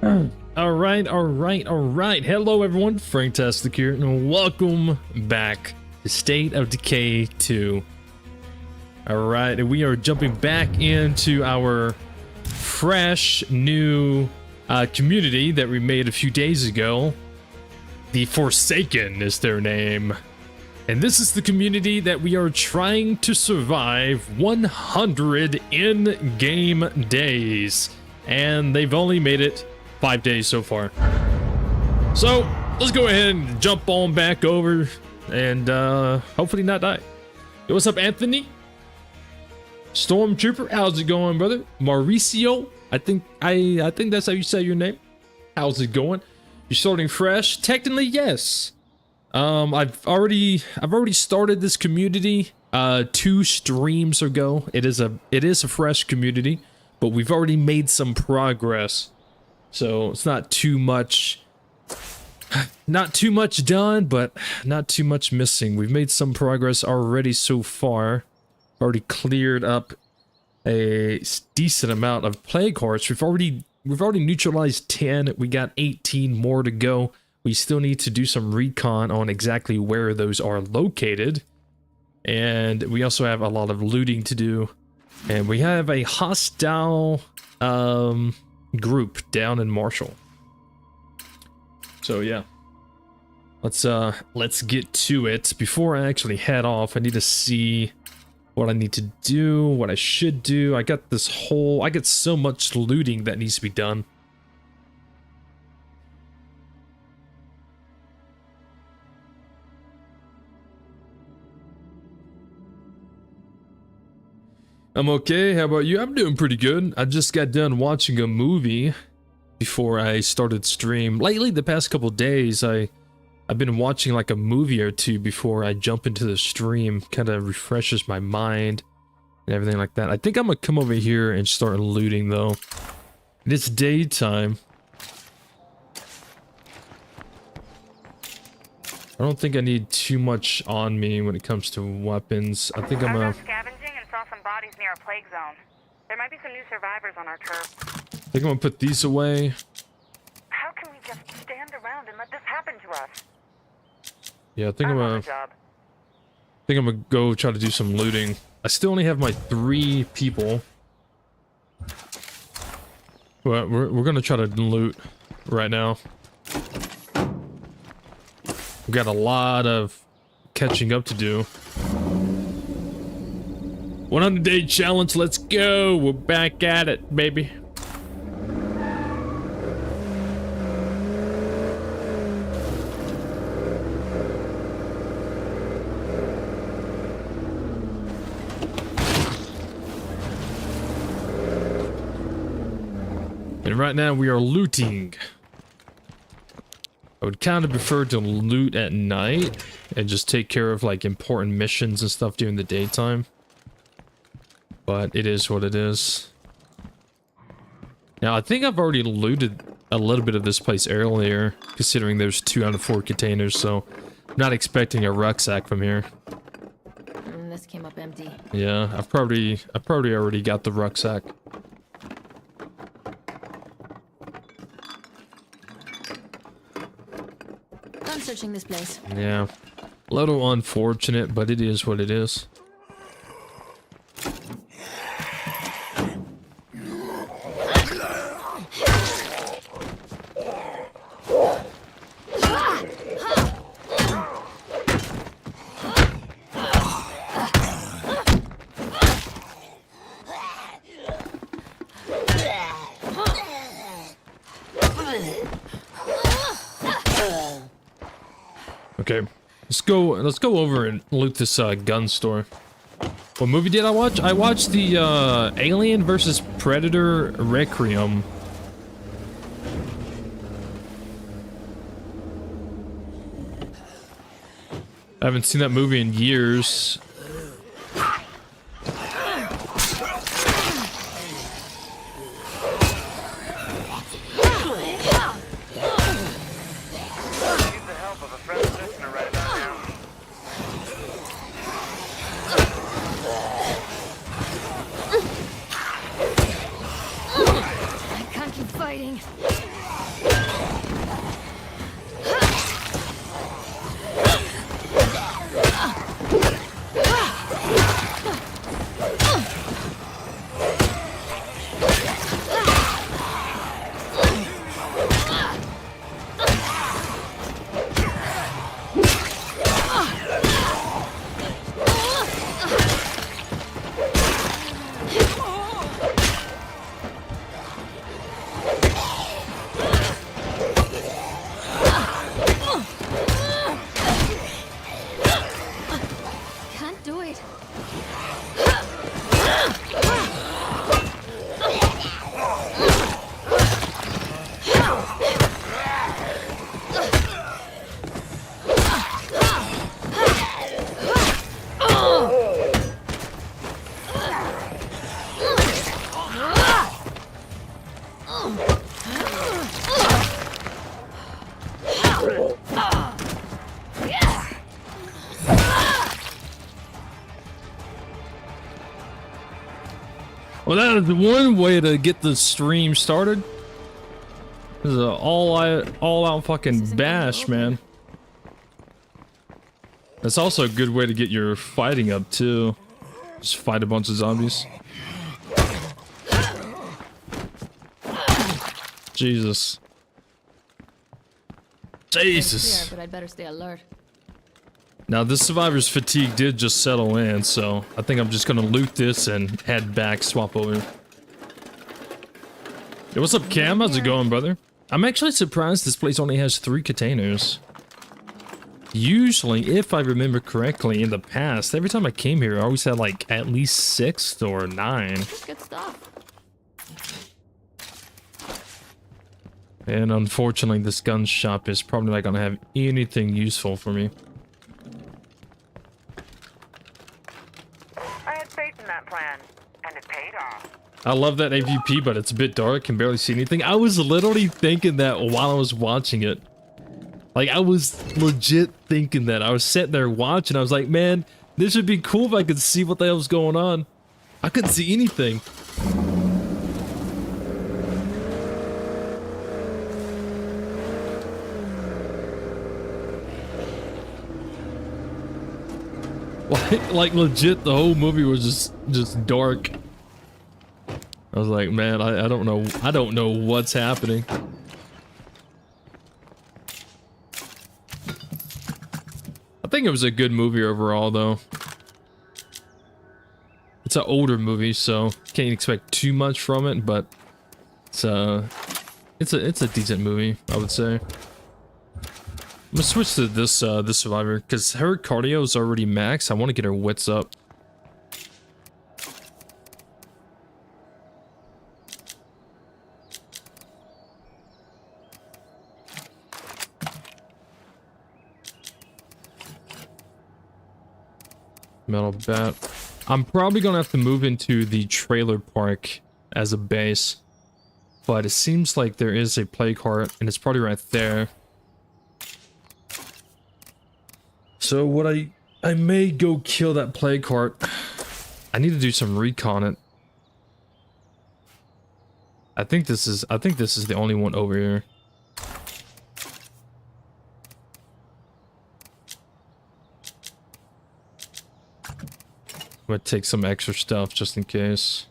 All right. Hello, everyone. FrankTastic here, and welcome back to State of Decay 2. All right, and we are jumping back into our fresh new community that we made a few days ago. The Forsaken is their name. And this is the community that we are trying to survive 100 in-game days. And they've only made it 5 days so far. So let's go ahead and jump on back over and hopefully not die. Yo, what's up, Anthony? Stormtrooper, how's it going, brother? Mauricio, I think that's how you say your name. How's it going? You're starting fresh? Technically, yes. I've already started this community 2 streams ago. It is a fresh community, but we've already made some progress. So it's not too much done, but not too much missing. We've made some progress already so far. Already cleared up a decent amount of plague hearts. We've already neutralized 10. We got 18 more to go. We still need to do some recon on exactly where those are located. And we also have a lot of looting to do. And we have a hostile group down in Marshall. So yeah. Let's get to it. Before I actually head off, I need to see what I need to do, what I should do. I got so much looting that needs to be done. I'm okay. How about you? I'm doing pretty good. I just got done watching a movie before I started stream. Lately, the past couple days, I've been watching like a movie or two before I jump into the stream. Kind of refreshes my mind and everything like that. I think I'm gonna come over here and start looting though. It's daytime. I don't think I need too much on me when it comes to weapons. I think I'm gonna scavenging and saw some bodies near a plague zone. There might be some new survivors on our turf. I think I'm gonna put these away. How can we just stand around and let this happen to us? Yeah, I think I'm gonna go try to do some looting. I still only have my 3 people. But we're gonna try to loot right now. We've got a lot of catching up to do. 100-day challenge, let's go! We're back at it, baby. And right now we are looting. I would kind of prefer to loot at night and just take care of like important missions and stuff during the daytime. But it is what it is. Now I think I've already looted a little bit of this place earlier, considering there's 2 out of 4 containers, so I'm not expecting a rucksack from here. This came up empty. Yeah, I've probably already got the rucksack. I'm searching this place. Yeah. A little unfortunate, but it is what it is. Okay, let's go over and loot this gun store. What movie did I watch? I watched the Alien vs. Predator Requiem. I haven't seen that movie in years. fighting. do it. Well, that is one way to get the stream started. This is an all-out fucking bash, man. That's also a good way to get your fighting up too. Just fight a bunch of zombies. Jesus. Jesus. But I'd better stay alert. Now, this survivor's fatigue did just settle in, so I think I'm just gonna loot this and head back, swap over. Yo, what's up, Cam? How's it going, brother? I'm actually surprised this place only has 3 containers. Usually, if I remember correctly, in the past, every time I came here, I always had like at least 6 or 9. Good stuff. And unfortunately, this gun shop is probably not gonna have anything useful for me. I had faith in that plan, and it paid off. I love that AVP, but it's a bit dark, can barely see anything. I was literally thinking that while I was watching it. Like, I was legit thinking that. I was sitting there watching, I was like, man, this would be cool if I could see what the hell's going on. I couldn't see anything. Like legit, the whole movie was just dark. I was like, man, I don't know what's happening. I think it was a good movie overall, though. It's an older movie, so can't expect too much from it, but it's a decent movie, I would say. I'm gonna switch to this survivor because her cardio is already max. I want to get her wits up. Metal bat. I'm probably gonna have to move into the trailer park as a base, but it seems like there is a play cart and it's probably right there. So what I may go kill that plague cart. I need to do some recon it. I think this is the only one over here. I'm gonna take some extra stuff just in case.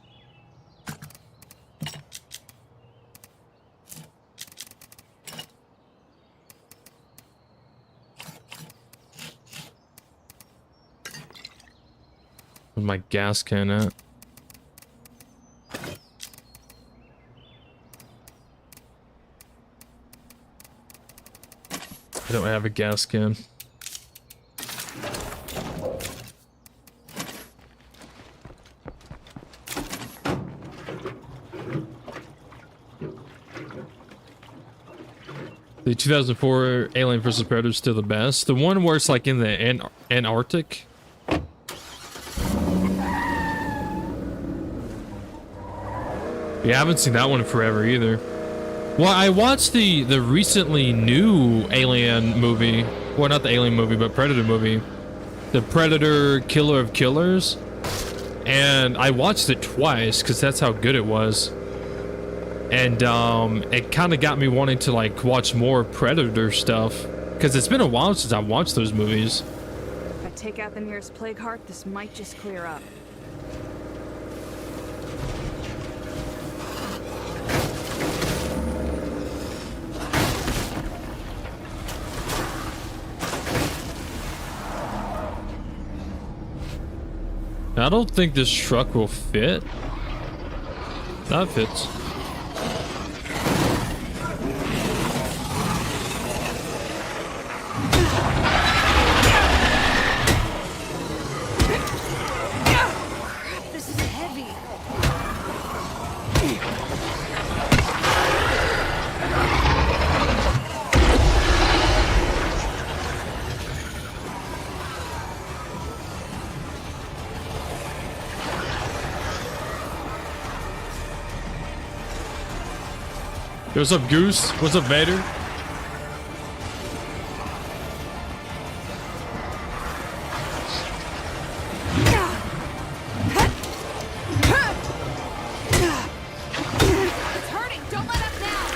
Where's my gas can at? I don't have a gas can. The 2004 Alien vs. Predator is still the best. The one where it's like in the Antarctic. Yeah, I haven't seen that one in forever either. Well, I watched the recently new Alien movie. Well, not the Alien movie, but Predator movie. The Predator Killer of Killers. And I watched it twice because that's how good it was. And it kind of got me wanting to like watch more Predator stuff. Because it's been a while since I watched those movies. If I take out the nearest plague heart, this might just clear up. I don't think this truck will fit. That fits. What's up, Goose? What's up, Vader? It's hurting. Don't let up now.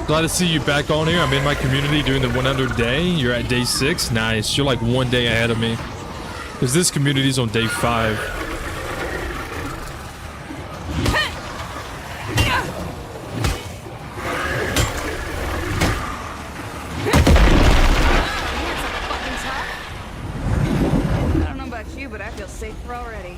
Glad to see you back on here. I'm in my community doing the 100 day. You're at day 6. Nice. You're like 1 day ahead of me. Because this community is on day 5. I don't know about you, but I feel safer already.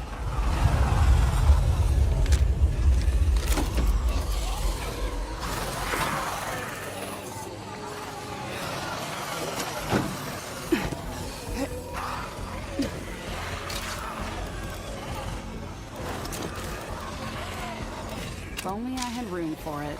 If only I had room for it.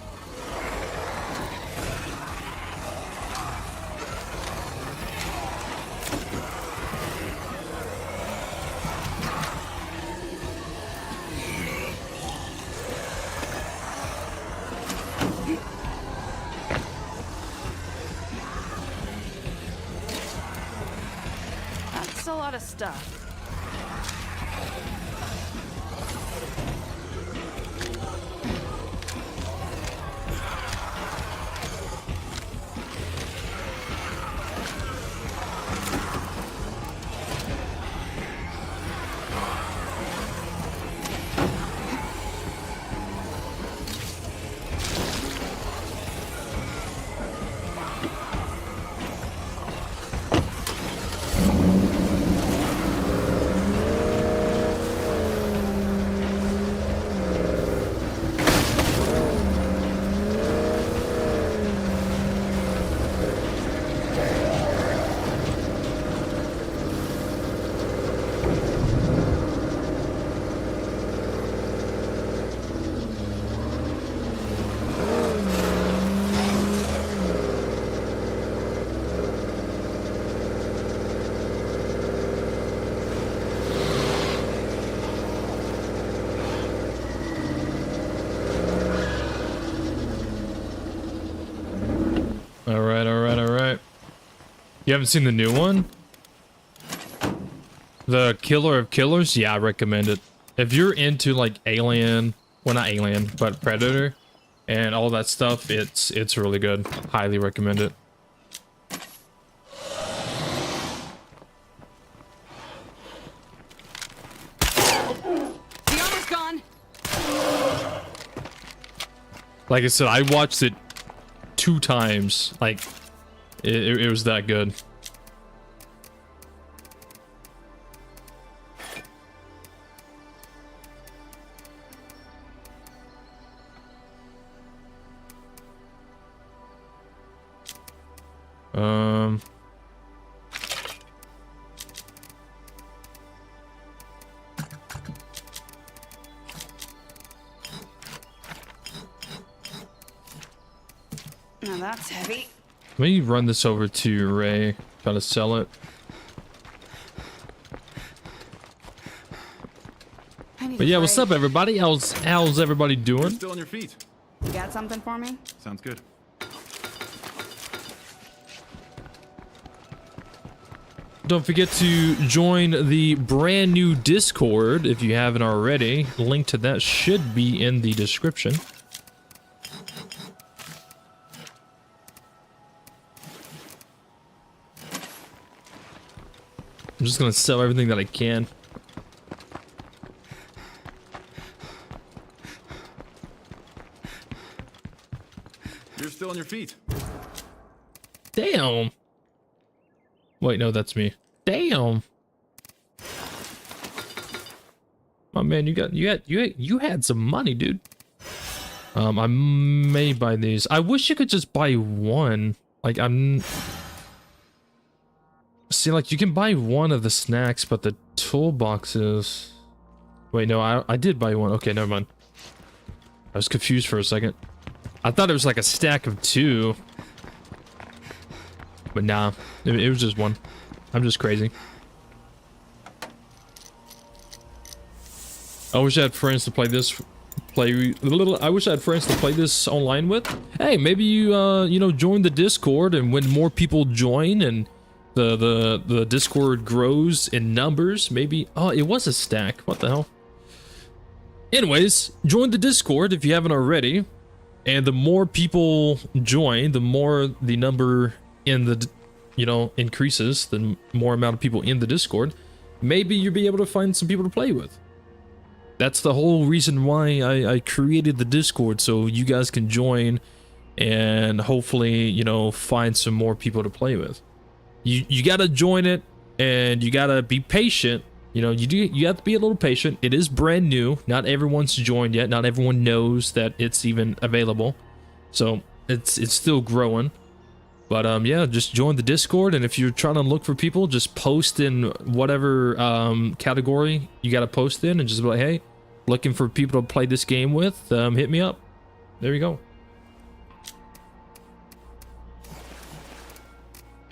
That's a lot of stuff. Alright. You haven't seen the new one? The Killer of Killers? Yeah, I recommend it. If you're into like Alien, well not Alien, but Predator and all that stuff, it's really good. Highly recommend it. The armor's gone. Like I said, I watched it 2 times. Like, it was that good. Now that's heavy. Let me run this over to Ray. Try to sell it. But yeah, what's up, everybody? How's everybody doing? Still on your feet. You got something for me? Sounds good. Don't forget to join the brand new Discord if you haven't already. Link to that should be in the description. I'm just gonna sell everything that I can. You're still on your feet. Damn. Wait, no, that's me. Damn. Oh man, you had some money, dude. I may buy these. I wish you could just buy one. Like see, like you can buy one of the snacks, but the toolboxes. Wait, no, I did buy one. Okay, never mind. I was confused for a second. I thought it was like a stack of 2. But nah, it was just one. I'm just crazy. I wish I had friends to play this. I wish I had friends to play this online with. Hey, maybe you you know, join the Discord, and when more people join and the Discord grows in numbers, maybe. Oh, it was a stack. What the hell? Anyways, join the Discord if you haven't already, and the more people join, the more the number in the, you know, increases, the more amount of people in the Discord. Maybe you'll be able to find some people to play with. That's the whole reason why I created the Discord, so you guys can join and hopefully, you know, find some more people to play with. You gotta join it, and you gotta be patient. You know, you have to be a little patient. It is brand new. Not everyone's joined yet. Not everyone knows that it's even available. So it's still growing. But yeah, just join the Discord, and if you're trying to look for people, just post in whatever category you gotta post in, and just be like, hey, looking for people to play this game with, hit me up. There you go.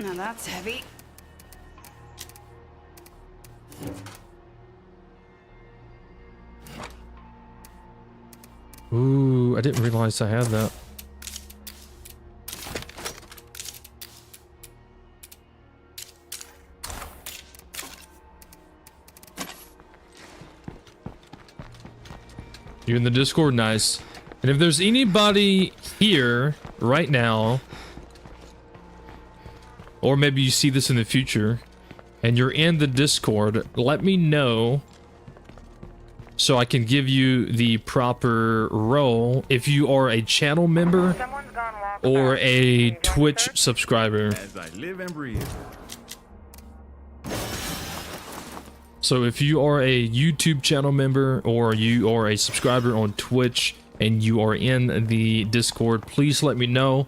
Now that's heavy. Ooh, I didn't realize I had that. You're in the Discord? Nice. And if there's anybody here right now, or maybe you see this in the future, and you're in the Discord, let me know so I can give you the proper role if you are a channel member Someone's gone walk or back. a You want Twitch to search? subscriber. As I live and breathe. So if you are a YouTube channel member or you are a subscriber on Twitch and you are in the Discord, please let me know.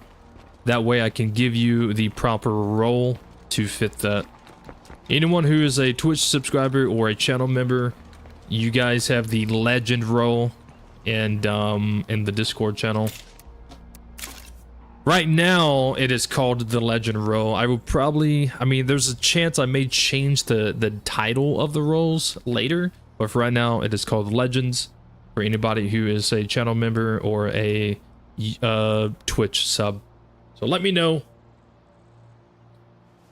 That way I can give you the proper role to fit that. Anyone who is a Twitch subscriber or a channel member, you guys have the legend role and in the Discord channel. Right now, it is called the Legend role. I will probably, I mean, there's a chance I may change the title of the roles later, but for right now, it is called Legends for anybody who is a channel member or a Twitch sub. So let me know.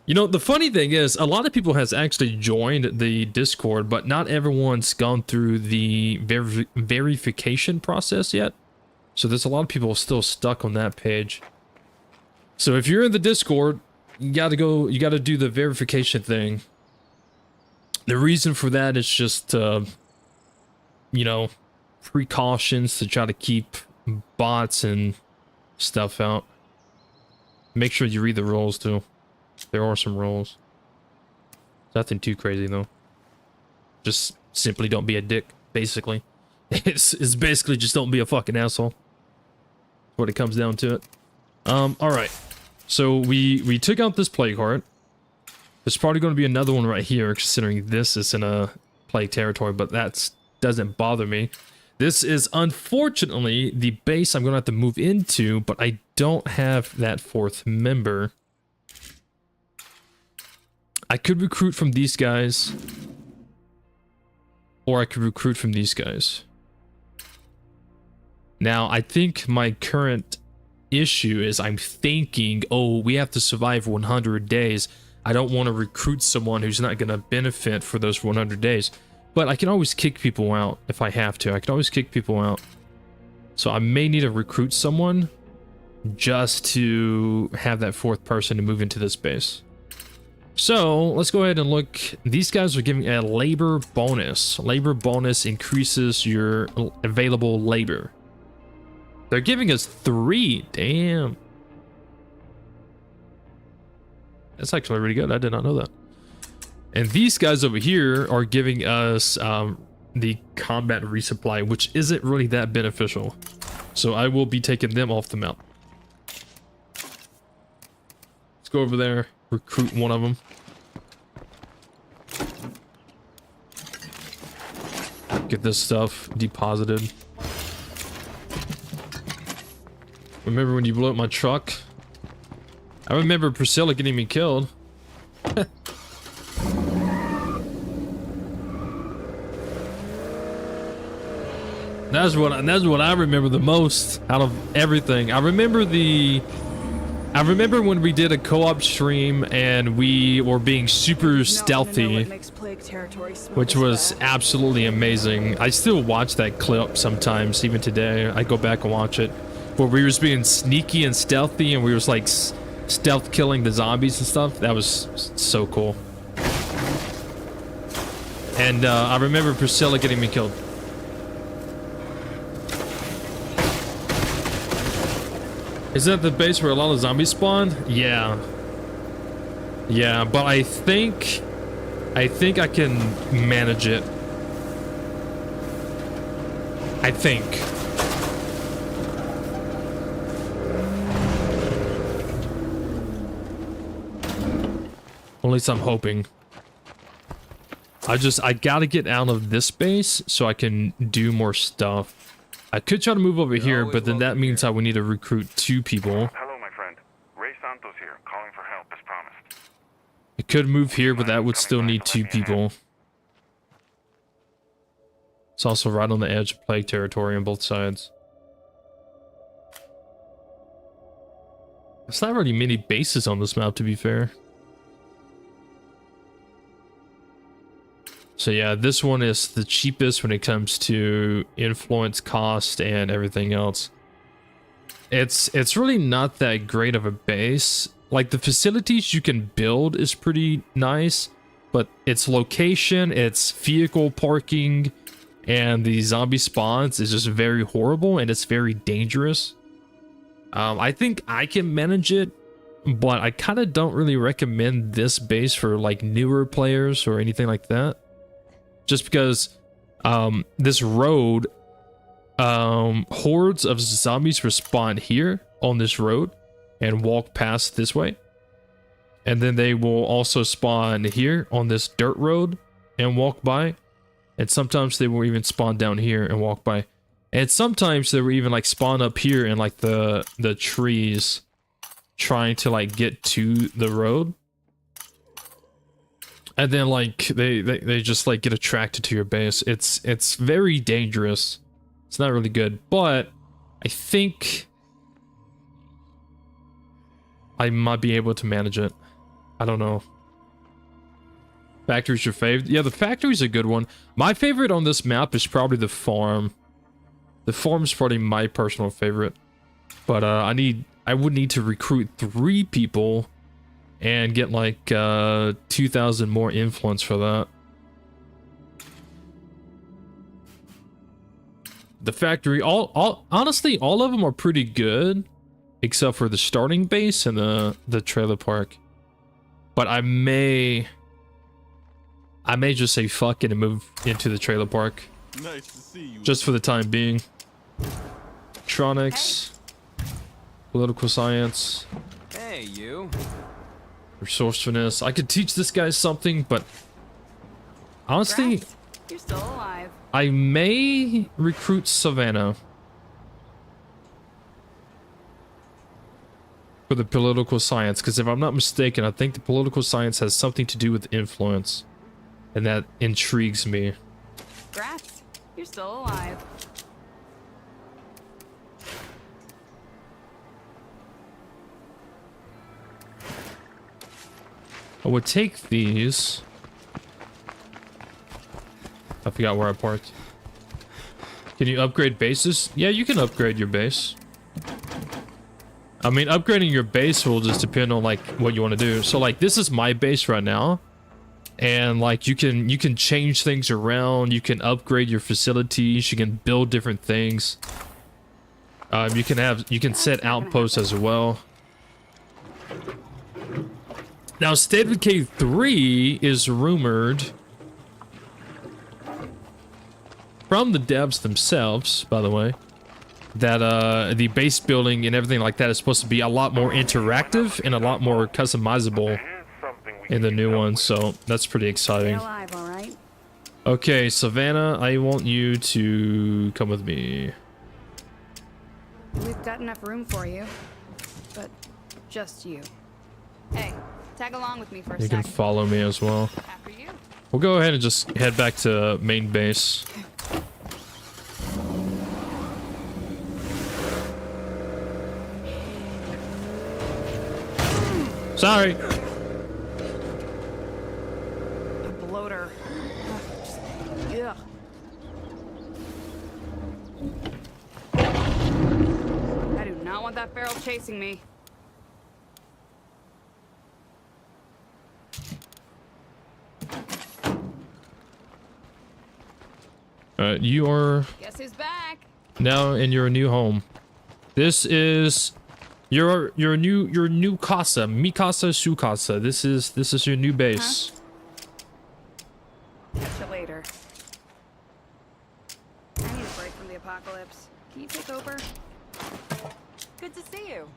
You know, the funny thing is, a lot of people has actually joined the Discord, but not everyone's gone through the verification process yet. So there's a lot of people still stuck on that page. So if you're in the Discord, you gotta do the verification thing. The reason for that is just, you know, precautions to try to keep bots and stuff out. Make sure you read the rules too. There are some rules. Nothing too crazy though. Just simply don't be a dick, basically. It's basically just don't be a fucking asshole. That's what it comes down to it. Alright. So we took out this plague heart. There's probably going to be another one right here, considering this is in a plague territory, but that doesn't bother me. This is unfortunately the base I'm going to have to move into, but I don't have that fourth member. I could recruit from these guys, or I could recruit from these guys. Now, I think my current issue is I'm thinking, oh, we have to survive 100 days. I don't want to recruit someone who's not going to benefit for those 100 days. But I can always kick people out if I have to. I can always kick people out. So I may need to recruit someone just to have that fourth person to move into this base. So let's go ahead and look. These guys are giving a labor bonus. Labor bonus increases your available labor. They're giving us 3. Damn. That's actually really good. I did not know that. And these guys over here are giving us the combat resupply, which isn't really that beneficial. So I will be taking them off the map. Let's go over there, recruit one of them. Get this stuff deposited. Remember when you blew up my truck? I remember Priscilla getting me killed. That's what I remember the most out of everything. I remember when we did a co-op stream and we were being super stealthy, which was absolutely amazing. I still watch that clip sometimes, even today. I go back and watch it, where we were just being sneaky and stealthy, and we was like stealth killing the zombies and stuff. That was so cool. And I remember Priscilla getting me killed. Is that the base where a lot of zombies spawned? Yeah. Yeah, but I think I can manage it. I think. At least I'm hoping. I gotta get out of this base so I can do more stuff. I could try to move over here, but then that means I would need to recruit 2 people. Hello, my friend. Ray Santos here, calling for help as promised. I could move here, but that would still need 2 people. It's also right on the edge of plague territory on both sides. There's not really many bases on this map, to be fair. So yeah, this one is the cheapest when it comes to influence, cost, and everything else. It's really not that great of a base. Like, the facilities you can build is pretty nice, but its location, its vehicle parking, and the zombie spawns is just very horrible, and it's very dangerous. I think I can manage it, but I kind of don't really recommend this base for like newer players or anything like that. Just because this road, hordes of zombies respawn here on this road and walk past this way. And then they will also spawn here on this dirt road and walk by. And sometimes they will even spawn down here and walk by. And sometimes they will even like spawn up here in like the trees, trying to like get to the road. And then like they just like get attracted to your base. It's very dangerous. It's not really good, but I think I might be able to manage it. I don't know. Factory's your favorite? Yeah, the factory's a good one. My favorite on this map is probably the farm. The farm's probably my personal favorite. But I would need to recruit 3 people and get like 2,000 more influence for that. The factory, honestly, all of them are pretty good, except for the starting base and the trailer park. But I may just say fuck it and move into the trailer park. Nice to see you. Just for the time being. Electronics, political science. Hey, you. Resourcefulness. I could teach this guy something, but honestly, Congrats. You're still alive. I may recruit Savannah for the political science, because if I'm not mistaken, I think the political science has something to do with influence, and that intrigues me. Congrats. You're still alive. I would take these. I forgot where I parked. Can you upgrade bases? Yeah, you can upgrade your base. I mean, upgrading your base will just depend on like what you want to do. So like this is my base right now. And like you can change things around, you can upgrade your facilities, you can build different things. You can set outposts as well. Now, State of Decay 3 is rumored from the devs themselves, by the way, that the base building and everything like that is supposed to be a lot more interactive and a lot more customizable in the new one, so that's pretty exciting. Alive, all right? Okay, Savannah, I want you to come with me. We've got enough room for you, but just you. Hey, tag along with me for a You sec. can follow me as well. After you. We'll go ahead and just head back to main base. Sorry. A bloater. Ugh. I do not want that feral chasing me. You are Guess who's back? now in your new home. This is your new casa, mi casa, su casa. This is your new base. Catch you later. I need a break from the apocalypse. Can you take over? Good to see you.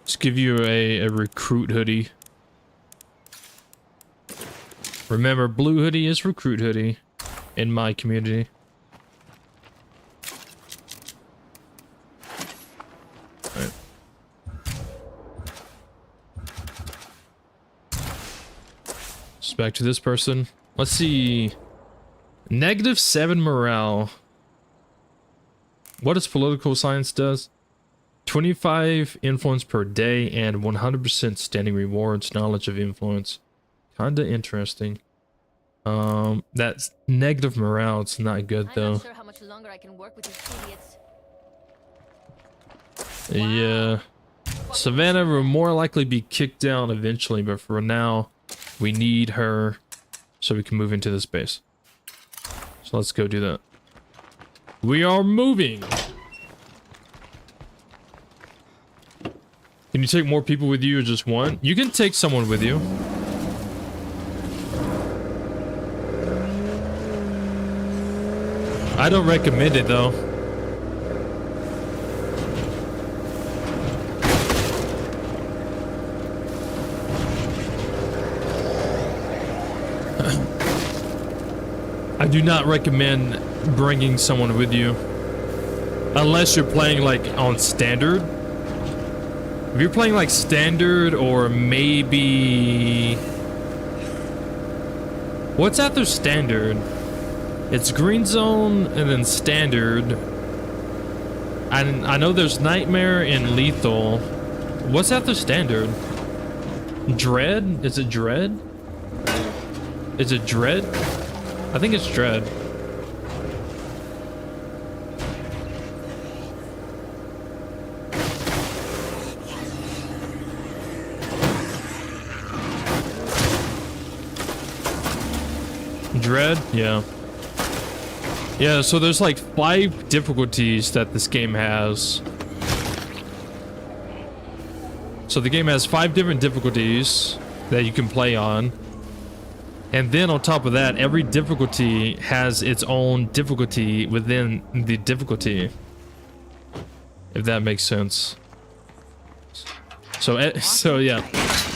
Let's give you a recruit hoodie. Remember, blue hoodie is recruit hoodie in my community. Alright. Just back to this person. Let's see. -7 morale. What does political science does? 25 influence per day and 100% standing rewards, knowledge of influence. Kinda interesting. That's negative morale. It's not good I'm though. not sure how much longer I can work with these idiots. Yeah. Savannah will more likely be kicked down eventually, but for now, we need her so we can move into this base. So let's go do that. We are moving! Can you take more people with you or just one? You can take someone with you. I don't recommend it though. I do not recommend bringing someone with you. Unless you're playing like on standard. If you're playing like standard or maybe... What's after standard? It's green zone and then standard. I know there's nightmare and lethal. What's after standard? Dread? Is it dread? Is it dread? I think it's dread. Dread? Yeah. Yeah, so there's like 5 difficulties that this game has. So the game has 5 different difficulties that you can play on. And then on top of that, every difficulty has its own difficulty within the difficulty. If that makes sense. So yeah,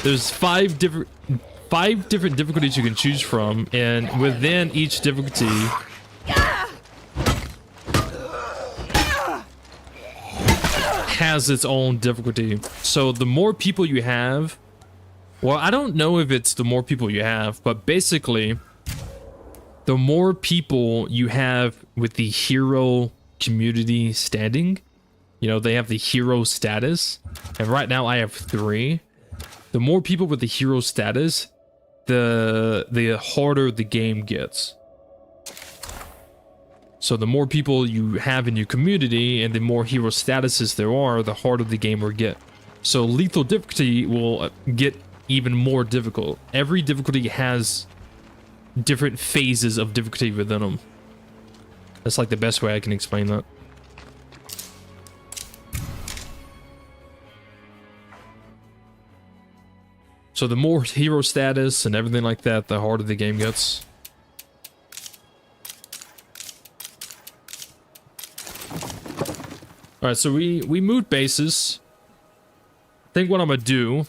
there's 5 different difficulties you can choose from, and within each difficulty has its own difficulty. So the more people you have, well, I don't know if it's the more people you have, but basically the more people you have with the hero community standing, you know, they have the hero status, and right now I have 3. The more people with the hero status, the harder the game gets. So the more people you have in your community and the more hero statuses there are, the harder the game will get. So lethal difficulty will get even more difficult. Every difficulty has different phases of difficulty within them. That's like the best way I can explain that. So the more hero status and everything like that, the harder the game gets. Alright, so we moved bases. I think what I'm gonna do...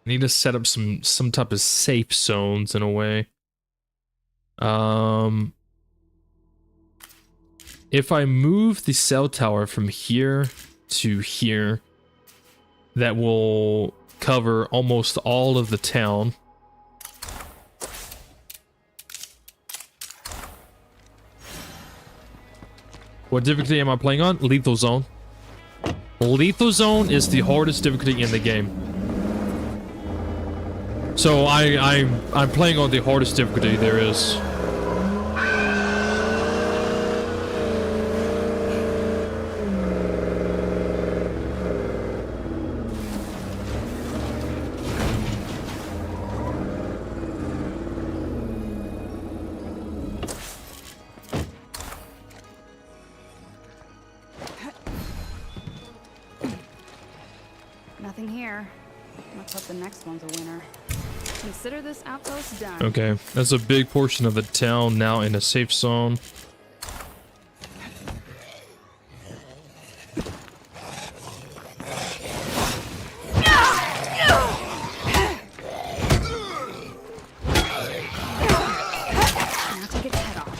I need to set up some type of safe zones in a way. If I move the cell tower from here to here, that will cover almost all of the town. What difficulty am I playing on? Lethal Zone. Lethal Zone is the hardest difficulty in the game. So I'm playing on the hardest difficulty there is. Nothing here. Let's hope the next one's a winner. Consider this outpost done. Okay, that's a big portion of the town now in a safe zone. Now take its head off.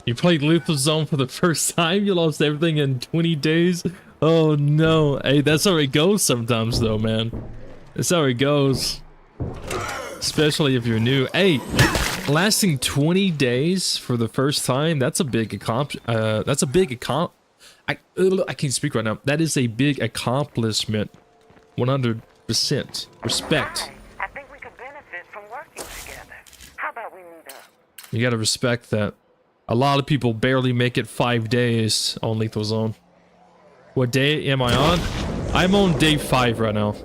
You played Lethal Zone for the first time? You lost everything in 20 days? Oh no. Hey, that's how it goes sometimes though, man. That's how it goes. Especially if you're new. Hey, lasting 20 days for the first time, that's a big I can't speak right now. That is a big accomplishment. 100%. Respect. Hi, I think we could benefit from working together. How about we meet up? You gotta respect that. A lot of people barely make it 5 days on Lethal Zone. What day am I on? I'm on day 5 right now.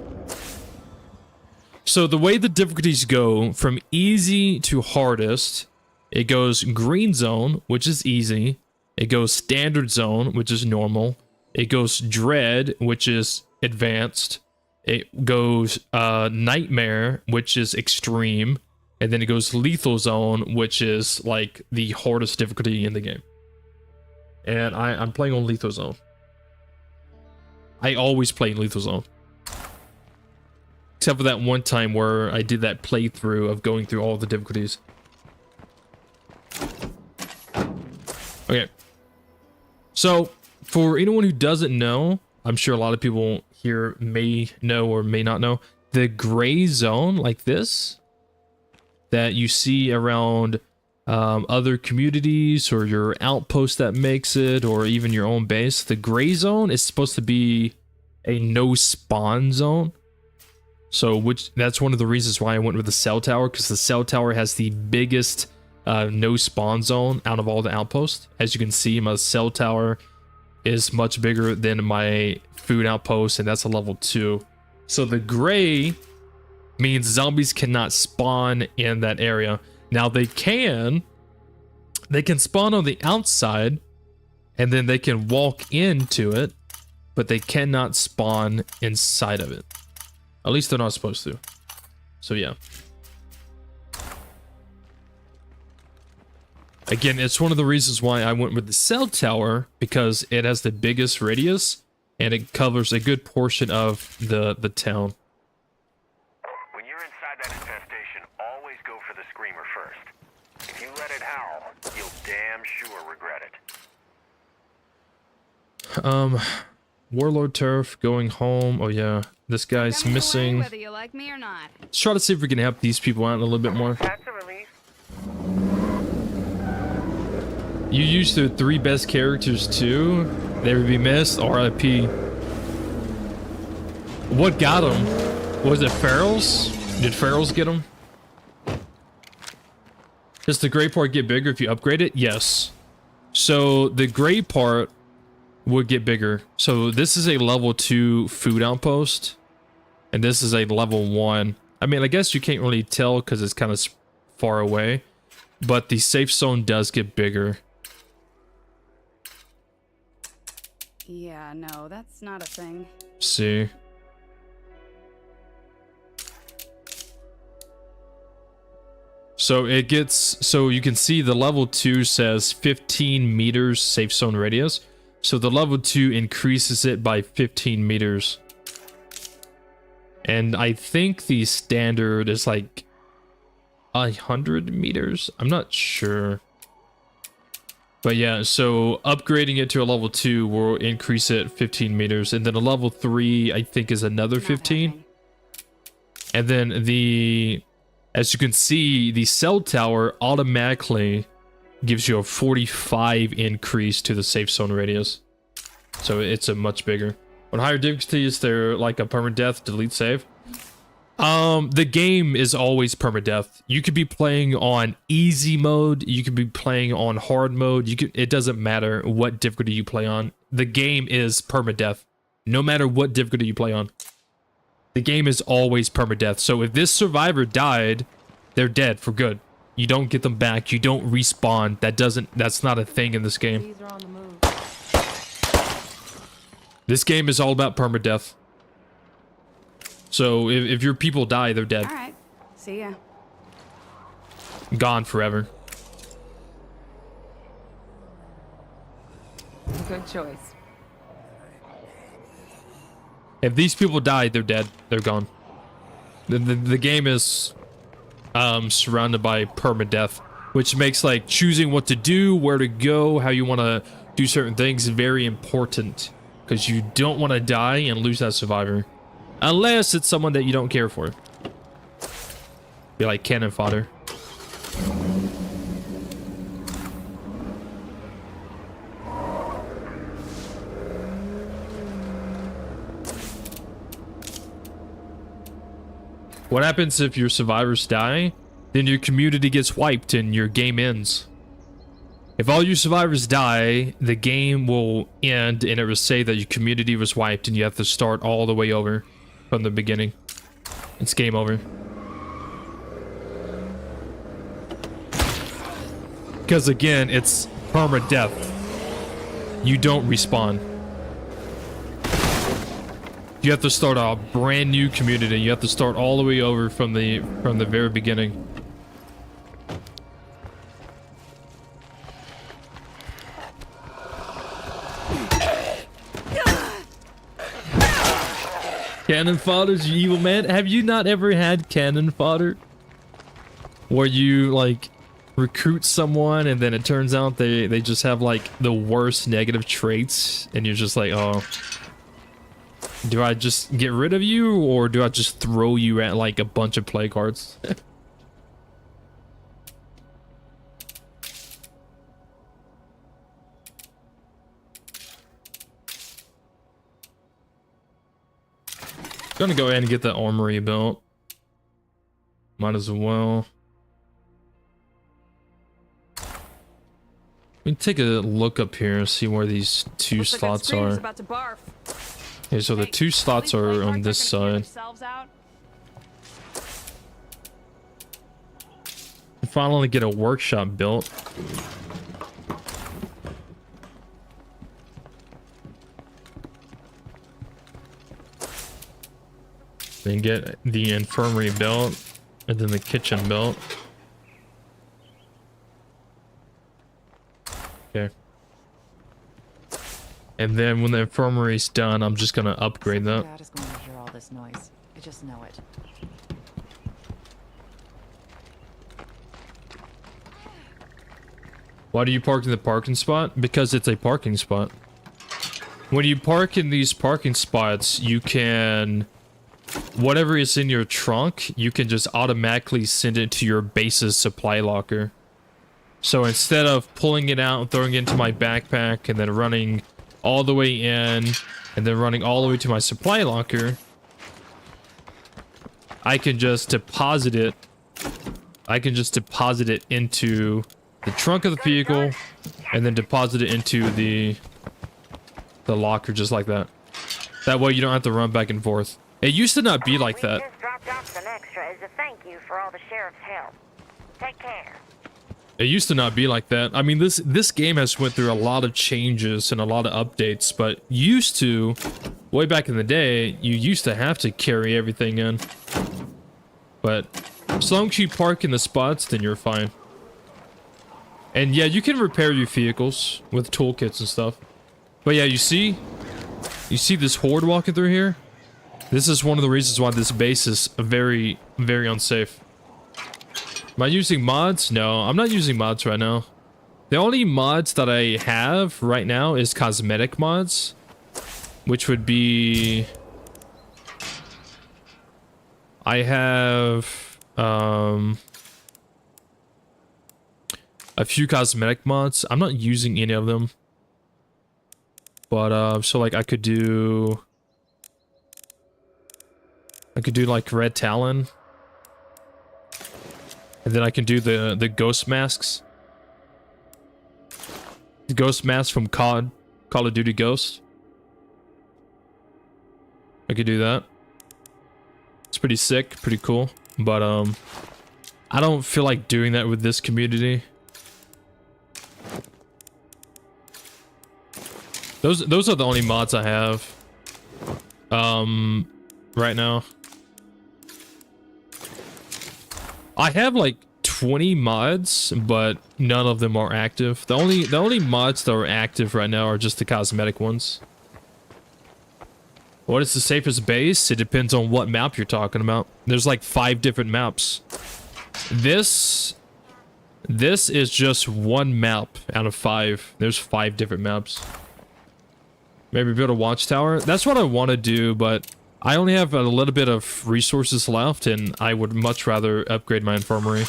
So the way the difficulties go from easy to hardest, it goes green zone, which is easy. It goes standard zone, which is normal. It goes dread, which is advanced. It goes nightmare, which is extreme. And then it goes lethal zone, which is like the hardest difficulty in the game. And I'm playing on lethal zone. I always play in lethal zone. Except for that one time where I did that playthrough of going through all the difficulties. Okay. So, for anyone who doesn't know, I'm sure a lot of people here may know or may not know, the gray zone like this that you see around other communities or your outpost that makes it, or even your own base, the gray zone is supposed to be a no spawn zone. So that's one of the reasons why I went with the cell tower, because the cell tower has the biggest no spawn zone out of all the outposts. As you can see, my cell tower is much bigger than my food outpost, and that's a level 2. So the gray means zombies cannot spawn in that area. Now they can spawn on the outside, and then they can walk into it, but they cannot spawn inside of it. At least they're not supposed to. So yeah. Again, it's one of the reasons why I went with the cell tower, because it has the biggest radius and it covers a good portion of the town. When you're inside that infestation, always go for the screamer first. If you let it howl, you'll damn sure regret it. Warlord turf going home. Oh yeah, this guy's Coming missing. away, whether you like me or not. Let's try to see if we can help these people out a little bit more. That's a relief. You used the 3 best characters too. They would be missed. RIP. What got him? Was it ferals? Did ferals get him? Does the gray part get bigger if you upgrade it? Yes. So the gray part would get bigger. So this is a level 2 food outpost, and this is a level 1. I mean, I guess you can't really tell because it's kind of far away, but the safe zone does get bigger. Yeah, no, that's not a thing. See. So it gets, so you can see the level 2 says 15 meters safe zone radius. So the level 2 increases it by 15 meters. And I think the standard is like 100 meters. I'm not sure. But yeah, so upgrading it to a level 2 will increase it 15 meters. And then a level 3, I think, is another 15. And then As you can see, the cell tower automatically gives you a 45 increase to the safe zone radius. So it's a much bigger. On higher difficulties, they're like a permadeath delete save. The game is always permadeath. You could be playing on easy mode, you could be playing on hard mode, it doesn't matter what difficulty you play on. The game is permadeath. No matter what difficulty you play on. The game is always permadeath. So if this survivor died, they're dead for good. You don't get them back. You don't respawn. That's not a thing in this game. These are on the move. This game is all about permadeath. So if your people die, they're dead. All right. See ya. Gone forever. Good choice. If these people die, they're dead. They're gone. The game is surrounded by permadeath, which makes like choosing what to do, where to go, how you want to do certain things very important, because you don't want to die and lose that survivor, unless it's someone that you don't care for. Be like cannon fodder. What happens if your survivors die? Then your community gets wiped and your game ends. If all your survivors die, the game will end and it will say that your community was wiped and you have to start all the way over from the beginning. It's game over. Because again, it's permadeath. You don't respawn. You have to start a brand new community. You have to start all the way over from the very beginning. Cannon fodder's you evil man. Have you not ever had cannon fodder? Where you like recruit someone and then it turns out they just have like the worst negative traits and you're just like, oh, do I just get rid of you or do I just throw you at like a bunch of play cards? Gonna go ahead and get the armory built. Might as well. Let me take a look up here and see where these two slots are. About to barf. Okay, so the two slots are on this side. Finally get a workshop built. Then get the infirmary built, and then the kitchen built. Okay. And then when the infirmary's done, I'm just gonna upgrade that. Dad is going to hear all this noise. I just know it. Why do you park in the parking spot? Because it's a parking spot. When you park in these parking spots, you can... whatever is in your trunk, you can just automatically send it to your base's supply locker. So instead of pulling it out and throwing it into my backpack and then running all the way in and then running all the way to my supply locker, I can just deposit it. I can just deposit it into the trunk of the vehicle and then deposit it into the locker just like that. That way you don't have to run back and forth. It used to not be like that. We just dropped off some extra as a thank you for all the sheriff's help. Take care. It used to not be like that. I mean, this game has went through a lot of changes and a lot of updates, but used to, way back in the day, you used to have to carry everything in. But as long as you park in the spots, then you're fine. And yeah, you can repair your vehicles with toolkits and stuff. But yeah, you see this horde walking through here? This is one of the reasons why this base is very, very unsafe. Am I using mods? No, I'm not using mods right now. The only mods that I have right now is cosmetic mods, which would be... I have a few cosmetic mods. I'm not using any of them. But so like I could do like Red Talon. And then I can do the ghost masks. The ghost mask from Call of Duty Ghost. I could do that. It's pretty sick, pretty cool. But I don't feel like doing that with this community. Those are the only mods I have right now. I have like 20 mods, but none of them are active. The only mods that are active right now are just the cosmetic ones. What is the safest base? It depends on what map you're talking about. There's like 5 different maps. This is just one map out of 5. There's 5 different maps. Maybe build a watchtower. That's what I want to do, but I only have a little bit of resources left, and I would much rather upgrade my infirmary.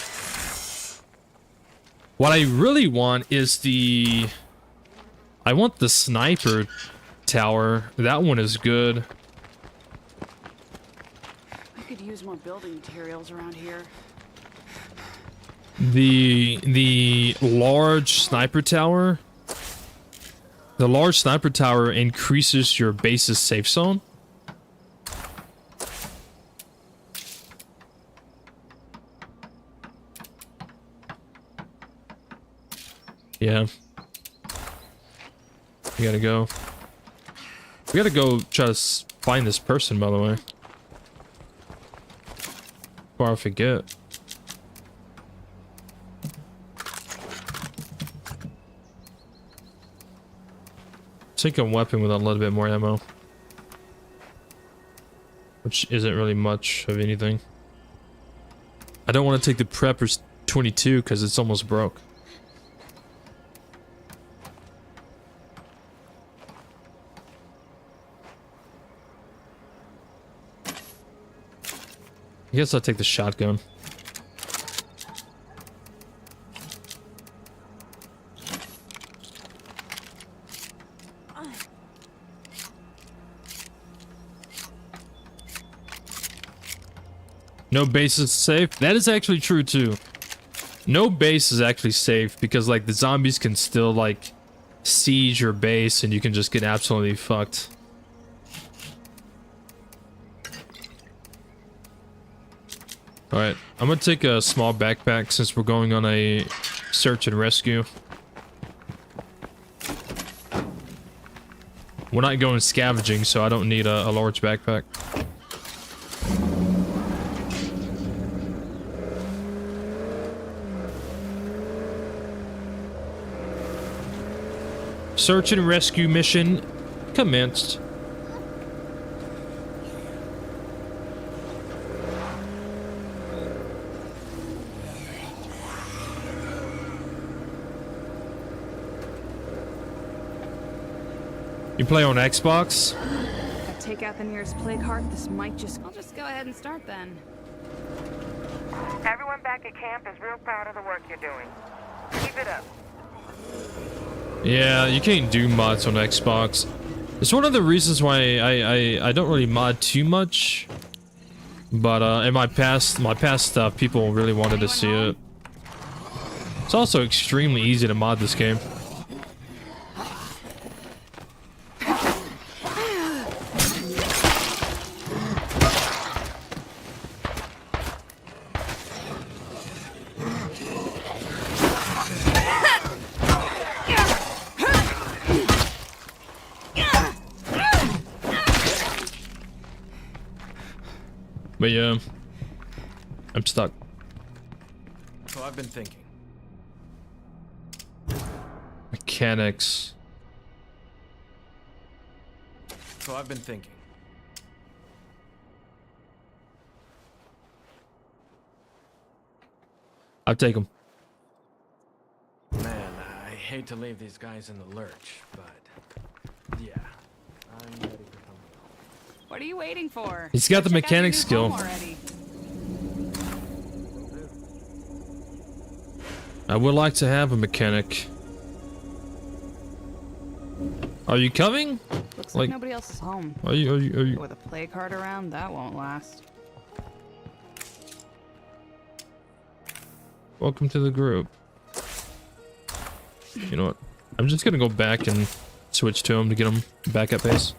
What I really want is I want the sniper tower. That one is good. I could use more building materials around here. The large sniper tower. The large sniper tower increases your base's safe zone. Yeah. We gotta go. We gotta go try to find this person, by the way. Before I forget. Take a weapon with a little bit more ammo. Which isn't really much of anything. I don't want to take the Prepper's 22 because it's almost broke. I guess I'll take the shotgun. No base is safe. That is actually true too. No base is actually safe because like the zombies can still like siege your base and you can just get absolutely fucked. Alright, I'm gonna take a small backpack since we're going on a search and rescue. We're not going scavenging, so I don't need a large backpack. Search and rescue mission commenced. You play on Xbox? If I take out the nearest plague heart, this might just... I'll just go ahead and start then. Everyone back at camp is real proud of the work you're doing. Keep it up. Yeah, you can't do mods on Xbox. It's one of the reasons why I don't really mod too much. But in my past stuff, people really wanted to see it. It's also extremely easy to mod this game. But yeah, I'm stuck. So I've been thinking. Mechanics. So I've been thinking. I'll take them. Man, I hate to leave these guys in the lurch, but yeah, I'm ready for something. What are you waiting for? He's got the Check out your mechanic new skill. home already. I would like to have a mechanic. Are you coming? Looks like nobody else is home. Are you? With a play card around, that won't last. Welcome to the group. You know what? I'm just gonna go back and switch to him to get him back at base.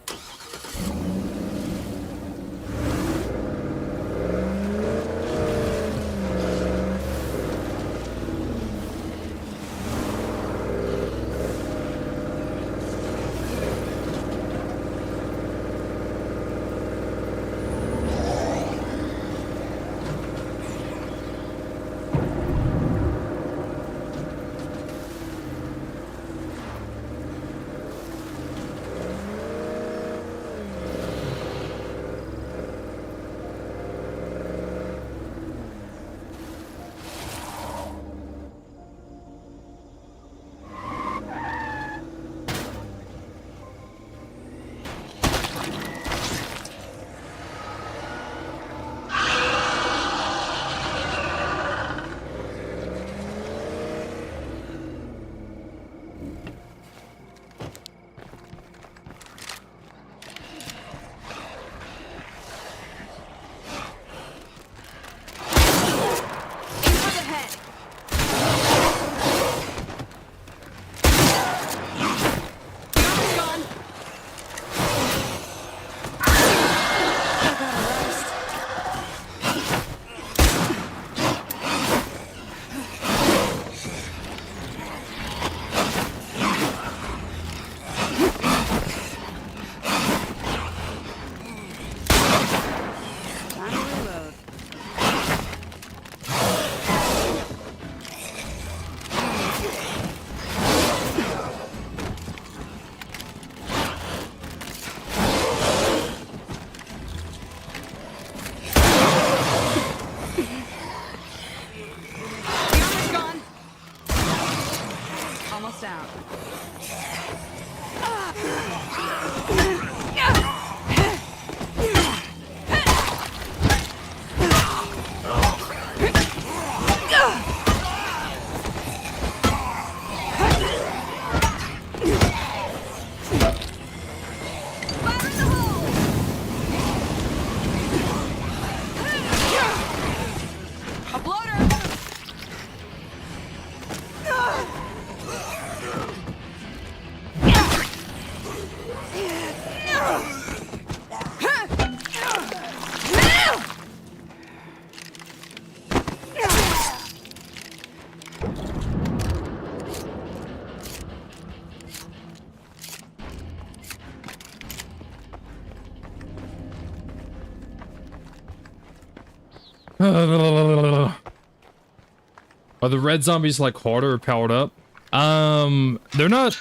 Are the red zombies like harder or powered up? They're not.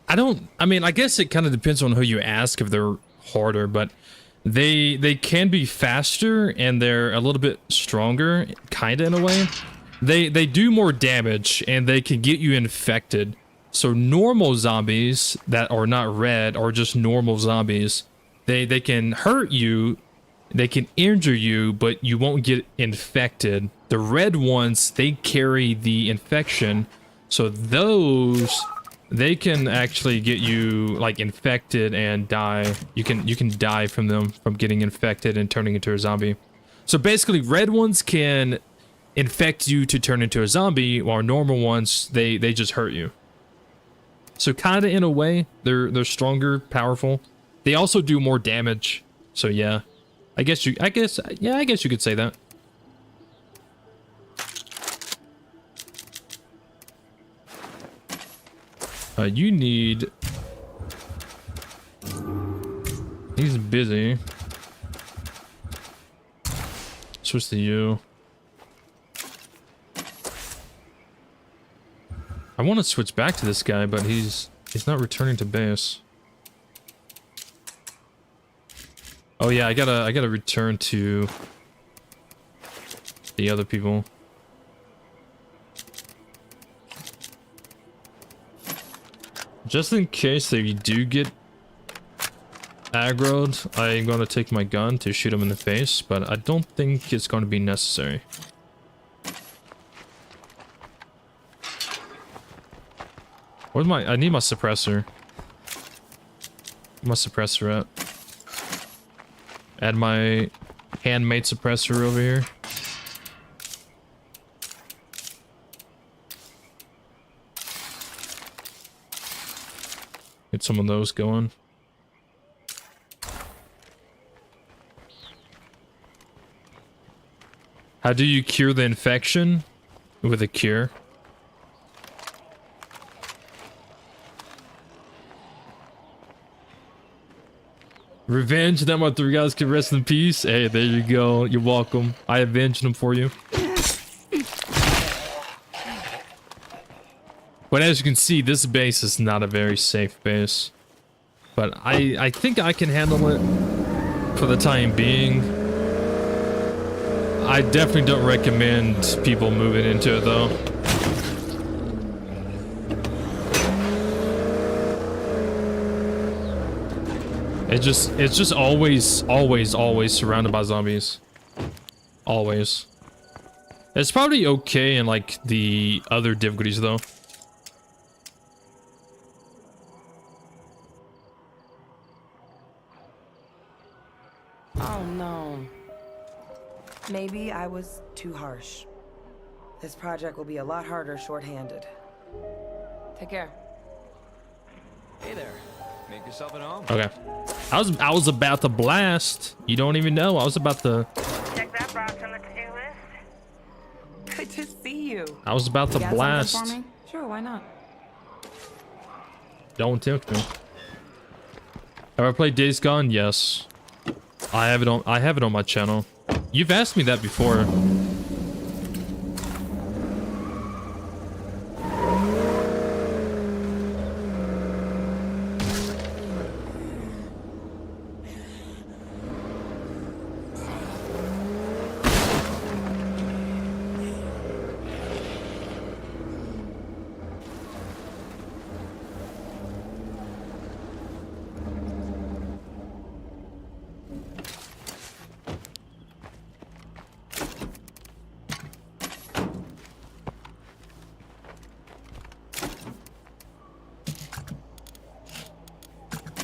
I mean, I guess it kind of depends on who you ask if they're harder, but they can be faster and they're a little bit stronger, kind of in a way. They do more damage and they can get you infected. So normal zombies that are not red are just normal zombies. They can hurt you, they can injure you, but you won't get infected. The red ones, they carry the infection. So those, they can actually get you like infected and die. You can die from them, from getting infected and turning into a zombie. So basically red ones can infect you to turn into a zombie, while normal ones, they just hurt you. So kind of in a way, they're stronger, powerful. They also do more damage. So yeah, I guess you could say that. You need. He's busy. Switch to you. I want to switch back to this guy, but he's not returning to base. Oh yeah, I gotta return to the other people. Just in case they do get aggroed, I'm gonna take my gun to shoot them in the face, but I don't think it's going to be necessary. Where's my... I need my suppressor. Where's my suppressor at? Add my handmade suppressor over here. Get some of those going. How do you cure the infection? With a cure. Revenge, that my 3 guys can rest in peace. Hey, there you go. You're welcome. I avenged them for you. But as you can see, this base is not a very safe base. But I think I can handle it for the time being. I definitely don't recommend people moving into it though. It's just always surrounded by zombies. Always. It's probably okay in like the other difficulties though. Oh no. Maybe I was too harsh. This project will be a lot harder short-handed. Take care. Hey there. Make yourself at home. Okay. I was about to blast. You don't even know. I was about to... Check that box on the to-do list. Good to see you. I was about to You got something blast. for me? Sure, why not? Don't tempt me. Have I played Days Gone? Yes. I have it on my channel. You've asked me that before.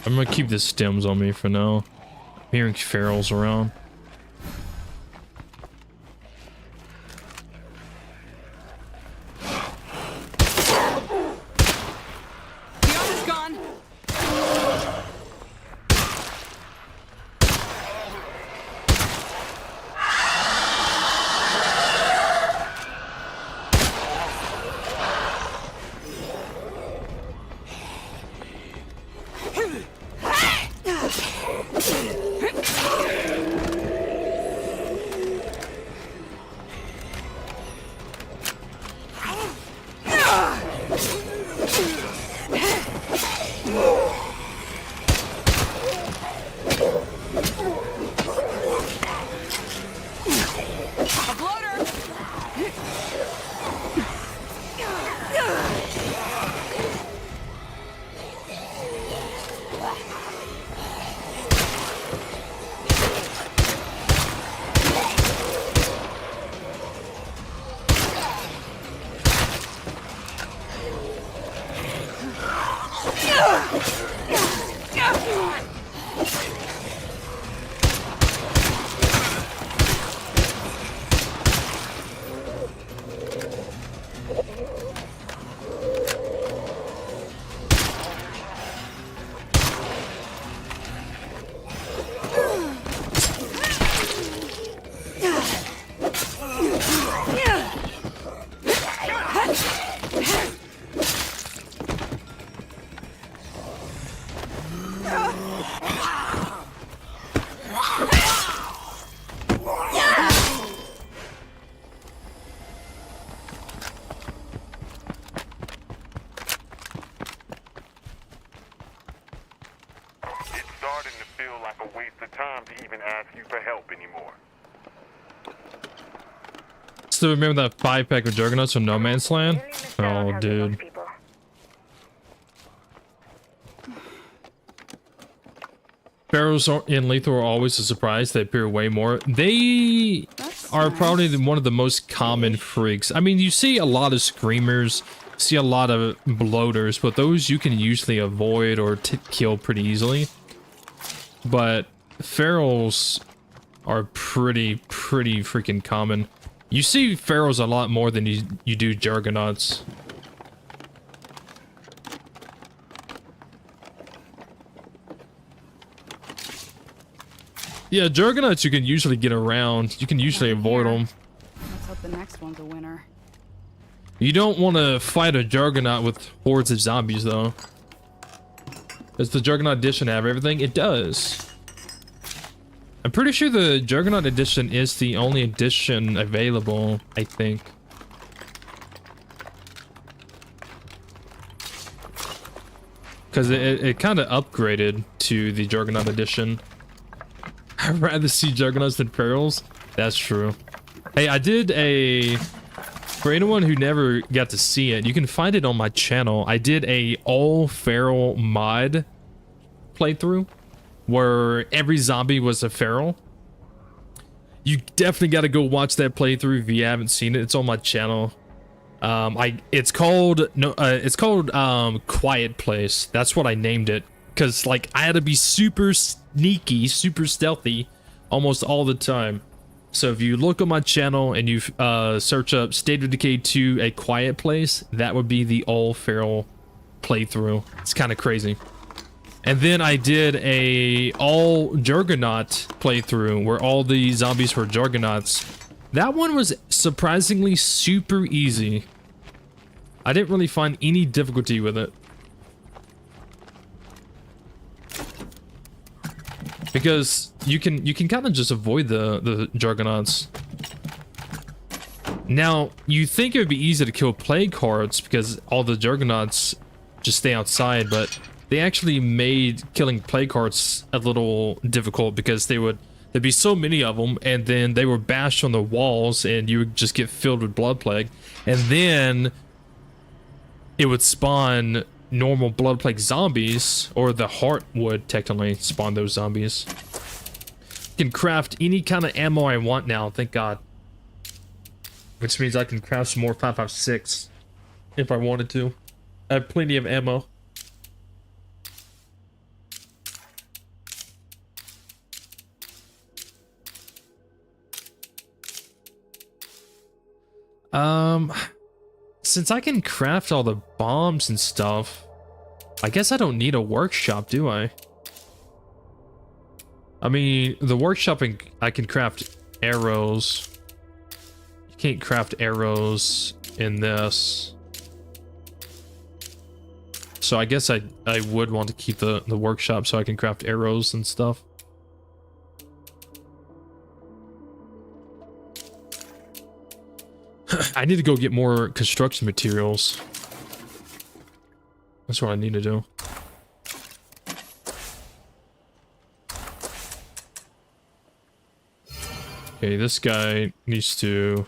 I'm gonna keep the stems on me for now. I'm hearing ferals around. The armor's gone. Still remember that 5-pack of Juggernauts from No Man's Land? Oh, dude. Pharaohs in Lethal are always a surprise. They appear way more. They are probably one of the most common freaks. I mean, you see a lot of screamers see a lot of bloaters, but those you can usually avoid or kill pretty easily. But ferals are pretty freaking common. You see ferals a lot more than you do juggernauts. Yeah, juggernauts you can usually get around. You can usually avoid them. Let's hope the next one's a winner. You don't want to fight a juggernaut with hordes of zombies, though. Does the Juggernaut Edition have everything? It does. I'm pretty sure the Juggernaut Edition is the only edition available, I think. Because it kind of upgraded to the Juggernaut Edition. I'd rather see Juggernauts than Ferals. That's true. Hey, I did a... For anyone who never got to see it, you can find it on my channel. I did a all-feral mod playthrough where every zombie was a feral. You definitely got to go watch that playthrough if you haven't seen it. It's on my channel. It's called Quiet Place. That's what I named it, because like I had to be super sneaky, super stealthy almost all the time. So if you look on my channel and you search up State of Decay 2 A Quiet Place, that would be the all feral playthrough. It's kind of crazy. And then I did a all Juggernaut playthrough where all the zombies were Juggernauts. That one was surprisingly super easy. I didn't really find any difficulty with it. Because you can kind of just avoid the Juggernauts. Now, you think it would be easy to kill plague hearts because all the Juggernauts just stay outside, but they actually made killing plague hearts a little difficult because there'd be so many of them, and then they were bashed on the walls and you would just get filled with blood plague, and then it would spawn normal blood plague zombies, or the heart would technically spawn those zombies. I can craft any kind of ammo I want now, thank God. Which means I can craft some more 5.56 if I wanted to. I have plenty of ammo. Since I can craft all the bombs and stuff, I guess I don't need a workshop, do I? I mean, the workshop, I can craft arrows. You can't craft arrows in this. So I guess I would want to keep the workshop so I can craft arrows and stuff. I need to go get more construction materials. That's what I need to do. Okay, this guy needs to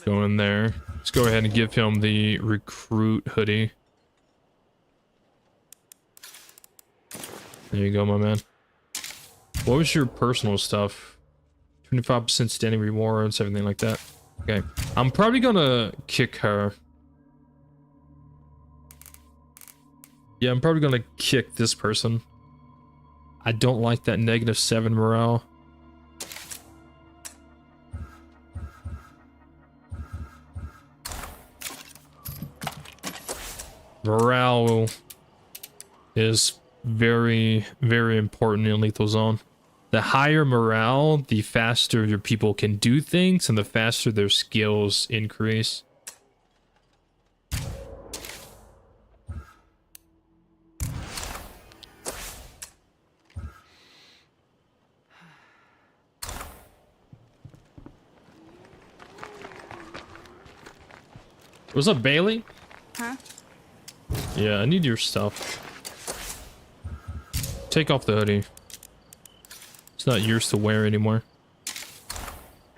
go in there. Let's go ahead and give him the recruit hoodie. There you go, my man. What was your personal stuff? 25% standing rewards, everything like that. Okay, I'm probably gonna kick her. Yeah, I'm probably gonna kick this person. I don't like that -7 morale. Morale is very, very important in Lethal Zone. The higher morale, the faster your people can do things, and the faster their skills increase. What's up, Bailey? Huh? Yeah, I need your stuff. Take off the hoodie. It's not yours to wear anymore.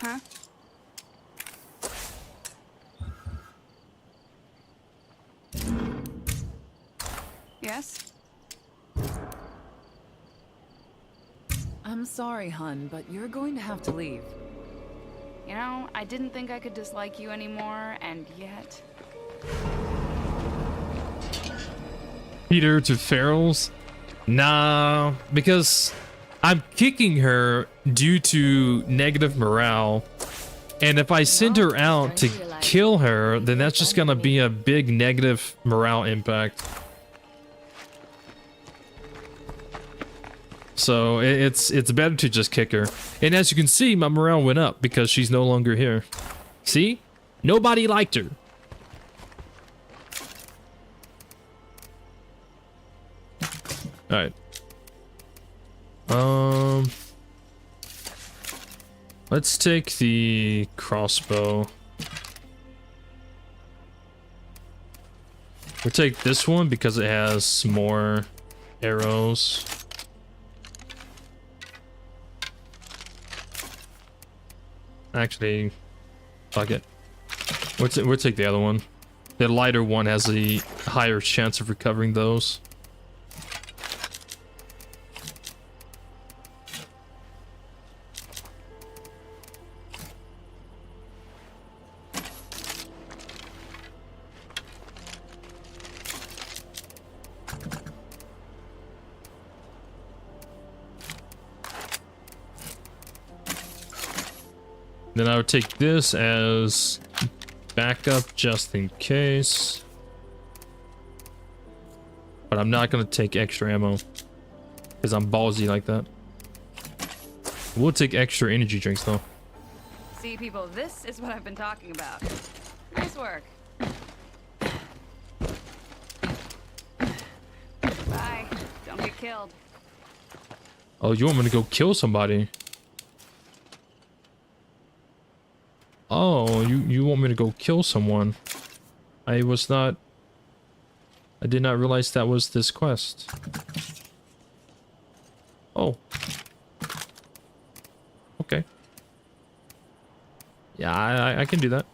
Huh? Yes? I'm sorry, hun, but you're going to have to leave. You know, I didn't think I could dislike you anymore, and yet... Peter to ferals? Nah, because I'm kicking her due to negative morale. And if I send her out to kill her, then that's just gonna be a big negative morale impact. So it's better to just kick her. And as you can see, my morale went up because she's no longer here. See? Nobody liked her. Alright. Let's take the crossbow. We'll take this one because it has more arrows. Actually, fuck it. We'll take the other one. The lighter one has a higher chance of recovering those. Then I would take this as backup just in case. But I'm not going to take extra ammo because I'm ballsy like that. We'll take extra energy drinks though. See, people, this is what I've been talking about. Nice work. Bye. Don't get killed. Oh, you want me to go kill somebody? Oh, you want me to go kill someone? I did not realize that was this quest. Oh. Okay. Yeah, I can do that.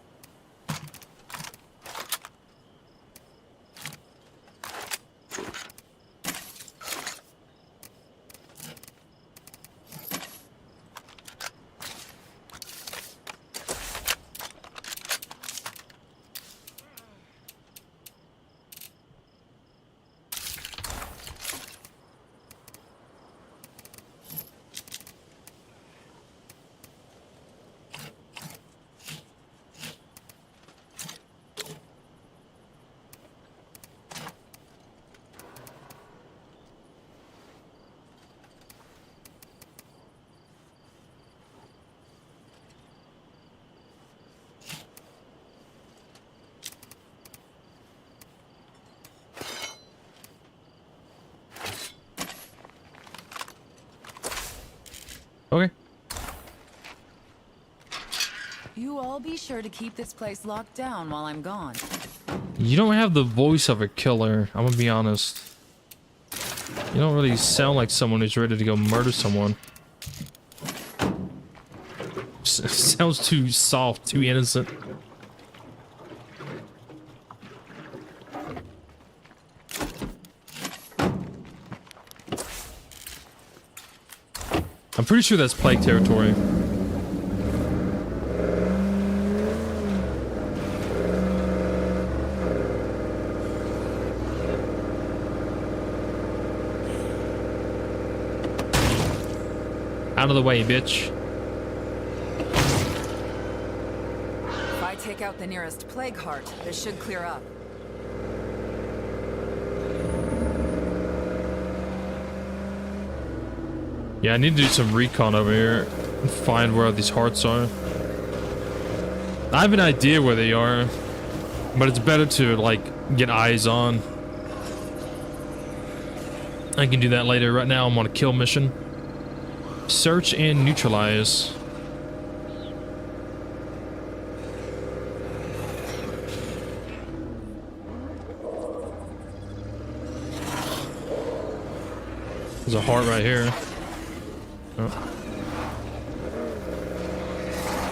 Okay. You all be sure to keep this place locked down while I'm gone. You don't have the voice of a killer, I'm gonna be honest. You don't really sound like someone who's ready to go murder someone. Sounds too soft, too innocent. I'm pretty sure that's plague territory. Out of the way, bitch. If I take out the nearest plague heart, this should clear up. Yeah, I need to do some recon over here and find where these hearts are. I have an idea where they are, but it's better to, like, get eyes on. I can do that later. Right now, I'm on a kill mission. Search and neutralize. There's a heart right here. Oh.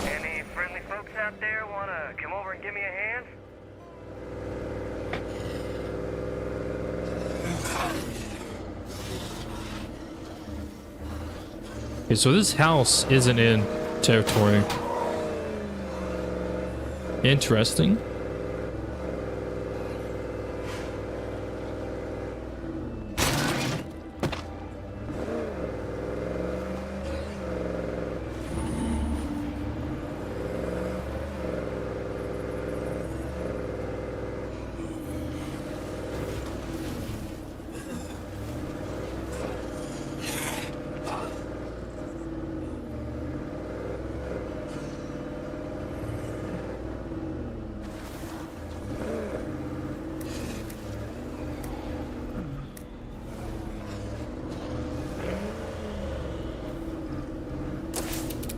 Any friendly folks out there wanna come over and give me a hand? Okay, so this house isn't in territory. Interesting.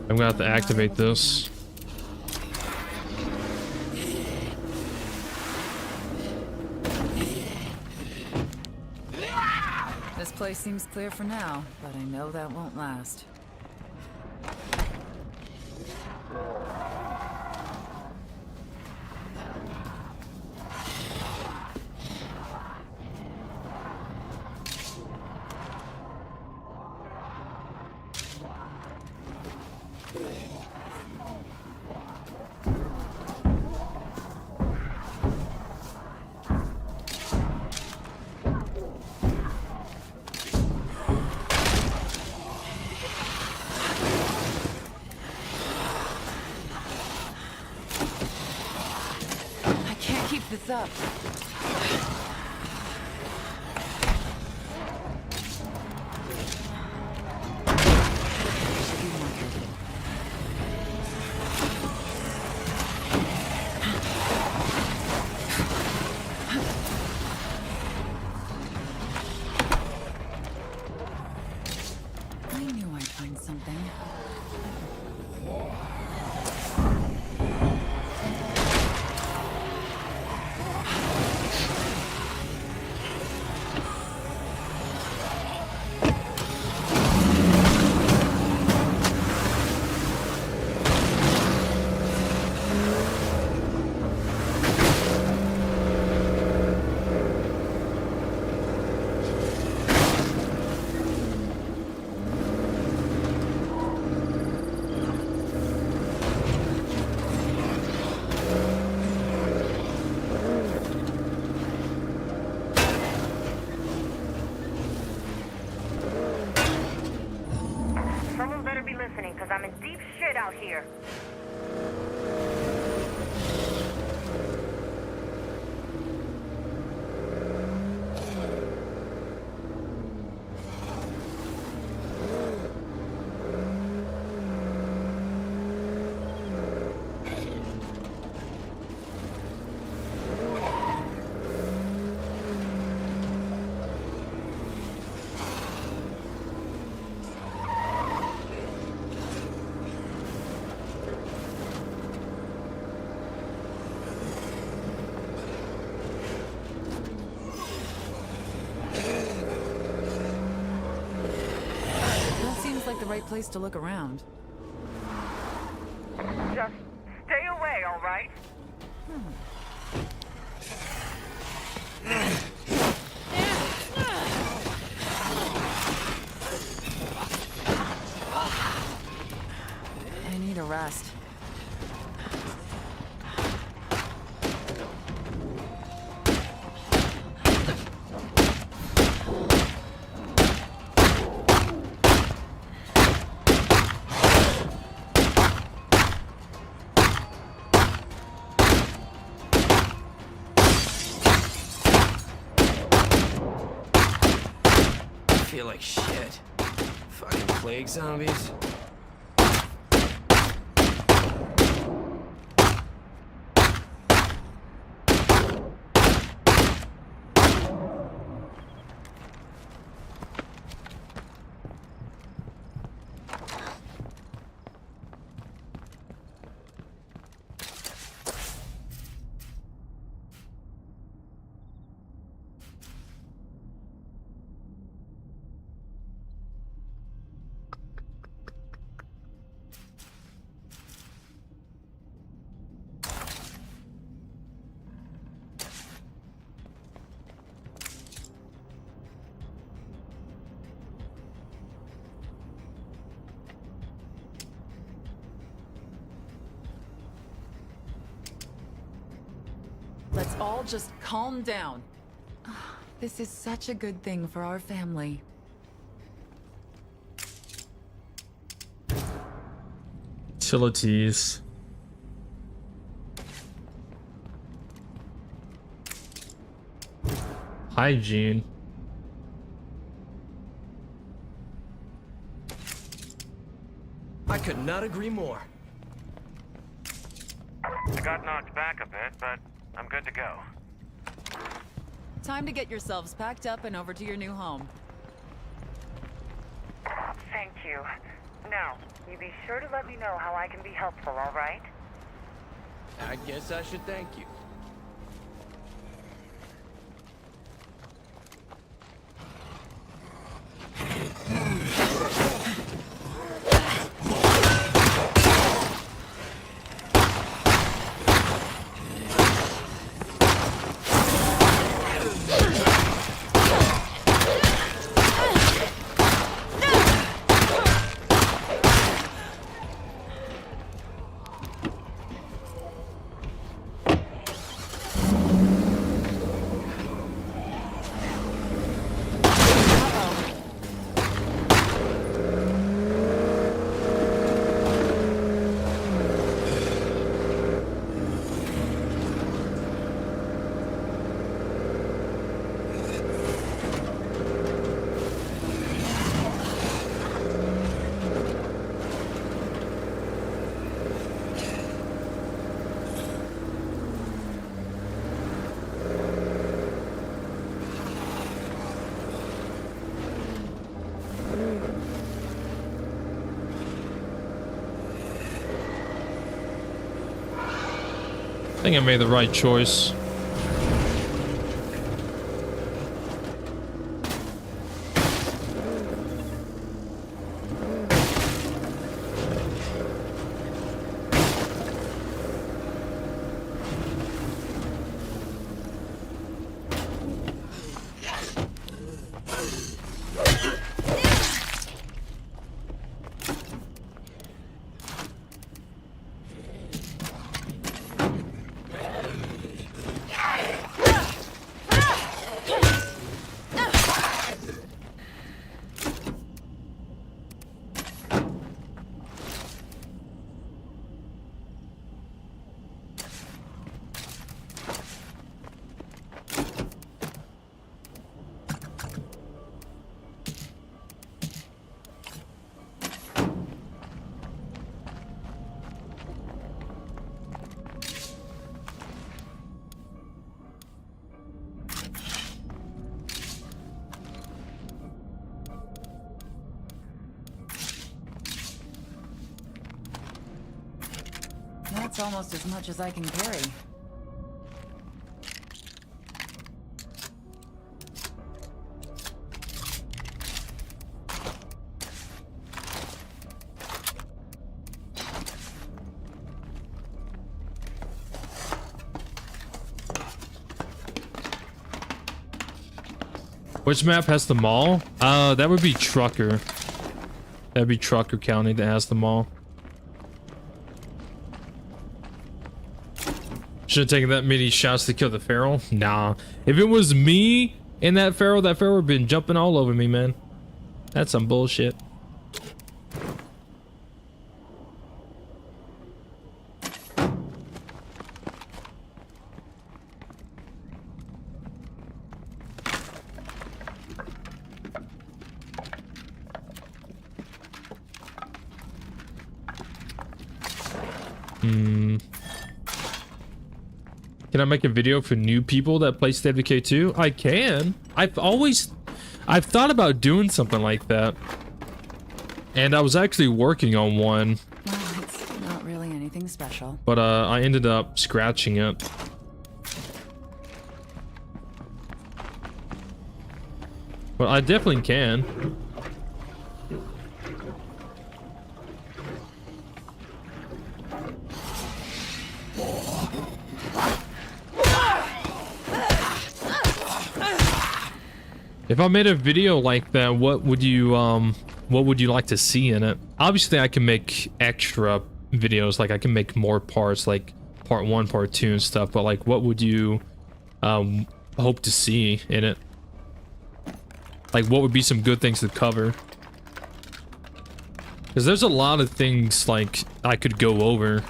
I'm gonna have to activate this. This place seems clear for now, but I know that won't last. This up. I knew I'd find something. Because I'm in deep shit out here. Like the right place to look around. Just stay away, all right? I need a rest. I feel like shit. Fucking plague zombies. Let's all just calm down. This is such a good thing for our family. Utilities. Hygiene. I could not agree more. I got knocked back a bit, but I'm good to go. Time to get yourselves packed up and over to your new home. Thank you. you. Now, you be sure to let me know how I can be helpful, alright? I guess I should thank you. I think I made the right choice. That's almost as much as I can carry. Which map has the mall? That would be Trucker. That'd be Trucker County that has the mall. Should have taken that many shots to kill the feral? Nah. If it was me in that feral would have been jumping all over me, man. That's some bullshit. Can I make a video for new people that play State of Decay 2? I can. I've thought about doing something like that. And I was actually working on one. Well, it's not really anything special. But I ended up scratching it. But I definitely can. If I made a video like that, what would you like to see in it? Obviously, I can make extra videos, like I can make more parts, like part 1, part 2 and stuff, but like what would you hope to see in it? Like what would be some good things to cover? Because there's a lot of things like I could go over.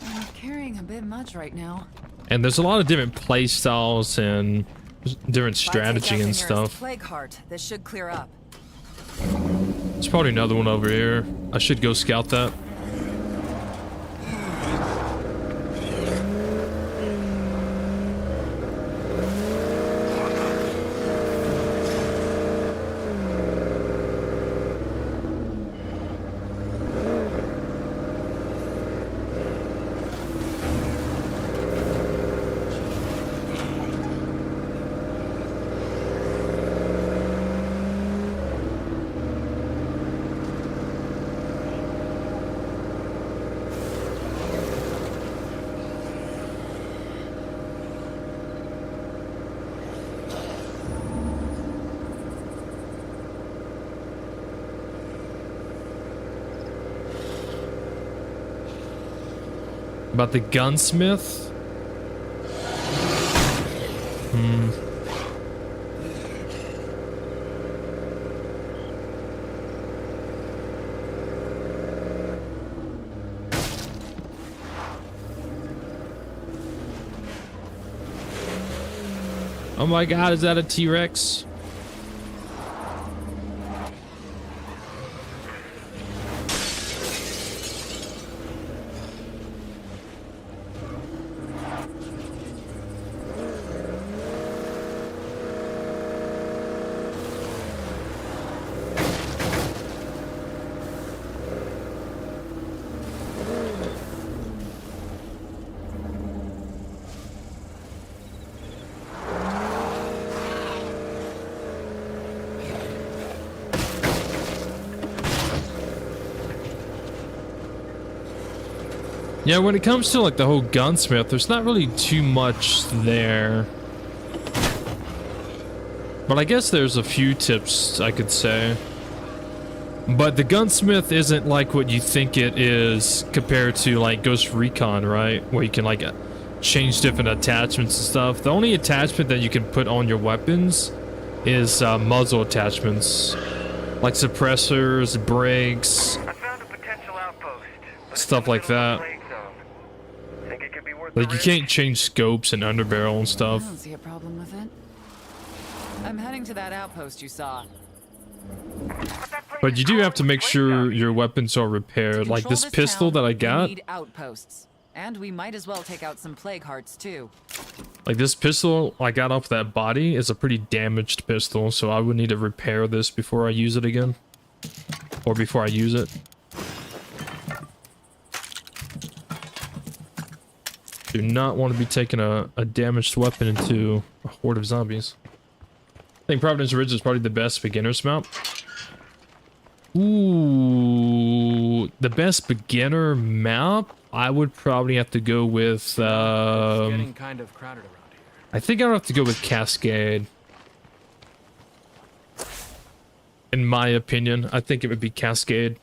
I'm carrying a bit much right now. And there's a lot of different play styles and different strategy and stuff. Plague heart. This should clear up. There's probably another one over here. I should go scout that. About the gunsmith? Oh my god, is that a T-Rex? Yeah, when it comes to like the whole gunsmith, there's not really too much there. But I guess there's a few tips I could say. But the gunsmith isn't like what you think it is compared to like Ghost Recon, right? Where you can like change different attachments and stuff. The only attachment that you can put on your weapons is muzzle attachments. Like suppressors, brakes, I found a potential outpost. stuff like that. Think it could be worth Like the you risk? can't change scopes and underbarrel and I stuff. don't see a problem with it. I'm heading to that outpost you saw. But you do have to make sure your weapons are repaired. Like this pistol that I got, We need outposts. And we might as well take out some plague hearts too. like this pistol I got off that body is a pretty damaged pistol, so I would need to repair this before I use it again. Or before I use it. Do not want to be taking a damaged weapon into a horde of zombies. I think Providence Ridge is probably the best beginner's map. Ooh, the best beginner map? I would probably have to go with, It's getting kind of crowded around here. I think I would have to go with Cascade. In my opinion, I think it would be Cascade.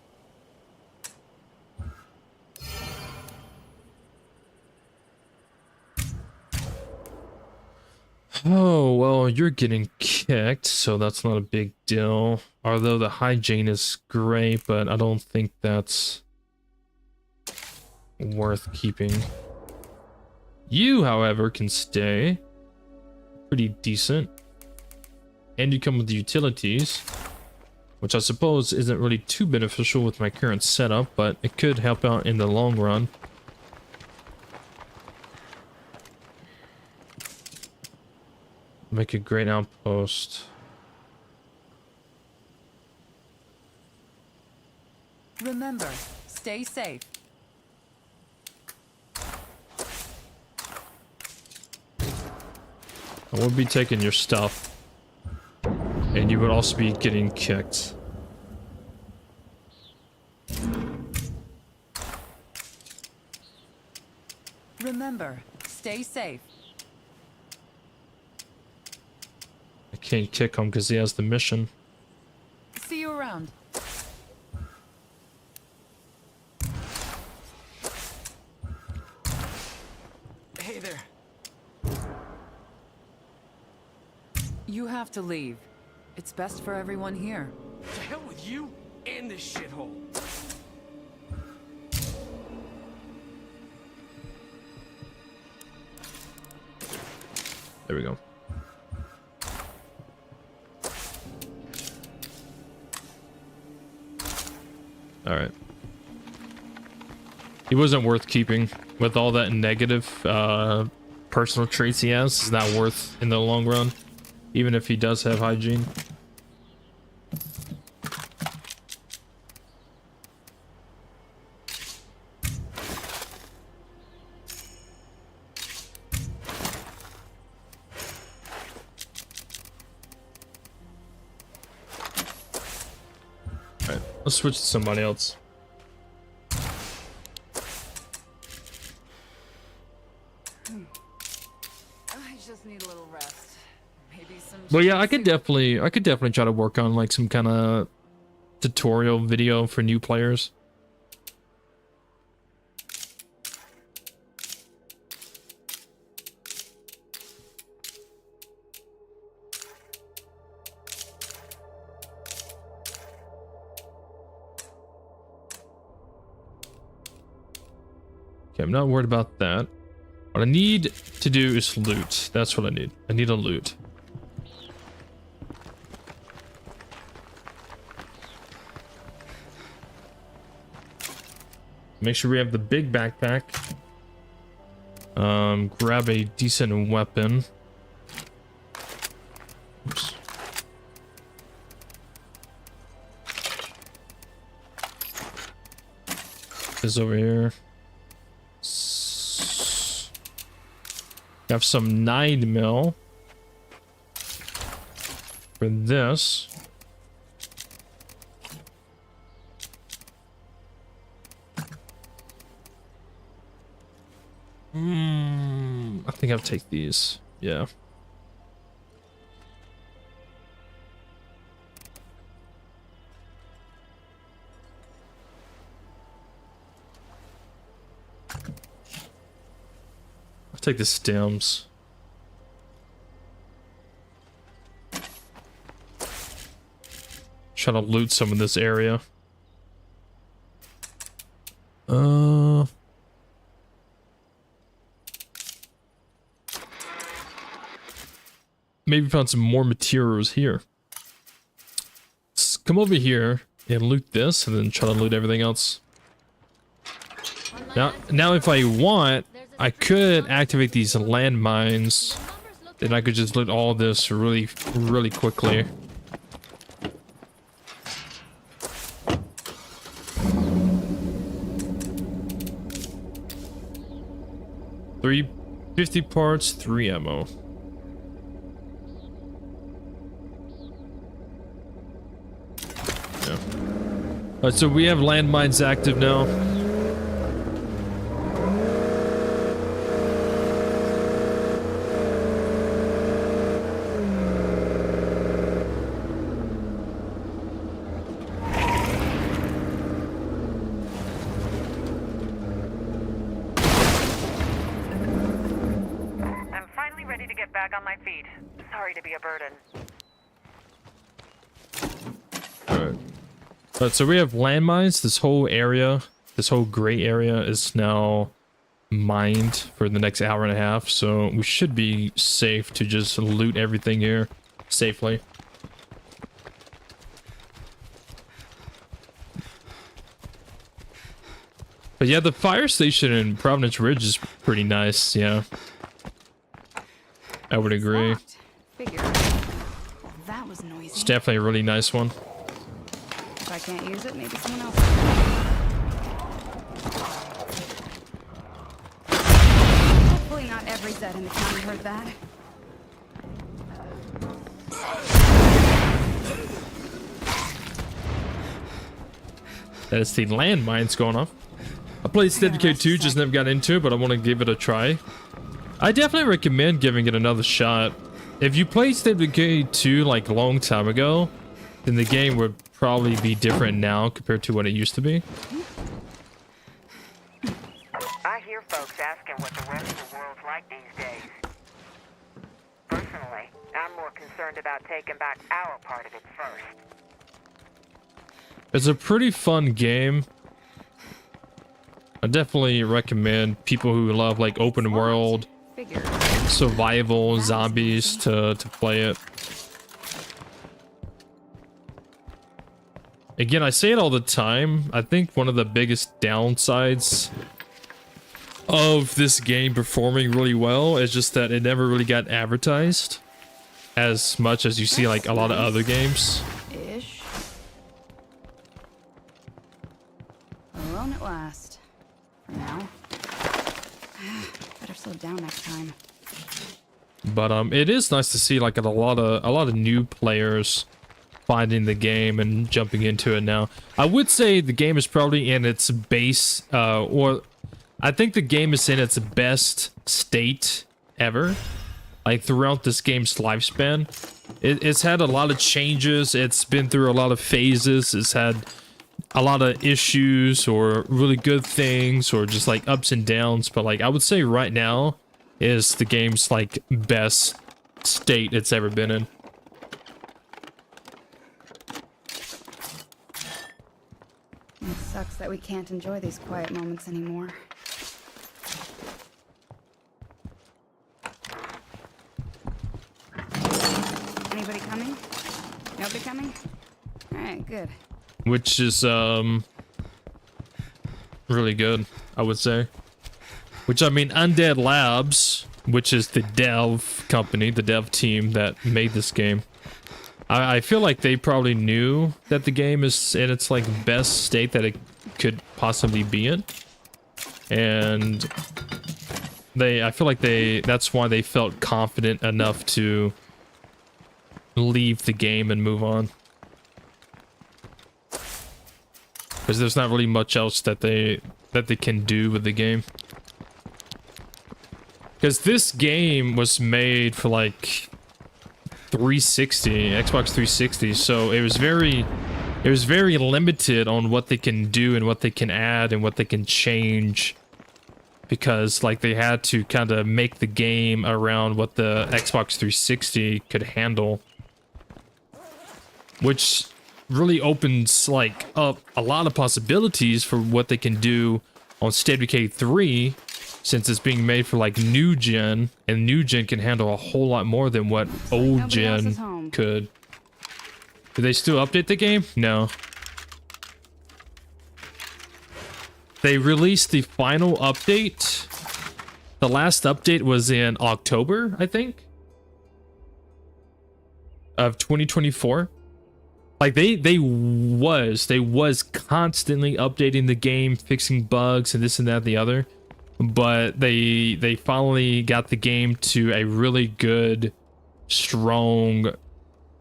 Oh, well, you're getting kicked, so that's not a big deal. Although the hygiene is great, but I don't think that's worth keeping. You, however, can stay. Pretty decent. And you come with the utilities, which I suppose isn't really too beneficial with my current setup, but it could help out in the long run. Make a great outpost. Remember, stay safe. I would be taking your stuff. And you would also be getting kicked. Remember, stay safe. I can't kick him because he has the mission. See you around. Hey there. You have to leave. It's best for everyone here. To hell with you and this shithole. There we go. Alright. He wasn't worth keeping. With all that negative personal traits he has, it's not worth in the long run. Even if he does have hygiene. Alright, let's switch to somebody else. I just need a little rest. Maybe some. But yeah, I could definitely try to work on like some kind of tutorial video for new players. Okay, I'm not worried about that. What I need to do is loot. That's what I need. I need a loot. Make sure we have the big backpack. Grab a decent weapon. Oops. This over here. Have some 9mm for this. I think I'll take these. Yeah. I'll take the stems. Try to loot some of this area. Maybe found some more materials here. Let's come over here and loot this and then try to loot everything else. Now if I want, I could activate these landmines. Then I could just loot all this really quickly. Three 50 parts, 3 ammo. Yeah. Alright, so we have landmines active now. Alright, so we have landmines. This whole area, this whole gray area is now mined for the next hour and a half, so we should be safe to just loot everything here safely. But yeah, the fire station in Providence Ridge is pretty nice, yeah. I would agree. That was noisy. It's definitely a really nice one. If I can't use it, maybe someone else can. Hopefully not every Zed in the county heard that. That is the landmines going off. I played Decay 2, just never got into it, but I want to give it a try. I definitely recommend giving it another shot. If you played Decay 2 like a long time ago, then the game would probably be different now compared to what it used to be. I hear folks asking what the rest of the world's like these days. Personally, I'm more concerned about taking back our part of it first. It's a pretty fun game. I definitely recommend people who love like open world, survival, zombies to play it. Again, I say it all the time. I think one of the biggest downsides of this game performing really well is just that it never really got advertised as much as you see like a lot of other games. Ish. Alone at last. For now. Better slow down next time. But it is nice to see like a lot of new players finding the game and jumping into it now. I would say the game is probably in its base, or I think the game is in its best state ever. Like throughout this game's lifespan, it's had a lot of changes. It's been through a lot of phases. It's had a lot of issues or really good things or just like ups and downs. But like I would say right now is the game's like best state it's ever been in. It sucks that we can't enjoy these quiet moments anymore. Nobody coming? Alright, good. which is really good, I would say. Which, I mean, Undead Labs, which is the dev company, the dev team that made this game, I feel like they probably knew that the game is in its like best state that it could possibly be in, and I feel like that's why they felt confident enough to leave the game and move on, because there's not really much else that they can do with the game. Because this game was made for like 360, Xbox 360, so it was very limited on what they can do and what they can add and what they can change, because like they had to kind of make the game around what the Xbox 360 could handle, which really opens like up a lot of possibilities for what they can do on State of Decay 3, since it's being made for like new gen, and new gen can handle a whole lot more than what old gen could. Do they still update the game? No. They released the final update. The last update was in October, I think, of 2024. Like they was constantly updating the game, fixing bugs and this and that and the other. But they finally got the game to a really good, strong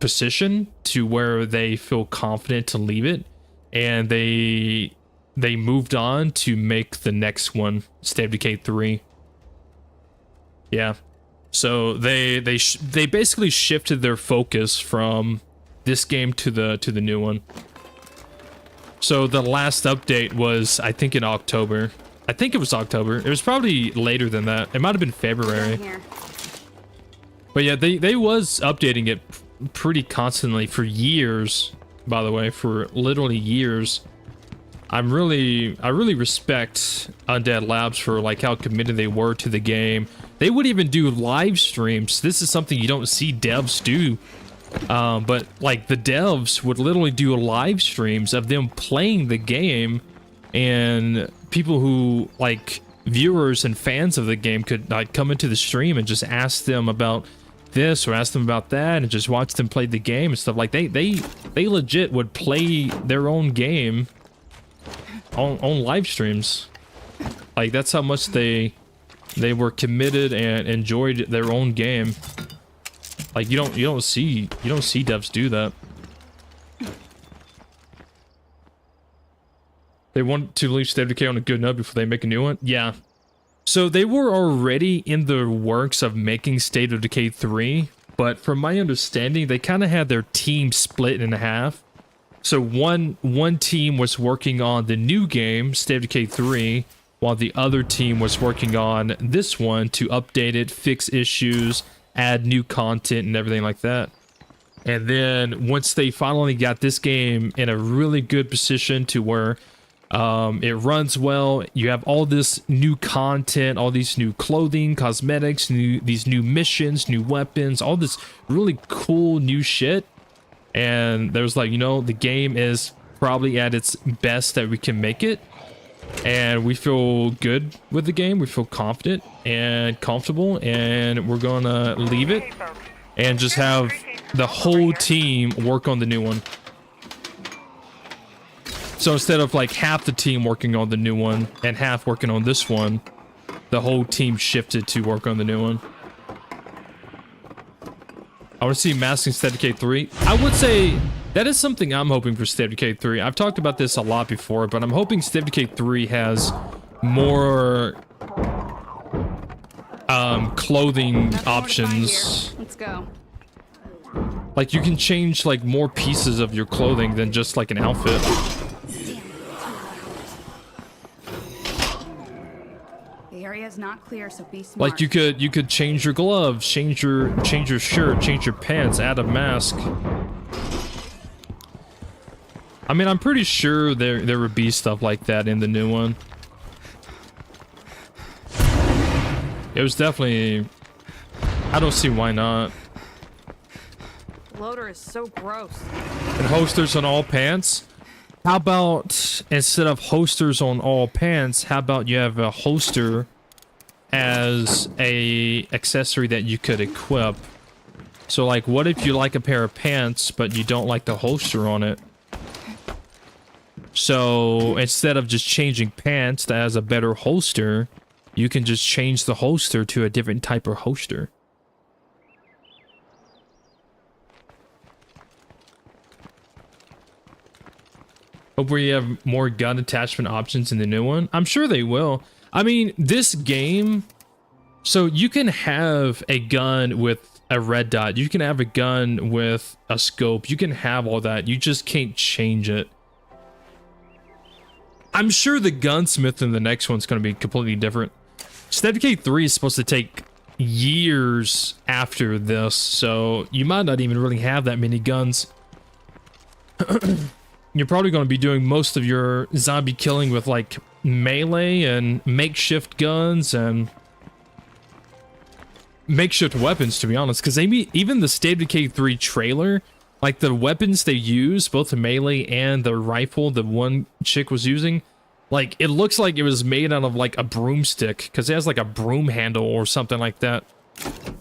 position to where they feel confident to leave it, and they moved on to make the next one, State of Decay 3. Yeah, so they basically shifted their focus from this game to the new one. So the last update was, I think, in October. I think it was October. It was probably later than that. It might have been February. But yeah, they was updating it pretty constantly for years, by the way, for literally years. I really respect Undead Labs for like how committed they were to the game. They would even do live streams. This is something you don't see devs do. But like the devs would literally do live streams of them playing the game, and people who like viewers and fans of the game could like come into the stream and just ask them about this or ask them about that and just watch them play the game and stuff. Like they legit would play their own game on live streams. Like that's how much they were committed and enjoyed their own game. Like you don't see devs do that. They want to leave State of Decay on a good note before they make a new one? Yeah. So they were already in the works of making State of Decay 3, but from my understanding, they kind of had their team split in half. So one team was working on the new game, State of Decay 3, while the other team was working on this one to update it, fix issues, add new content and everything like that. And then once they finally got this game in a really good position to where it runs well, you have all this new content, all these new clothing, cosmetics, these new missions, new weapons, all this really cool new shit. And there's like, you know, the game is probably at its best that we can make it. And we feel good with the game. We feel confident and comfortable, and we're gonna leave it and just have the whole team work on the new one. So instead of like half the team working on the new one and half working on this one, the whole team shifted to work on the new one. I want to see Masking State of Decay 3. I would say that is something I'm hoping for State of Decay 3. I've talked about this a lot before, but I'm hoping State of Decay 3 has more clothing options. Let's go. Like you can change like more pieces of your clothing than just like an outfit. The area is not clear, so be smart. Like you could change your gloves, change your shirt, change your pants, add a mask. I mean, I'm pretty sure there would be stuff like that in the new one. It was definitely, I don't see why not. loader is so gross. And holsters on all pants. How about instead of holsters on all pants, how about you have a holster as a accessory that you could equip? So like, what if you like a pair of pants, but you don't like the holster on it? So instead of just changing pants that has a better holster, you can just change the holster to a different type of holster. Hope we have more gun attachment options in the new one. I'm sure they will. I mean, this game, so you can have a gun with a red dot. You can have a gun with a scope. You can have all that. You just can't change it. I'm sure the gunsmith in the next one's going to be completely different. State of Decay 3 is supposed to take years after this, so you might not even really have that many guns. You're probably going to be doing most of your zombie killing with like melee and makeshift guns and makeshift weapons, to be honest, because even the State of Decay 3 trailer, like the weapons they use, both the melee and the rifle the one chick was using, like it looks like it was made out of like a broomstick because it has like a broom handle or something like that.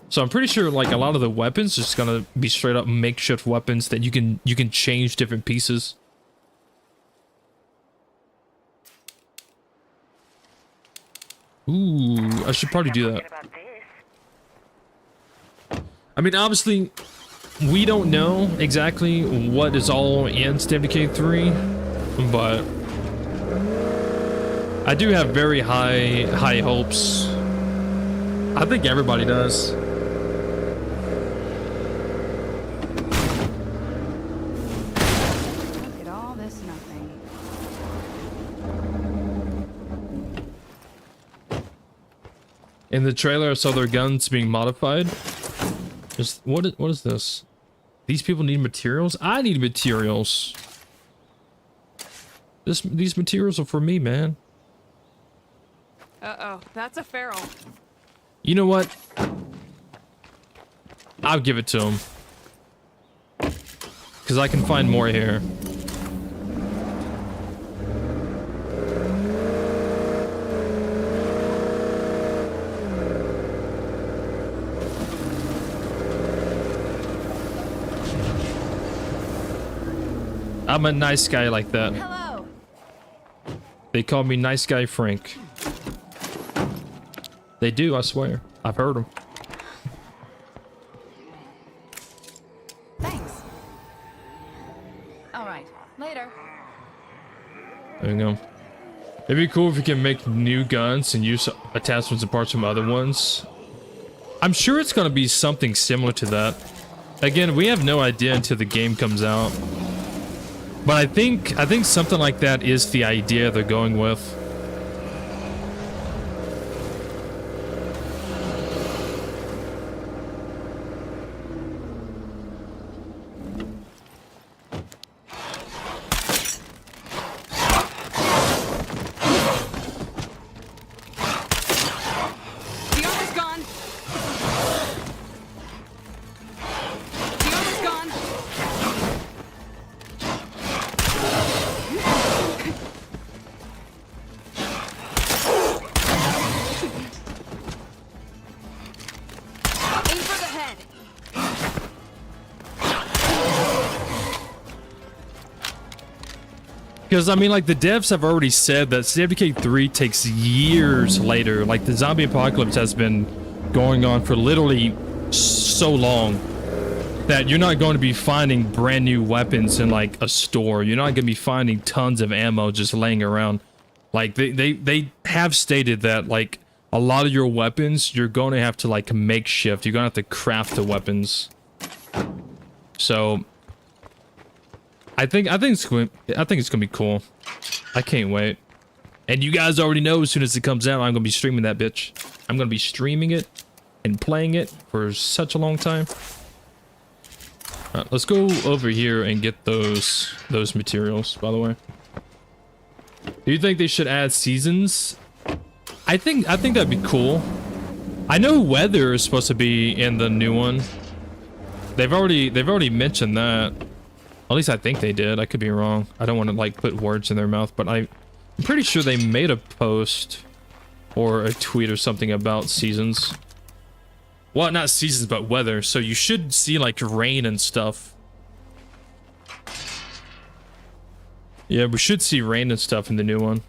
So I'm pretty sure like a lot of the weapons are just gonna be straight up makeshift weapons that you can change different pieces. Ooh, I should probably do that. I mean, obviously, we don't know exactly what is all in State of Decay 3, but I do have very high hopes. I think everybody does. Look at all this nothing. In the trailer, I saw their guns being modified. What is this? These people need materials? I need materials. These materials are for me, man. Uh-oh, that's a feral. You know what? I'll give it to him. Because I can find more here. I'm a nice guy like that. Hello. They call me Nice Guy Frank. They do, I swear. I've heard them. Thanks. All right. Later. There you go. It'd be cool if you can make new guns and use attachments and parts from other ones. I'm sure it's going to be something similar to that. Again, we have no idea until the game comes out. But I think something like that is the idea they're going with. The armor's gone. The armor's gone. Aim for the head. Because, I mean, like, the devs have already said that State of Decay 3 takes years later. Like, the zombie apocalypse has been going on for literally so long that you're not going to be finding brand new weapons in, like, a store. You're not going to be finding tons of ammo just laying around. Like, they have stated that, like, a lot of your weapons, you're going to have to, like, makeshift. You're going to have to craft the weapons. So I think it's gonna be cool. I can't wait. And you guys already know as soon as it comes out, I'm gonna be streaming that bitch. I'm gonna be streaming it and playing it for such a long time. Let's go over here and get those materials, by the way. Do you think they should add seasons? I think that'd be cool. I know weather is supposed to be in the new one. They've already mentioned that. At least I think they did. I could be wrong. I don't want to like put words in their mouth, but I'm pretty sure they made a post or a tweet or something about seasons. Well, not seasons, but weather. So you should see like rain and stuff. Yeah, we should see rain and stuff in the new one.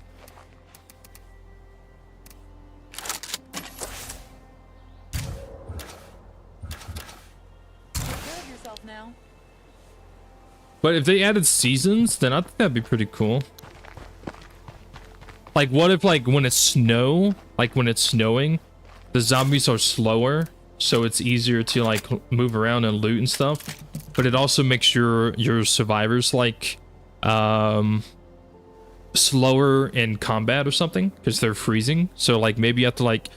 But if they added seasons, then I think that'd be pretty cool. Like, what if, like, when it's snow, like, when it's snowing, the zombies are slower, so it's easier to, like, move around and loot and stuff. But it also makes your survivors, like, slower in combat or something, because they're freezing. So, like, maybe you have to, like,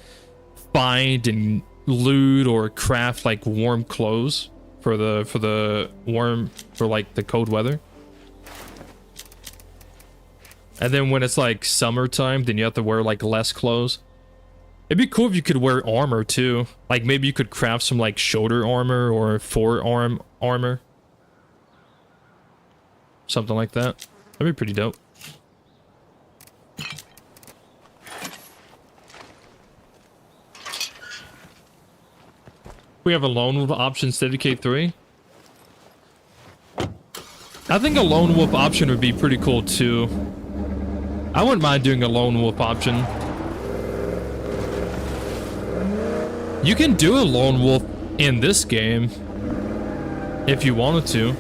find and loot or craft, like, warm clothes for the cold weather. And then when it's like summertime, then you have to wear like less clothes. It'd be cool if you could wear armor too. Like maybe you could craft some like shoulder armor or forearm armor. Something like that. That'd be pretty dope. We have a lone wolf option instead of K3. I think a lone wolf option would be pretty cool too. I wouldn't mind doing a lone wolf option. You can do a lone wolf in this game if you wanted to.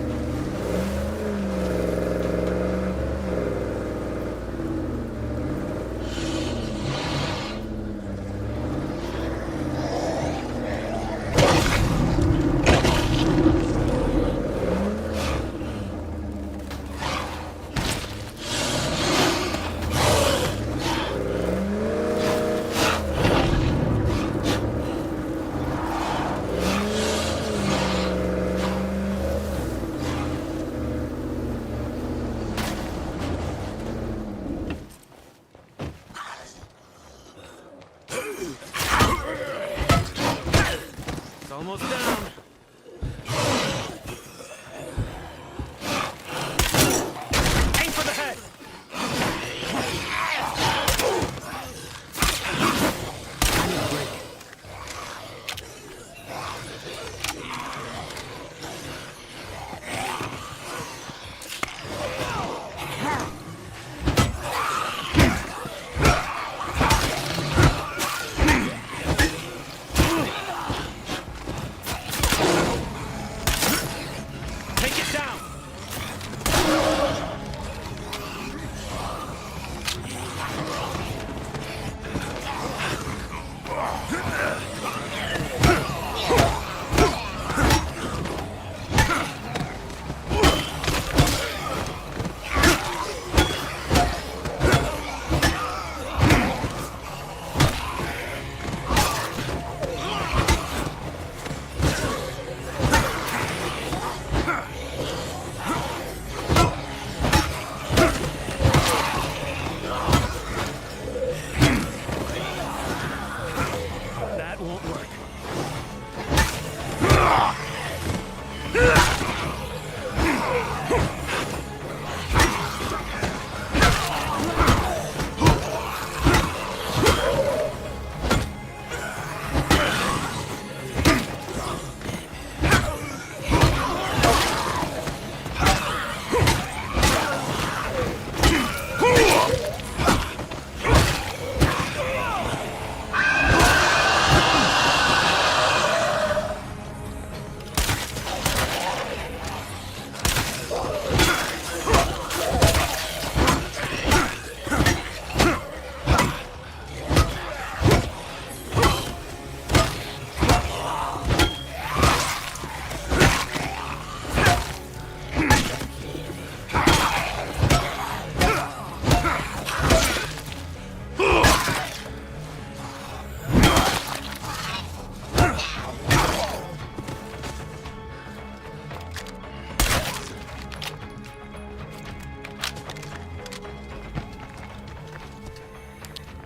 Almost down. Aim for the head.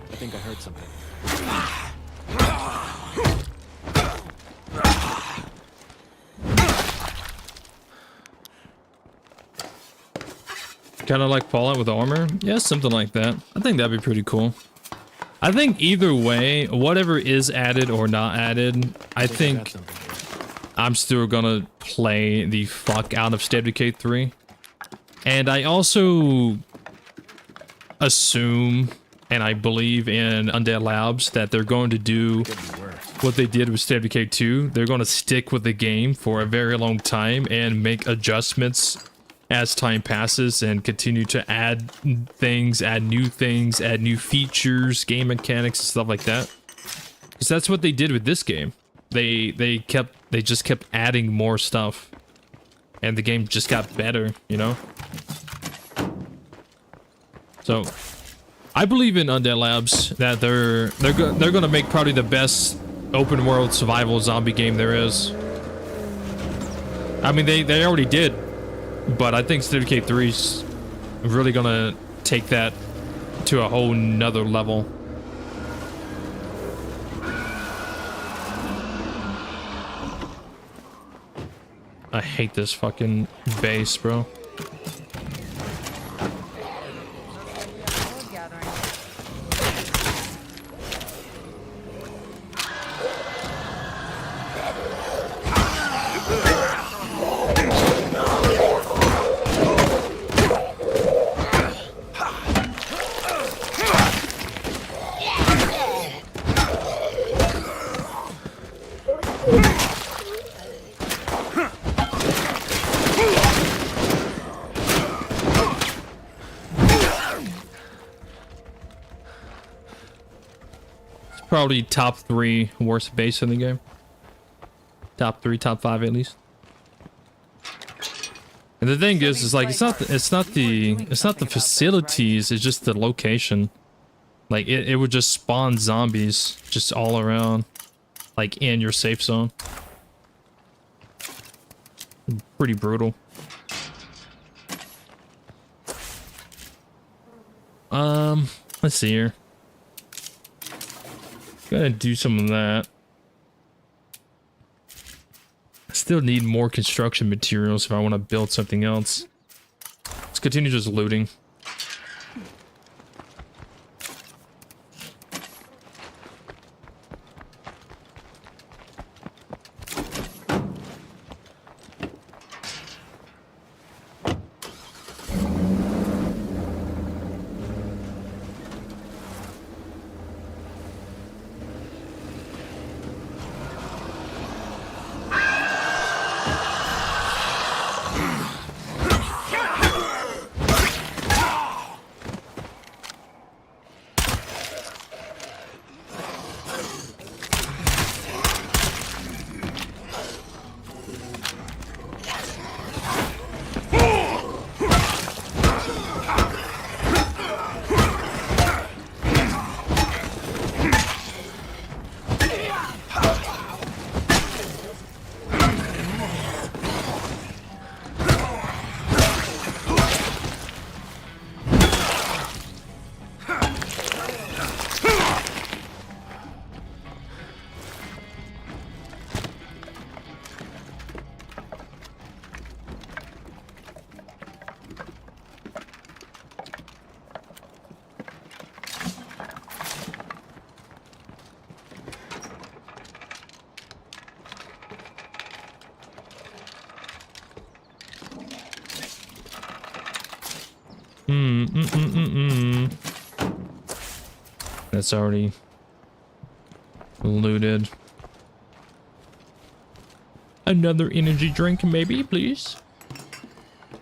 I think I heard something. Kind of like Fallout with armor? Yeah, something like that. I think that'd be pretty cool. I think either way, whatever is added or not added, I think I'm still gonna play the fuck out of State of Decay 3. And I also assume, and I believe in Undead Labs, that they're going to do what they did with State of Decay 2. They're going to stick with the game for a very long time and make adjustments as time passes and continue to add things, add new features, game mechanics, and stuff like that. Because that's what they did with this game. They just kept adding more stuff, and the game just got better, you know. So I believe in Undead Labs that they're gonna make probably the best open world survival zombie game there is. I mean, they already did, but I think State of Decay 3's really gonna take that to a whole nother level. I hate this fucking base, bro. Probably top 3 worst base in the game. Top 3, top 5 at least. And the thing is like it's not the facilities, it's just the location. Like it would just spawn zombies just all around, like in your safe zone. Pretty brutal. Let's see here. Gotta do some of that. I still need more construction materials if I want to build something else. Let's continue just looting. That's already looted. Another energy drink, maybe, please?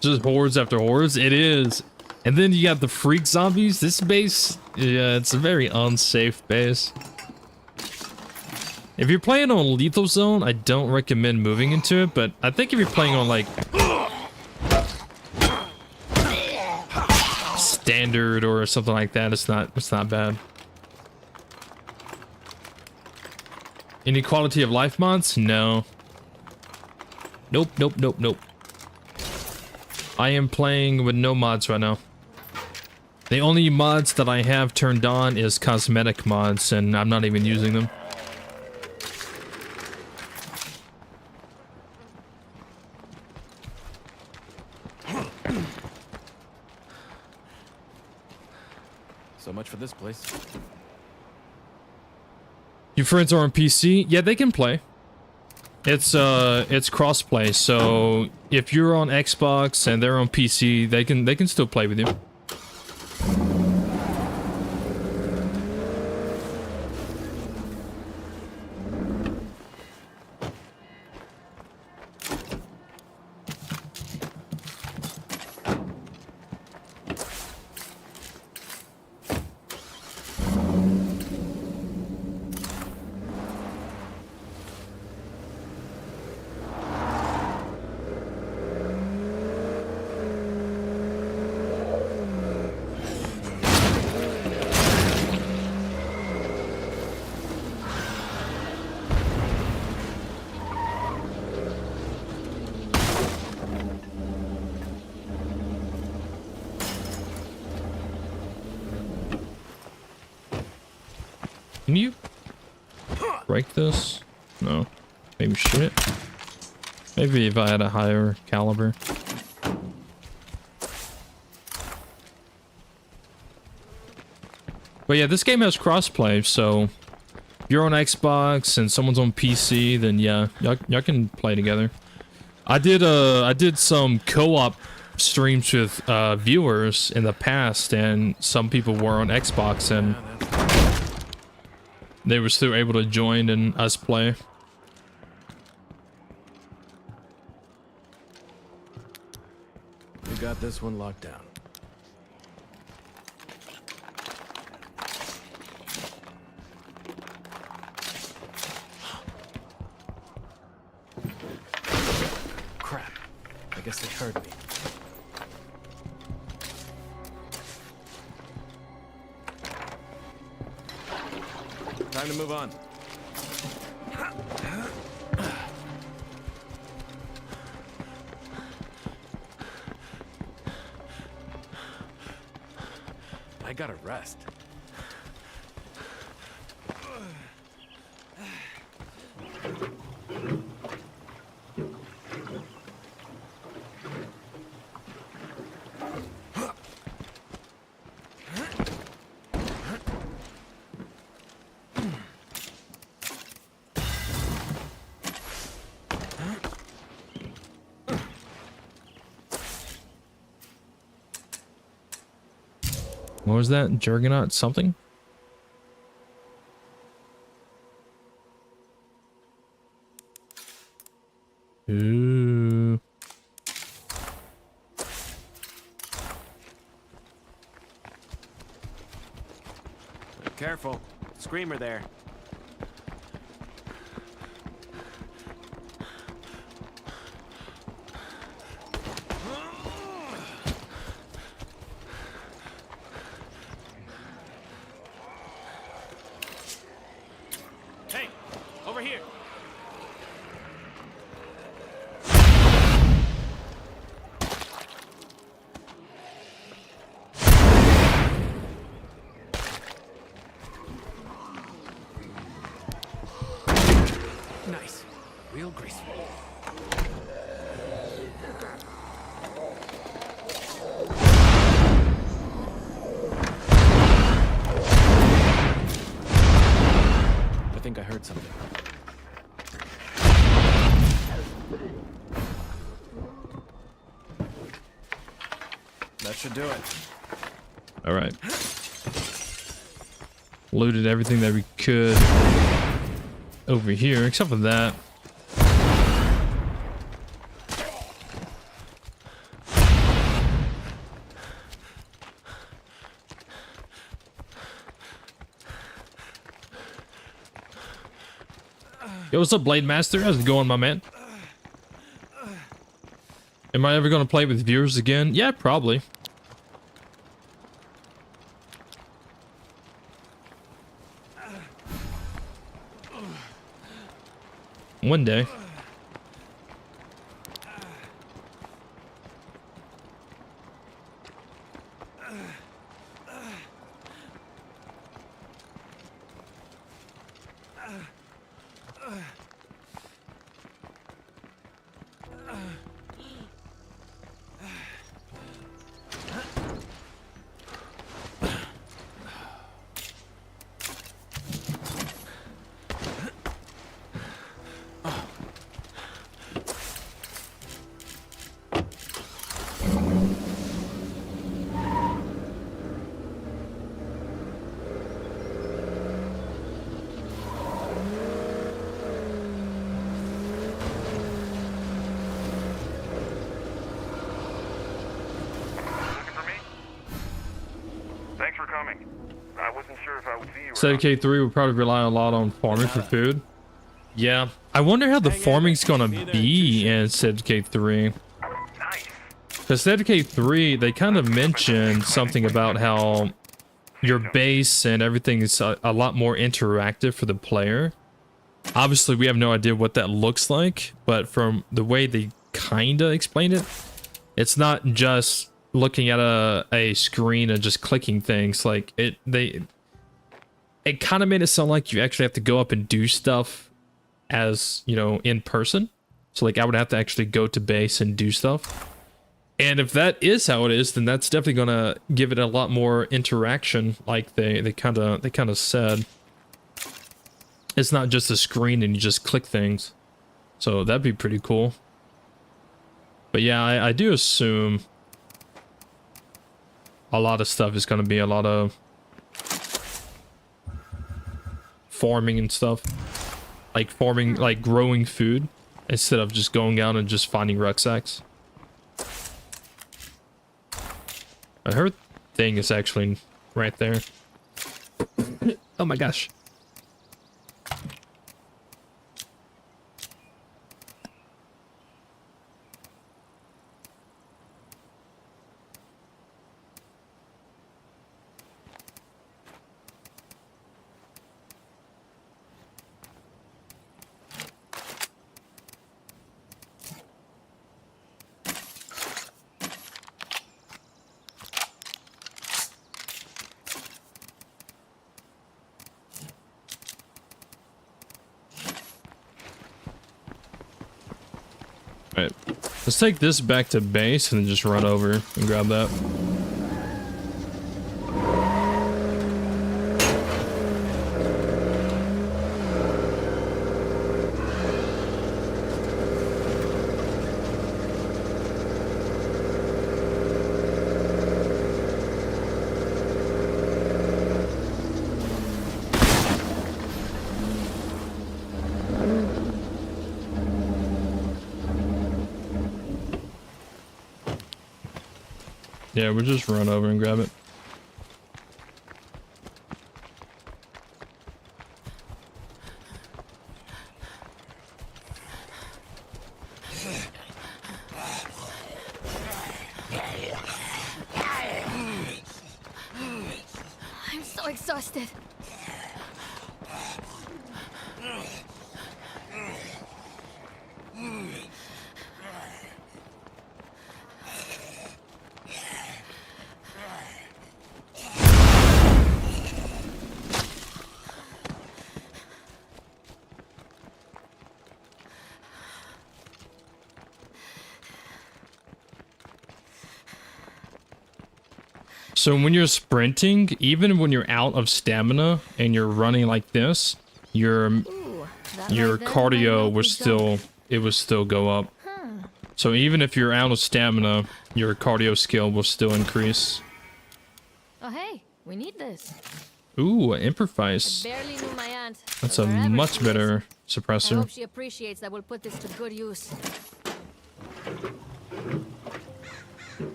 Just hordes after hordes. It is. And then you got the freak zombies. This base, yeah, it's a very unsafe base. If you're playing on lethal zone, I don't recommend moving into it, but I think if you're playing on like standard or something like that, it's not bad. Any quality of life mods? No. Nope. I am playing with no mods right now. The only mods that I have turned on is cosmetic mods, and I'm not even using them. So much for this place. Your friends are on PC? Yeah, they can play. It's cross-play, so if you're on Xbox and they're on PC, they can still play with you. Can you break this? No. Maybe shoot it? Maybe if I had a higher caliber. But yeah, this game has crossplay, so if you're on Xbox and someone's on PC, then yeah, y'all can play together. I did some co-op streams with viewers in the past, and some people were on Xbox and they were still able to join and us play. We got this one locked down. Crap. I guess they heard me. Time to move on. I gotta rest. What was that? Juggernaut something? Ooh. Careful. Screamer there. Hey, over here. Nice. Real graceful. I think I heard something. That should do it. All right. Looted everything that we could over here, except for that. Yo, what's up, Blade Master? How's it going, my man? Am I ever going to play with viewers again? Yeah, probably. One day. coming. I wasn't sure if I would see you. Decay 3 would probably rely a lot on farming for food. Yeah. I wonder how the farming's gonna be in Decay 3. Nice. Because Decay 3, they kind of mentioned something about how your base and everything is a lot more interactive for the player. Obviously, we have no idea what that looks like, but from the way they kind of explained it, it's not just looking at a screen and just clicking things. Like it kind of made it sound like you actually have to go up and do stuff as, you know, in person. So like I would have to actually go to base and do stuff. And if that is how it is, then that's definitely gonna give it a lot more interaction, like they kind of said. It's not just a screen and you just click things. So that'd be pretty cool. But yeah, I do assume a lot of stuff is gonna be a lot of farming and stuff. Like farming, like growing food, instead of just going out and just finding rucksacks. Her thing is actually right there. Oh my gosh. Alright, let's take this back to base and then just run over and grab that. Yeah, we'll just run over and grab it. I'm so exhausted. So when you're sprinting, even when you're out of stamina and you're running like this, your cardio will still go up. So even if you're out of stamina, your cardio skill will still increase. Oh hey, we need this. Ooh, an improvise. Barely knew my aunt. That's a much better I suppressor. hope she appreciates that we'll put this to good use.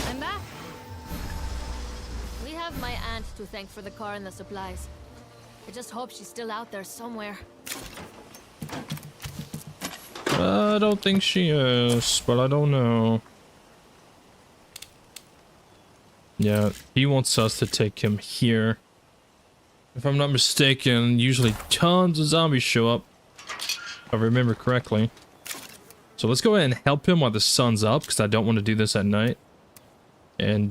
I'm back. We have my aunt to thank for the car and the supplies. I just hope she's still out there somewhere. I don't think she is, but I don't know. Yeah, he wants us to take him here. If I'm not mistaken, usually tons of zombies show up, if I remember correctly. So let's go ahead and help him while the sun's up, because I don't want to do this at night. And,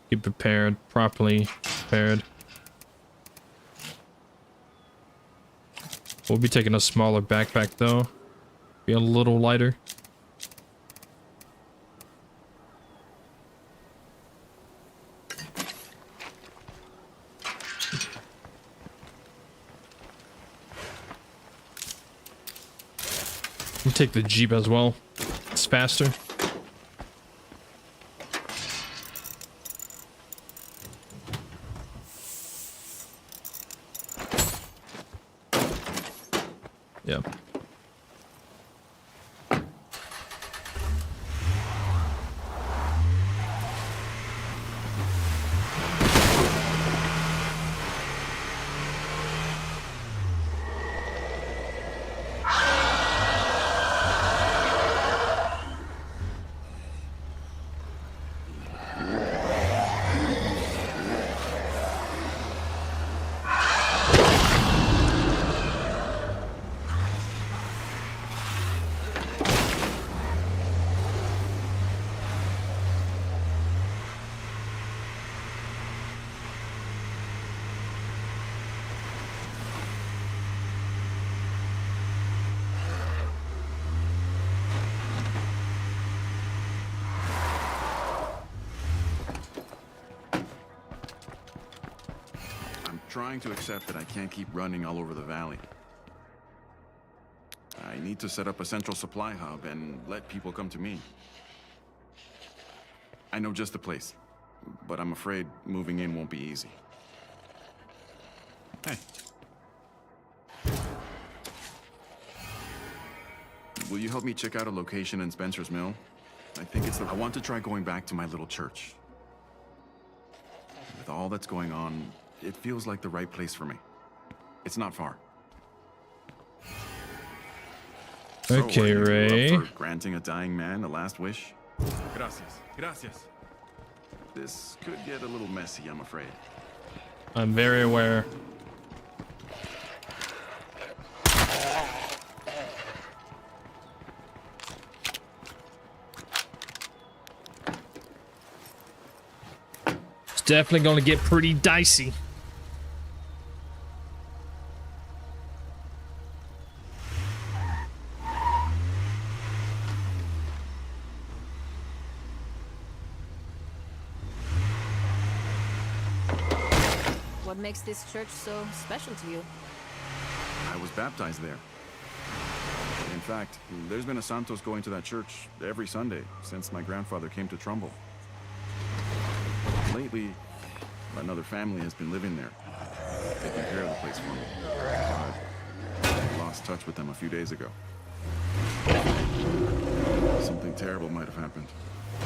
get prepared, properly prepared. We'll be taking a smaller backpack, though. Be a little lighter. We'll take the Jeep as well. It's faster. Yep. Trying to accept that I can't keep running all over the valley. I need to set up a central supply hub and let people come to me. I know just the place, but I'm afraid moving in won't be easy. Hey. Will you help me check out a location in Spencer's Mill? I think it's I want to try going back to my little church. With all that's going on, it feels like the right place for me. It's not far. Okay, so, Ray. Up for granting a dying man a last wish? Gracias. Gracias. This could get a little messy, I'm afraid. I'm very aware. It's definitely going to get pretty dicey. What makes this church so special to you? I was baptized there. In fact, there's been a Santos going to that church every Sunday since my grandfather came to Trumbull. Lately, another family has been living there, taking care of the place for me. But I lost touch with them a few days ago. Something terrible might have happened.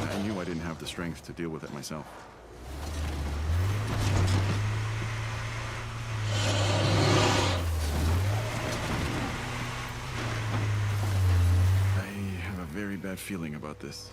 I knew I didn't have the strength to deal with it myself. I have a very bad feeling about this.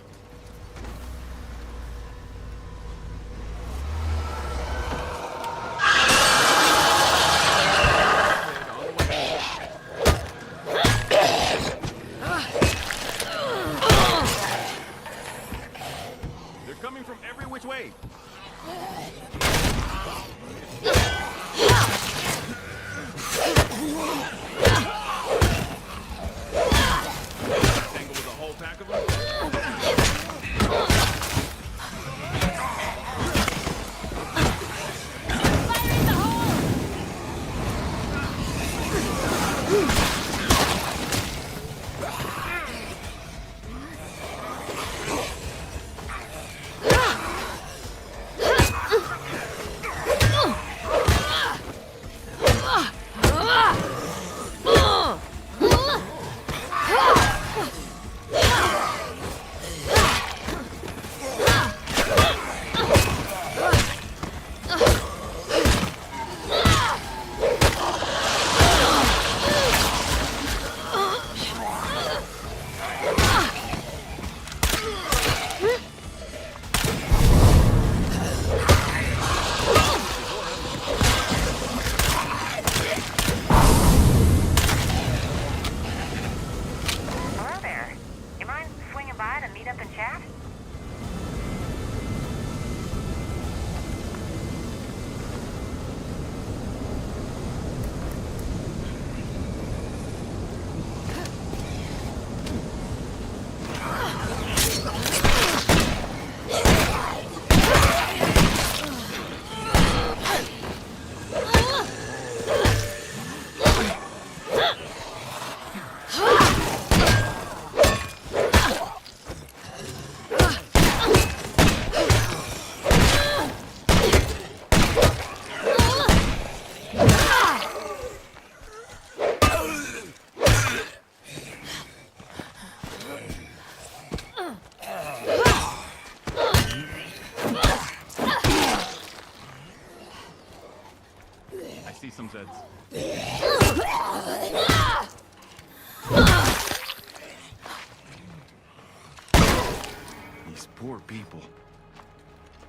poor people.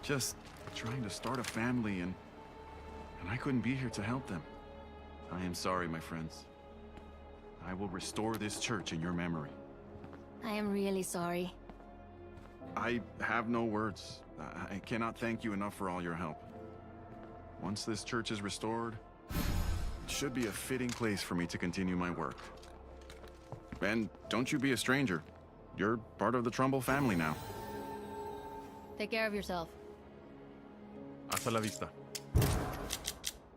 Just trying to start a family, and I couldn't be here to help them. I am sorry, my friends. I will restore this church in your memory. I am really sorry. I have no words. I cannot thank you enough for all your help. Once this church is restored, it should be a fitting place for me to continue my work. And don't you be a stranger. You're part of the Trumbull family now. Take care of yourself. Hasta la vista.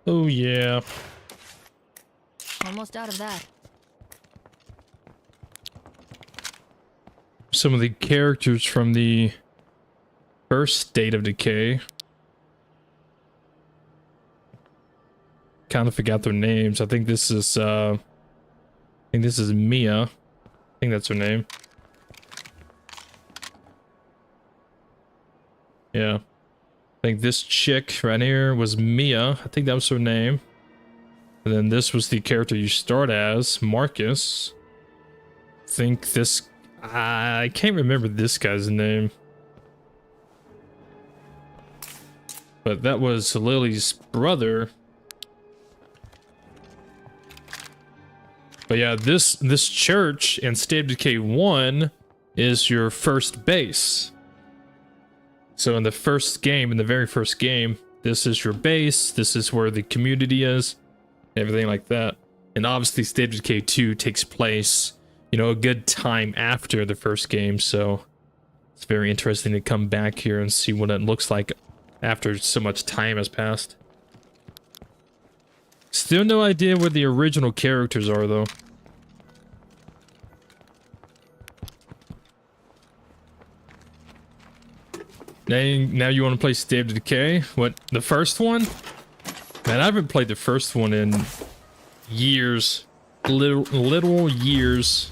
Oh yeah. Almost out of that. Some of the characters from the first State of Decay. Kind of forgot their names. I think this is Mia. I think that's her name. Yeah. I think this chick right here was Mia. I think that was her name. And then this was the character you start as, Marcus. I think this... I can't remember this guy's name. But that was Lily's brother. But yeah, this church in State of Decay 1 is your first base. So in the first game, in the very first game, this is your base, this is where the community is, everything like that. And obviously State of Decay 2 takes place, you know, a good time after the first game, so it's very interesting to come back here and see what it looks like after so much time has passed. Still no idea where the original characters are, though. Now you want to play State of Decay? What, the first one? Man, I haven't played the first one in years. Literal years.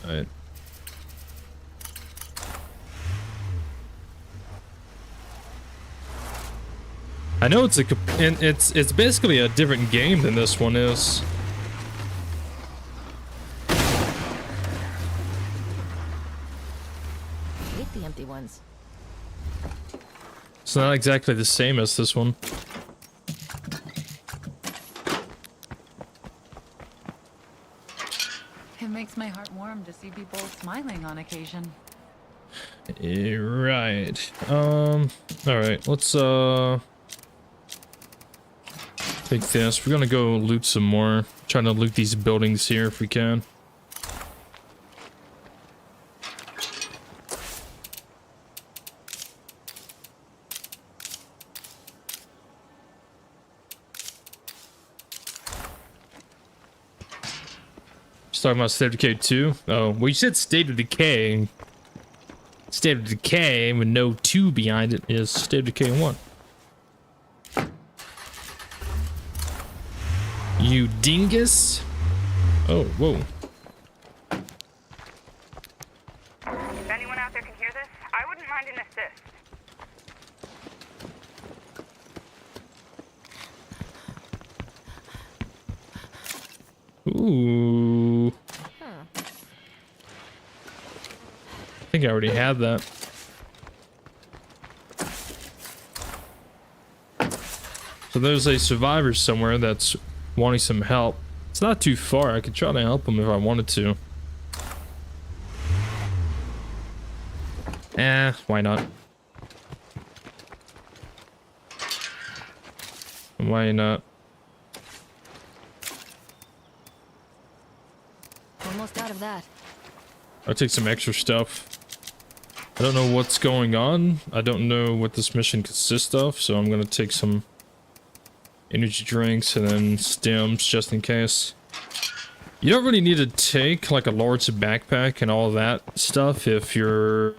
Alright. I know it's basically a different game than this one is. Hate the empty ones. It's not exactly the same as this one. It makes my heart warm to see people smiling on occasion. Right. Alright, let's take this. We're gonna go loot some more. Trying to loot these buildings here if we can. Just talking about State of Decay 2. Oh, well, you said State of Decay. State of Decay with no 2 behind it is State of Decay 1. You dingus. Oh, whoa. If anyone out there can hear this, I wouldn't mind an assist. Ooh. Huh. I think I already had that. So there's a survivor somewhere that's wanting some help. It's not too far. I could try to help him if I wanted to. Why not? Why not? Almost out of that. I'll take some extra stuff. I don't know what's going on. I don't know what this mission consists of, so I'm gonna take some energy drinks and then stems just in case. You don't really need to take like a large backpack and all that stuff if you're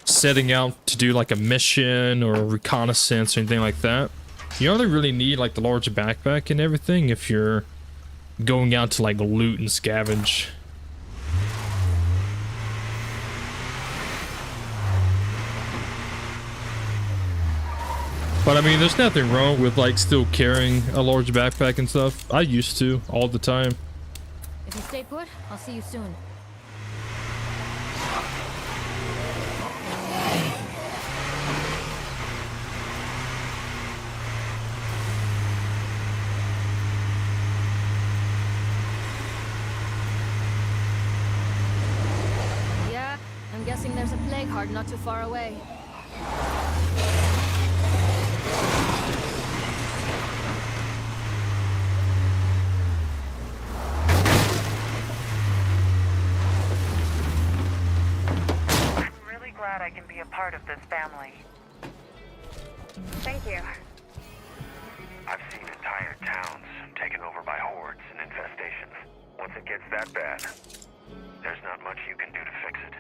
setting out to do like a mission or a reconnaissance or anything like that. You only really need like the large backpack and everything if you're going out to like loot and scavenge. But I mean, there's nothing wrong with like still carrying a large backpack and stuff. I used to all the time. If you stay put, I'll see you soon. there's a plague heart not too far away. I'm really glad I can be a part of this family. Thank you. I've seen entire towns taken over by hordes and infestations. Once it gets that bad, there's not much you can do to fix it.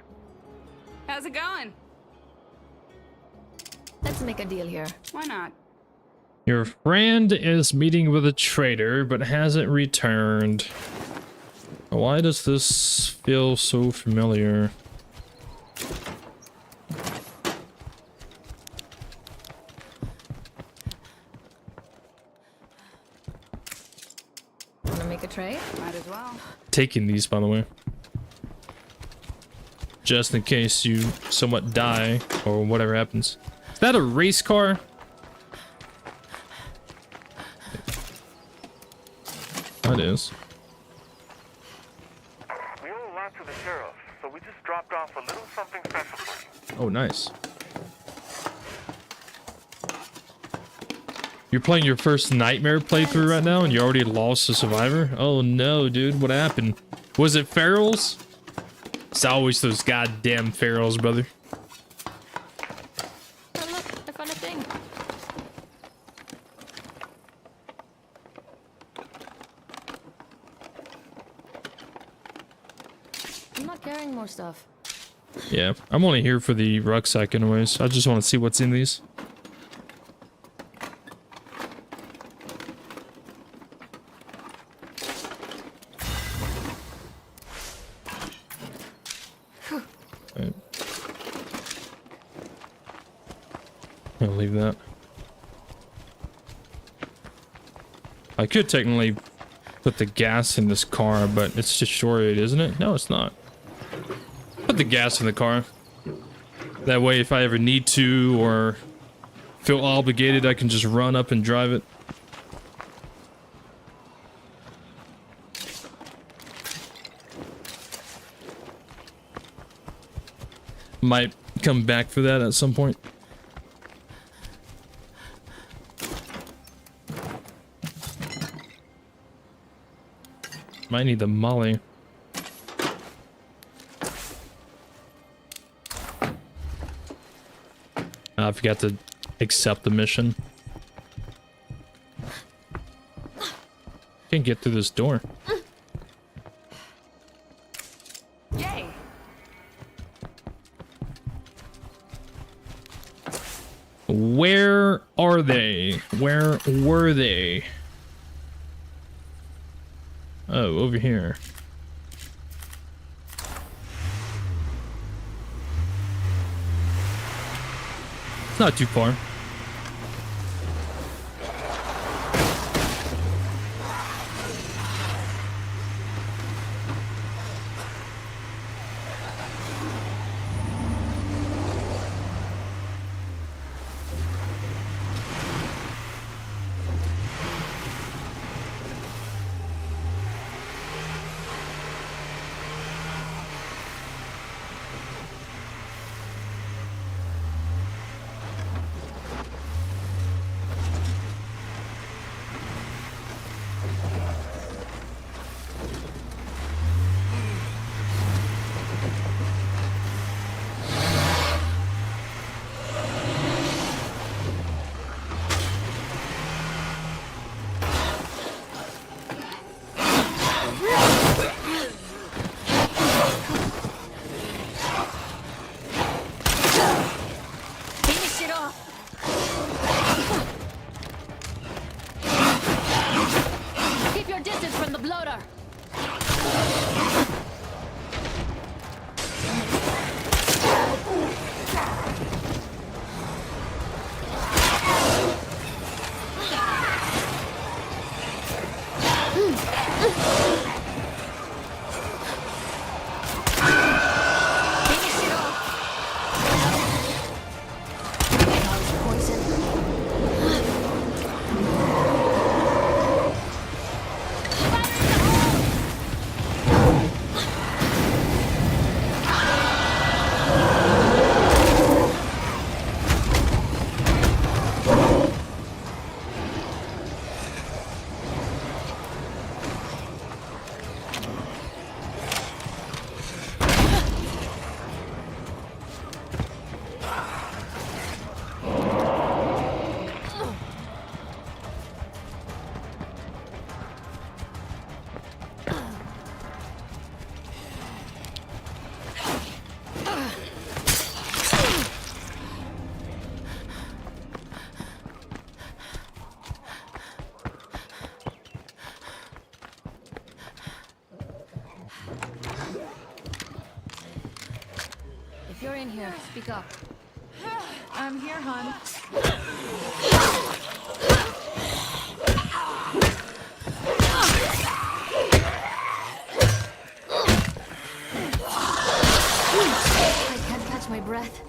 How's it going? Let's make a deal here. Why not? Your friend is meeting with a traitor, but hasn't returned. Why does this feel so familiar? Wanna make a trade? Might as well. Taking these, by the way. Just in case you somewhat die or whatever happens. Is that a race car? That is. We owe a lot to the sheriff, so we just dropped off a little something special for you. Oh, nice. You're playing your first Nightmare playthrough right now and you already lost a survivor? Oh no, dude, what happened? Was it ferals? It's always those goddamn ferals, brother. Oh look, I found a thing. I'm not carrying more stuff. Yeah, I'm only here for the rucksack anyways. I just want to see what's in these. Right. I'll leave that. I could technically put the gas in this car, but it's destroyed, isn't it? No, it's not. Put the gas in the car. That way, if I ever need to or feel obligated, I can just run up and drive it. Might come back for that at some point. Might need the molly. I forgot to accept the mission. Can't get through this door. Yay! Where are they? Where were they? Oh, over here. It's not too far. in here. Speak up. I'm here, hon. I can't catch my breath.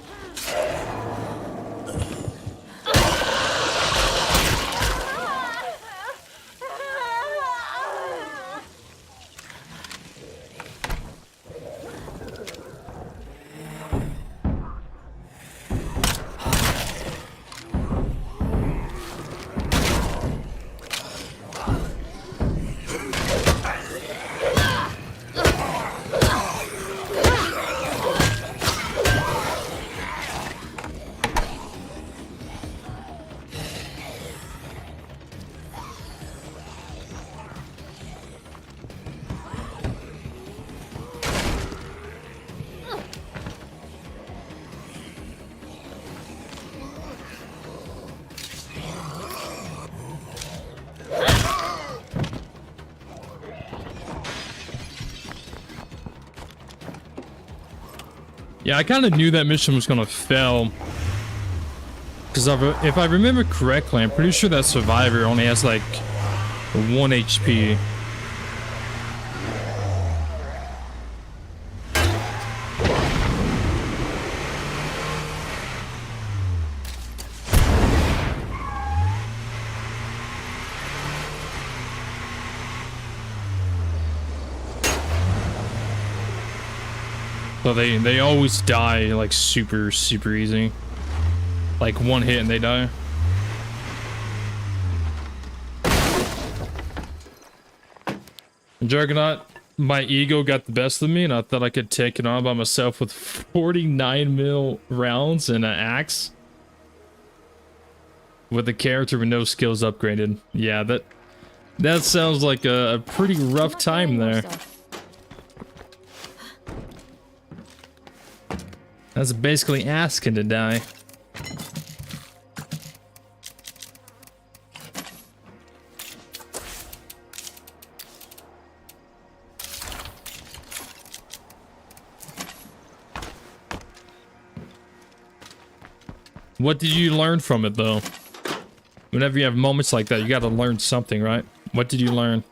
Yeah, I kind of knew that mission was gonna fail. Because if I remember correctly, I'm pretty sure that survivor only has like 1 HP. So they always die like super easy. Like one hit and they die. Juggernaut, my ego got the best of me and I thought I could take it on by myself with 49 mil rounds and an axe. With a character with no skills upgraded. Yeah, that sounds like a pretty rough time there. That's basically asking to die. What did you learn from it, though? Whenever you have moments like that, you gotta learn something, right? What did you learn?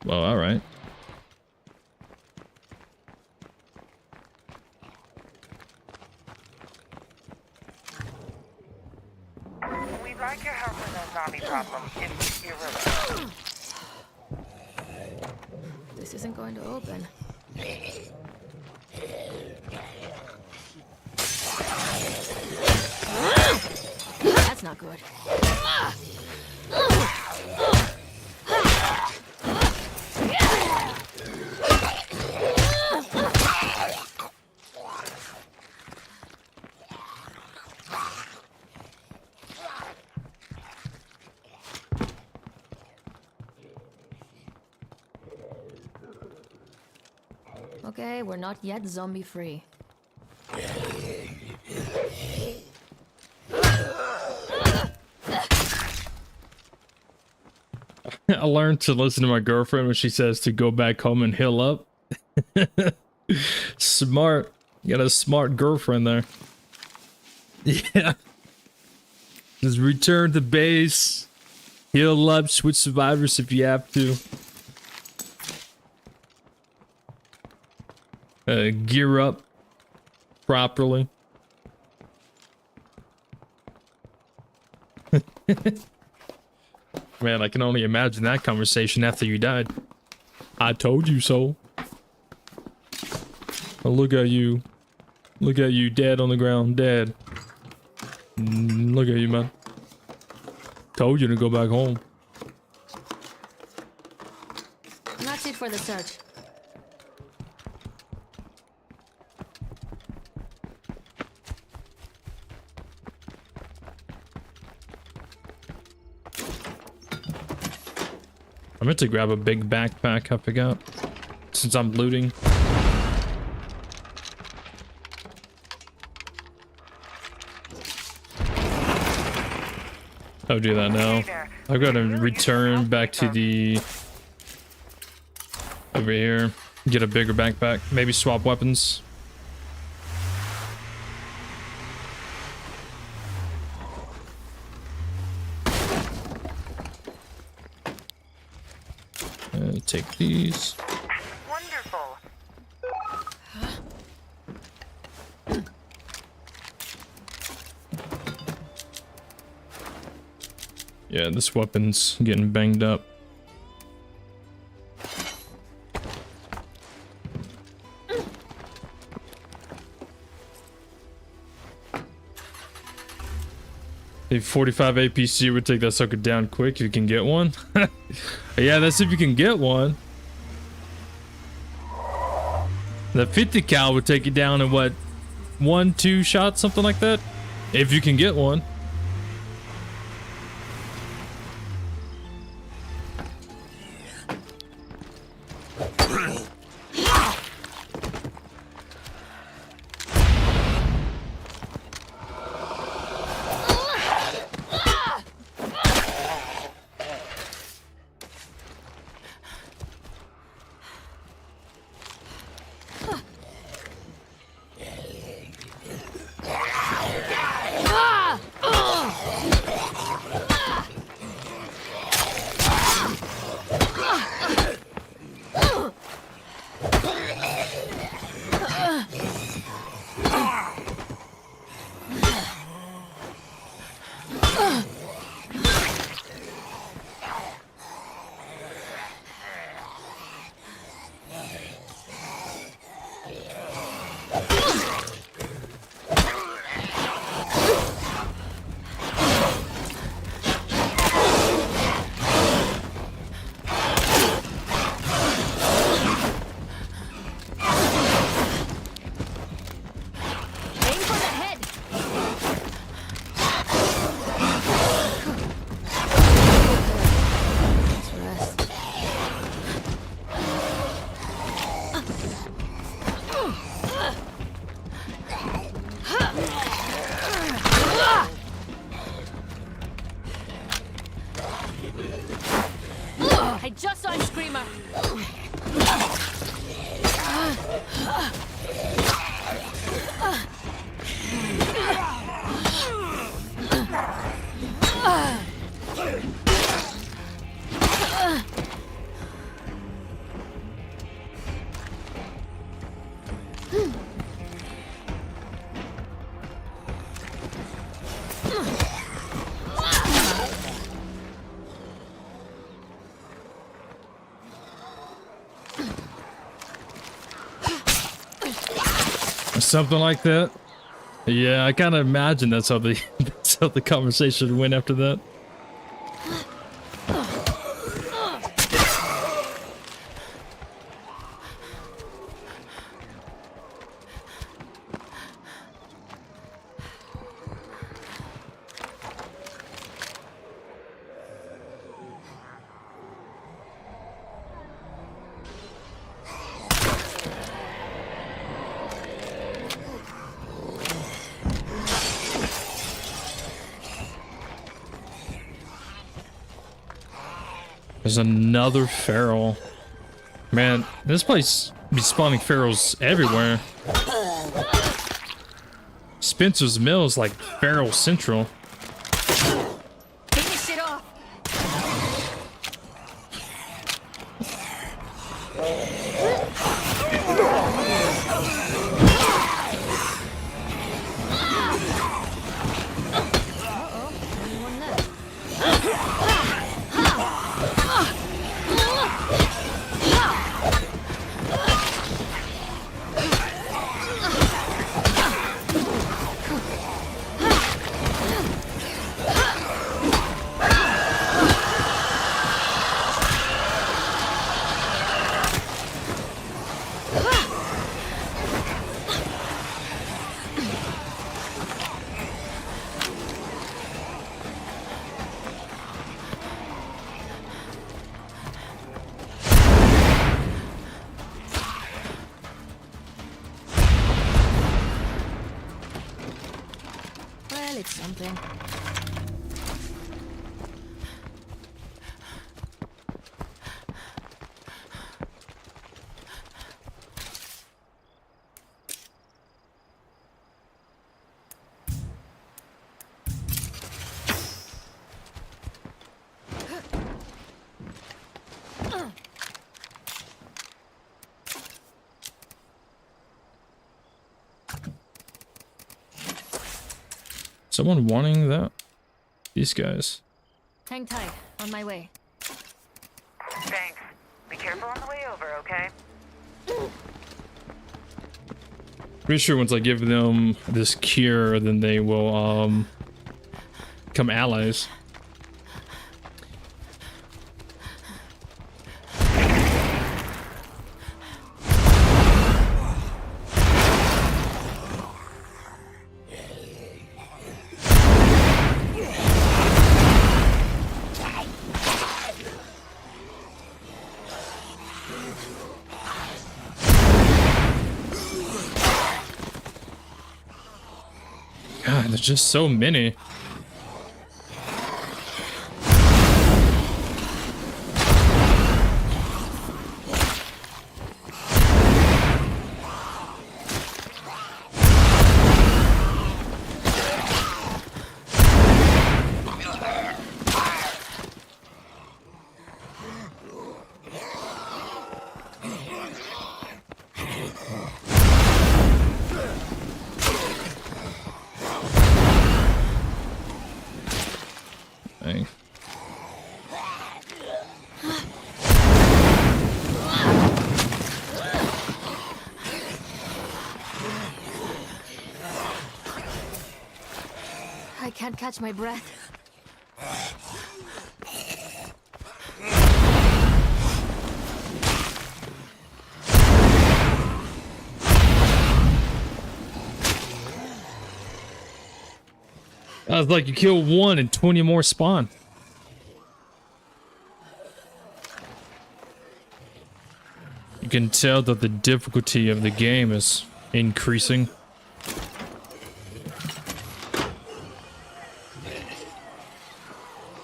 Well, all right. We'd like your help with a zombie problem, if you're willing. This isn't going to open. That's not good. Okay, we're not yet zombie free. I learned to listen to my girlfriend when she says to go back home and heal up. Smart. You got a smart girlfriend there. Yeah. Just return to base. Heal up, switch survivors if you have to. Gear up properly. Man, I can only imagine that conversation after you died. I told you so. Oh, look at you. Look at you, dead on the ground, dead. Look at you, man. Told you to go back home. That's it for the search. meant to grab a big backpack, I forgot. Since I'm looting. I'll do that now. I've got to return back to the... over here. Get a bigger backpack. Maybe swap weapons. Take these. Wonderful. Yeah, this weapon's getting banged up. A 45 APC would take that sucker down quick if you can get one. Yeah, that's if you can get one. The 50 cal would take it down in what, 1-2 shots, something like that, if you can get one. I just saw a screamer. Something like that. Yeah, I kind of imagine that's how the conversation went after that. There's another feral. Man, this place be spawning ferals everywhere. Spencer's Mill is like feral central. Finish it off. something. Someone wanting that? These guys. Hang tight. On my way. Thanks. Be careful on the way over, okay? Pretty sure once I give them this cure, then they will become allies. God, there's just so many. Dang. I can't catch my breath. It's like you kill one and 20 more spawn. You can tell that the difficulty of the game is increasing.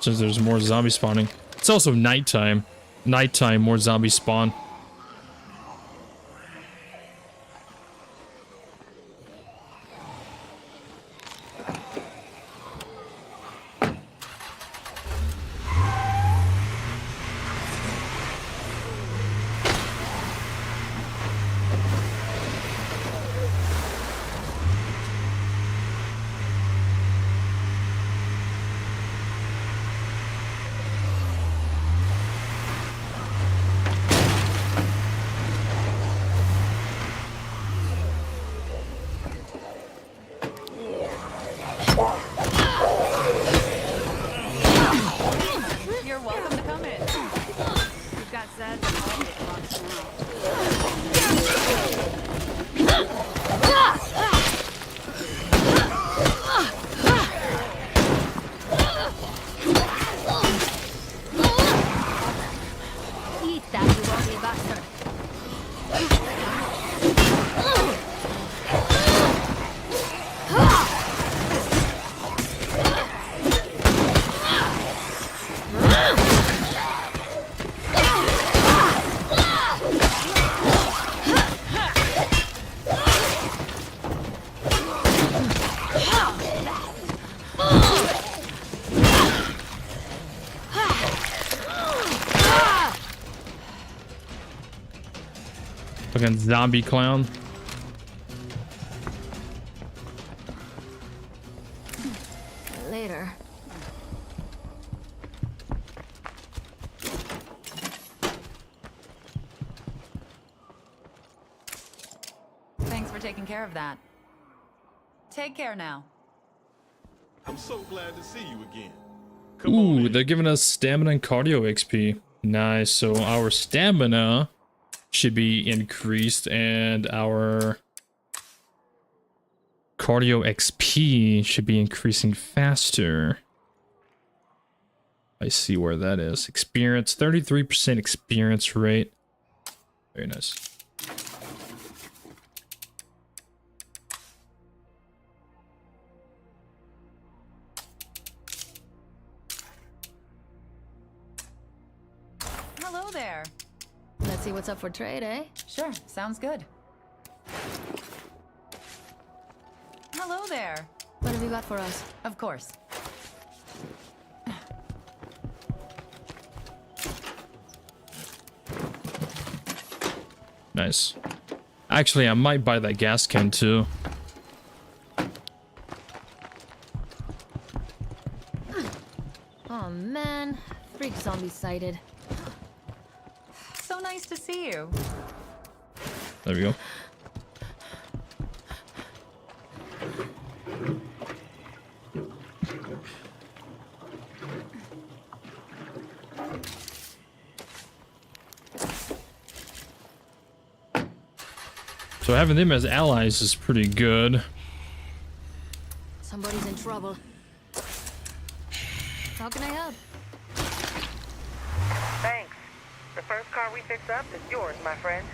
Since there's more zombie spawning. It's also nighttime. Nighttime, more zombies spawn. You're welcome to come in. We've got Zeds and all the box now. Eat that, you ugly bastard. Fucking zombie clown. Later. Thanks for taking care of that. Take care now. I'm so glad to see you again. Ooh, they're giving us stamina and cardio XP. Nice, so our stamina should be increased and our cardio XP should be increasing faster. I see where that is. Experience, 33% experience rate. Very nice. there. Let's see what's up for trade, eh? Sure, sounds good. Hello there. What have you got for us? Of course. Nice. Actually, I might buy that gas can too. Oh man, freak zombie sighted. So nice to see you. There we go. So having them as allies is pretty good. Somebody's in trouble. How can I help? Thanks. The first car we fix up is yours, my friend.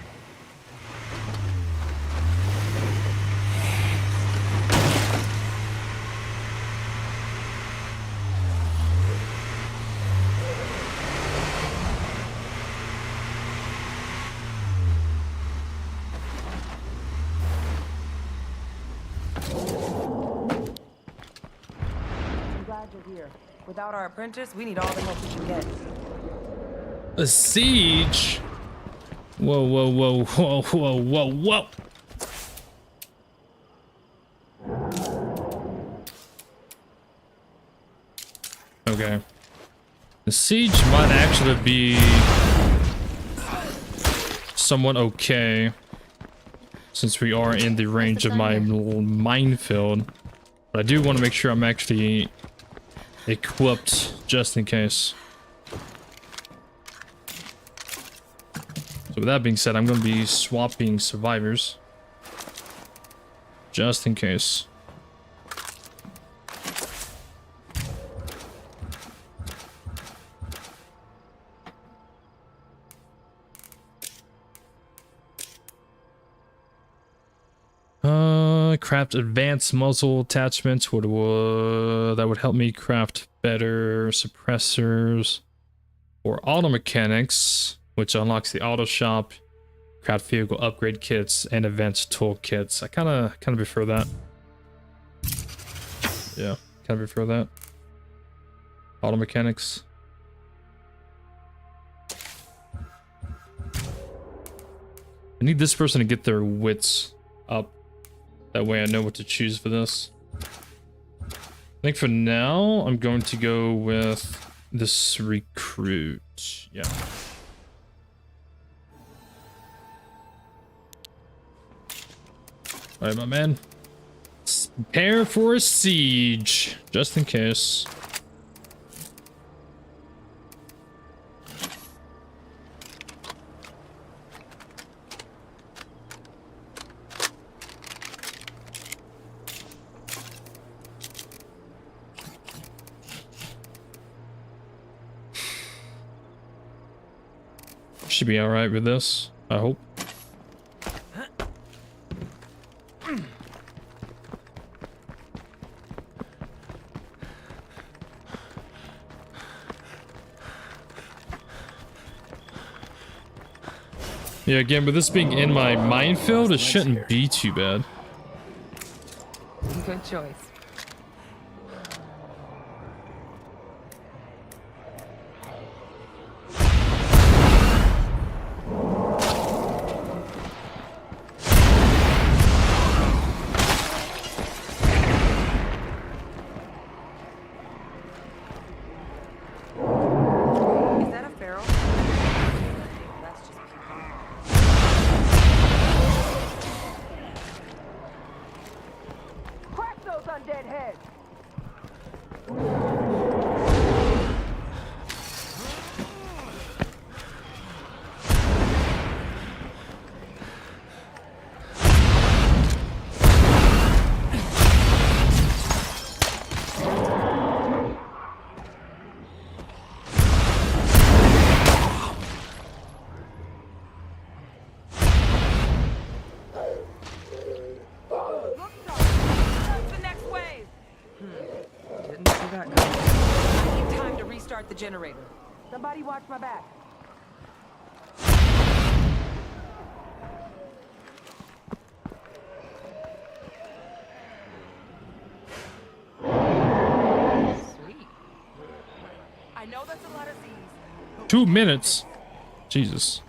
I'm glad you're here. Without our apprentice, we need all the help we can get. A siege? Whoa, whoa, whoa, whoa, whoa, whoa, whoa. Okay. The siege might actually be somewhat okay, since we are in the range of my little minefield. But I do want to make sure I'm actually equipped just in case. So with that being said, I'm going to be swapping survivors just in case. Craft advanced muzzle attachments that would help me craft better suppressors or auto mechanics, which unlocks the auto shop, craft vehicle upgrade kits, and advanced tool kits. I kind of prefer that. Yeah, kind of prefer that. Auto mechanics. I need this person to get their wits up. That way I know what to choose for this. I think for now, I'm going to go with this recruit. Yeah. Alright, my man. Let's prepare for a siege, just in case. Should be alright with this, I hope. Yeah, again, with this being in my minefield, it shouldn't be too bad. Good choice. I need time to restart the generator. Somebody watch my back. 2 minutes. Jesus.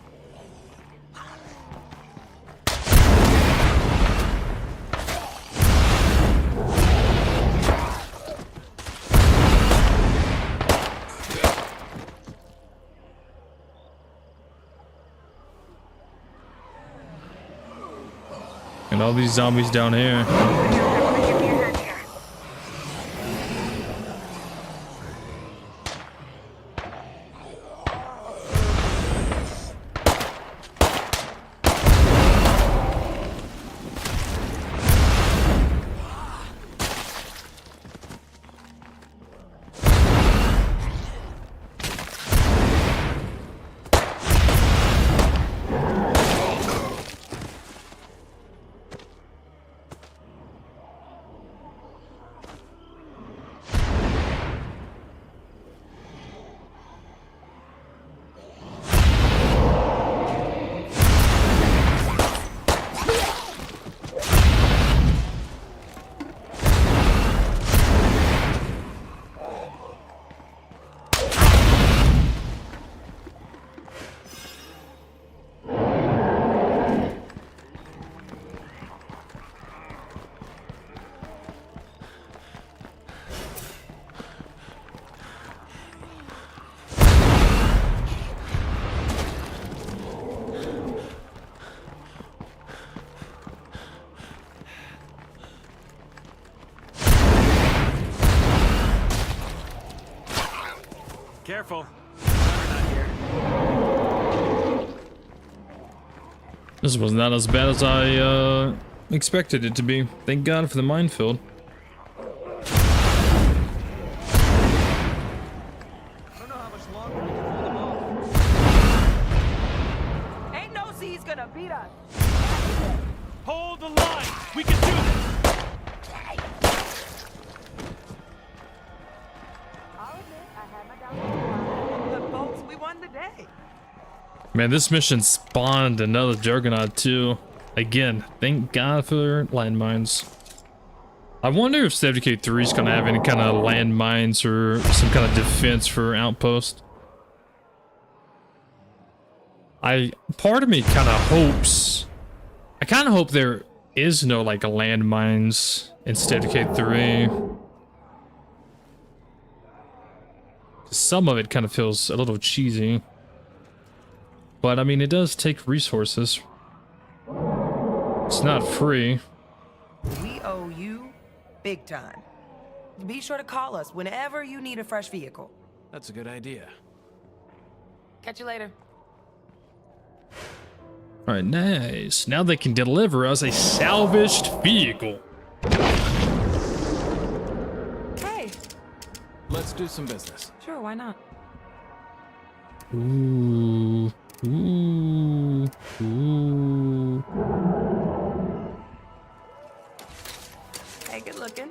And all these zombies down here. Careful. This was not as bad as I expected it to be. Thank God for the minefield. Ain't no C's gonna beat us. Hold the line. We can do this. But folks, we won the day. Man, this mission spawned another Juggernaut too. Again, thank God for landmines. I wonder if Decay 3 is gonna have any kind of landmines or some kind of defense for Outpost. Part of me kind of hopes. I kind of hope there is no like landmines in Decay 3. Some of it kind of feels a little cheesy. But I mean, it does take resources. It's not free. We owe you big time. Be sure to call us whenever you need a fresh vehicle. That's a good idea. Catch you later. Alright, nice. Now they can deliver us a salvaged vehicle. Hey. Let's do some business. Sure, why not? Ooh. Ooh. Ooh. Hey, good looking.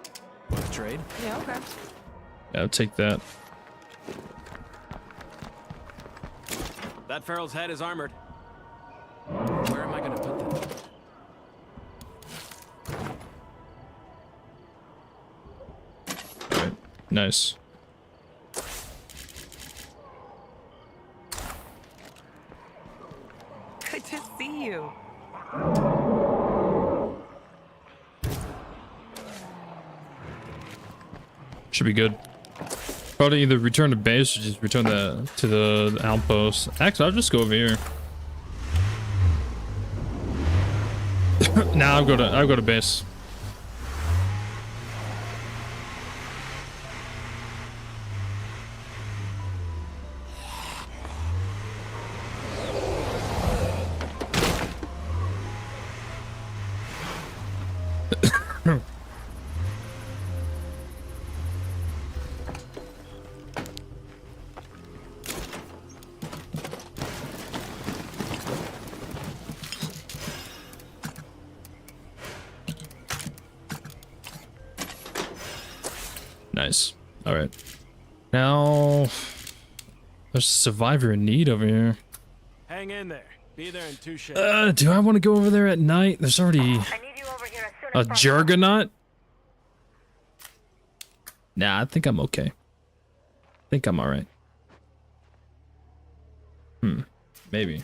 Want to trade? Yeah, okay. Yeah, I'll take that. That feral's head is armored. Where am I gonna put that? Right. Nice. Good to see you. Should be good. Probably either return to base or just return to the outpost. Actually, I'll just go over here. Nah, I'll go to base. Nice. All right. Now, there's a survivor in need over here. Hang in there. Be there in 2 shifts. Do I want to go over there at night? There's already I need you over here as soon as a possible. Juggernaut. Nah, I think I'm okay. I think I'm all right. Maybe.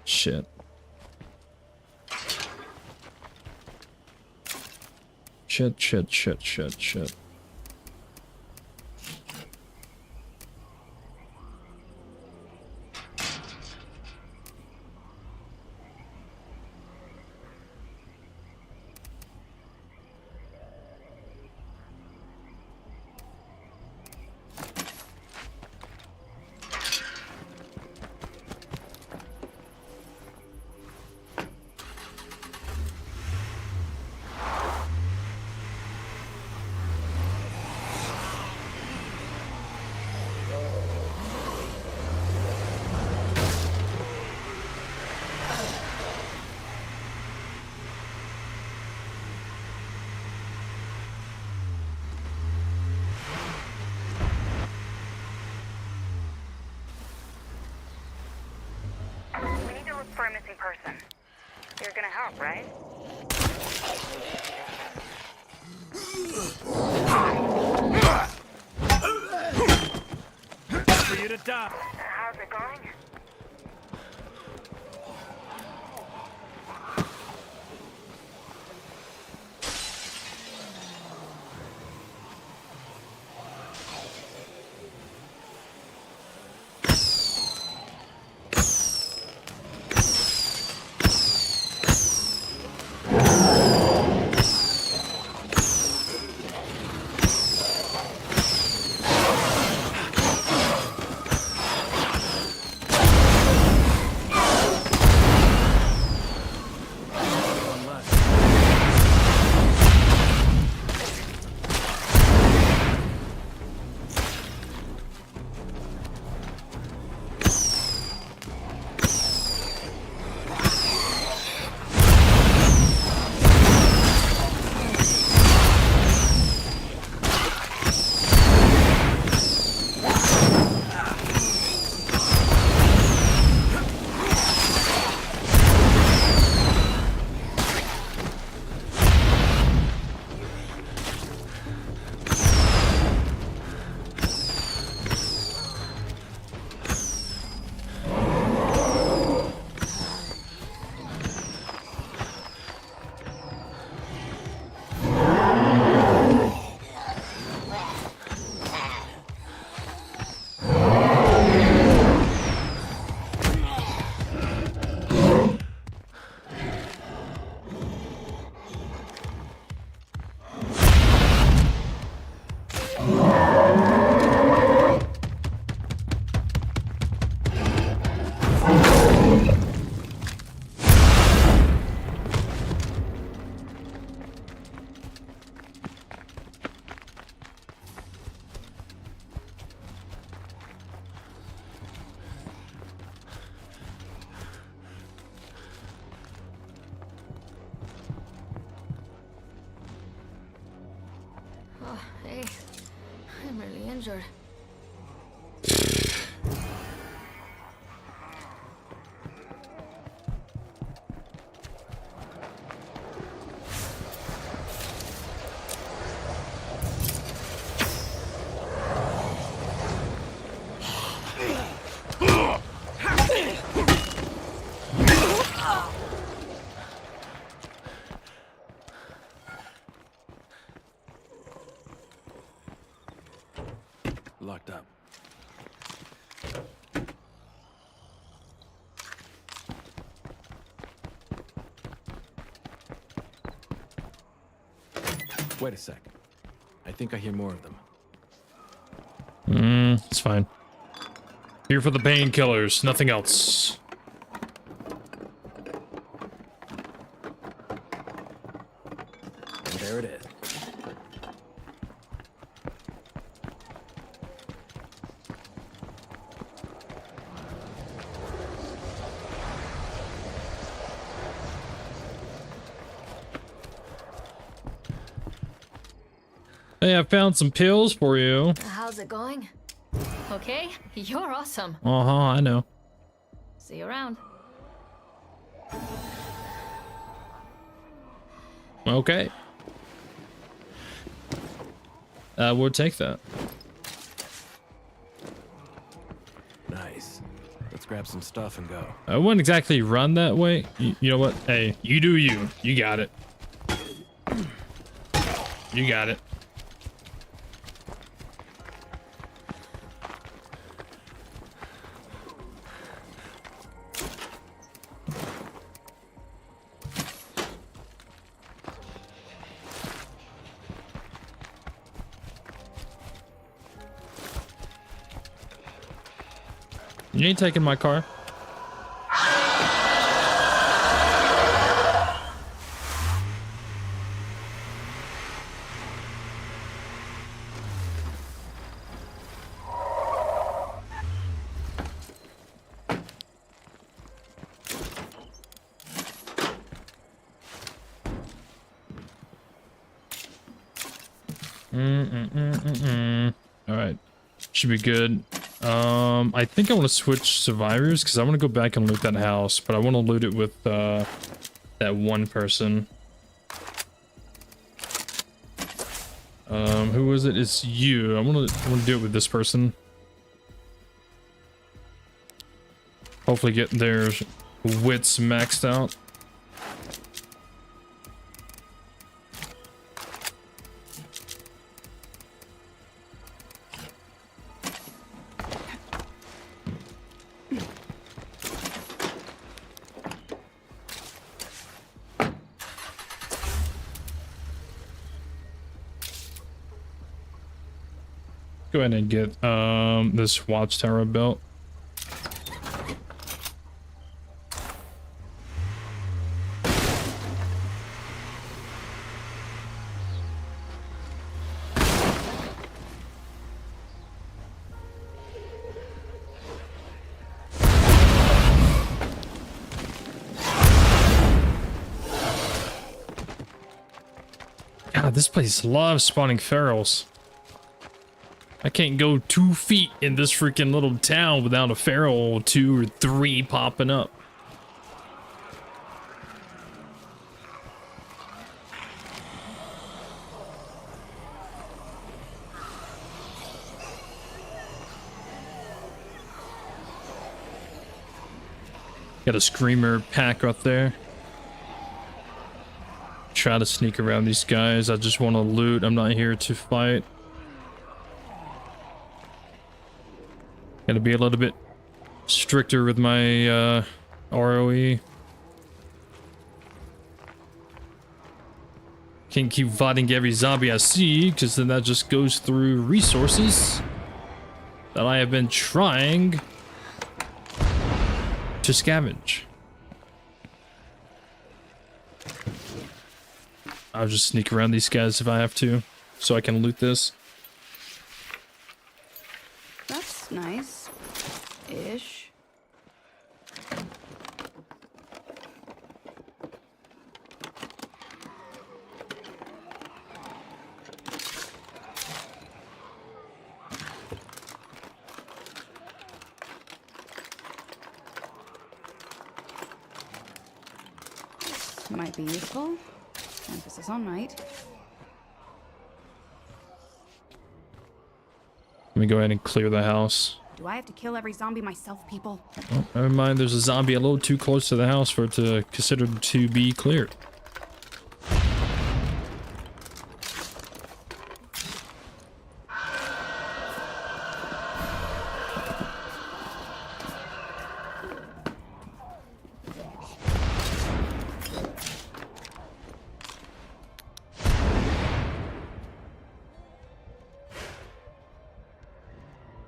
Shit. Shit. We need to look for a missing person. You're gonna help, right? For you to die. How's it going? Oh, hey. I'm really injured. Locked up. Wait a sec. I think I hear more of them. It's fine. Here for the painkillers, nothing else. And there it is. Hey, I found some pills for you. How's it going? Okay, you're awesome. I know. See you around. Okay. We'll take that. Nice. grab some stuff and go. I wouldn't exactly run that way. You know what? Hey, you do you. You got it. You got it. You ain't taking my car. All right, should be good. I think I want to switch survivors because I want to go back and loot that house, but I want to loot it with that one person. Who was it? It's you. I want to do it with this person. Hopefully get their wits maxed out. Go ahead and get this watchtower built. God, this place loves spawning ferals. I can't go 2 feet in this freaking little town without a feral 2 or 3 popping up. Got a screamer pack right there. Try to sneak around these guys. I just want to loot. I'm not here to fight. Gotta be a little bit stricter with my ROE. Can't keep fighting every zombie I see, because then that just goes through resources that I have been trying to scavenge. I'll just sneak around these guys if I have to, so I can loot this. That's nice. Ish. This might be useful. Emphasis on might. Let me go ahead and clear the house. Do I have to kill every zombie myself, people? Oh, never mind, there's a zombie a little too close to the house for it to consider to be cleared.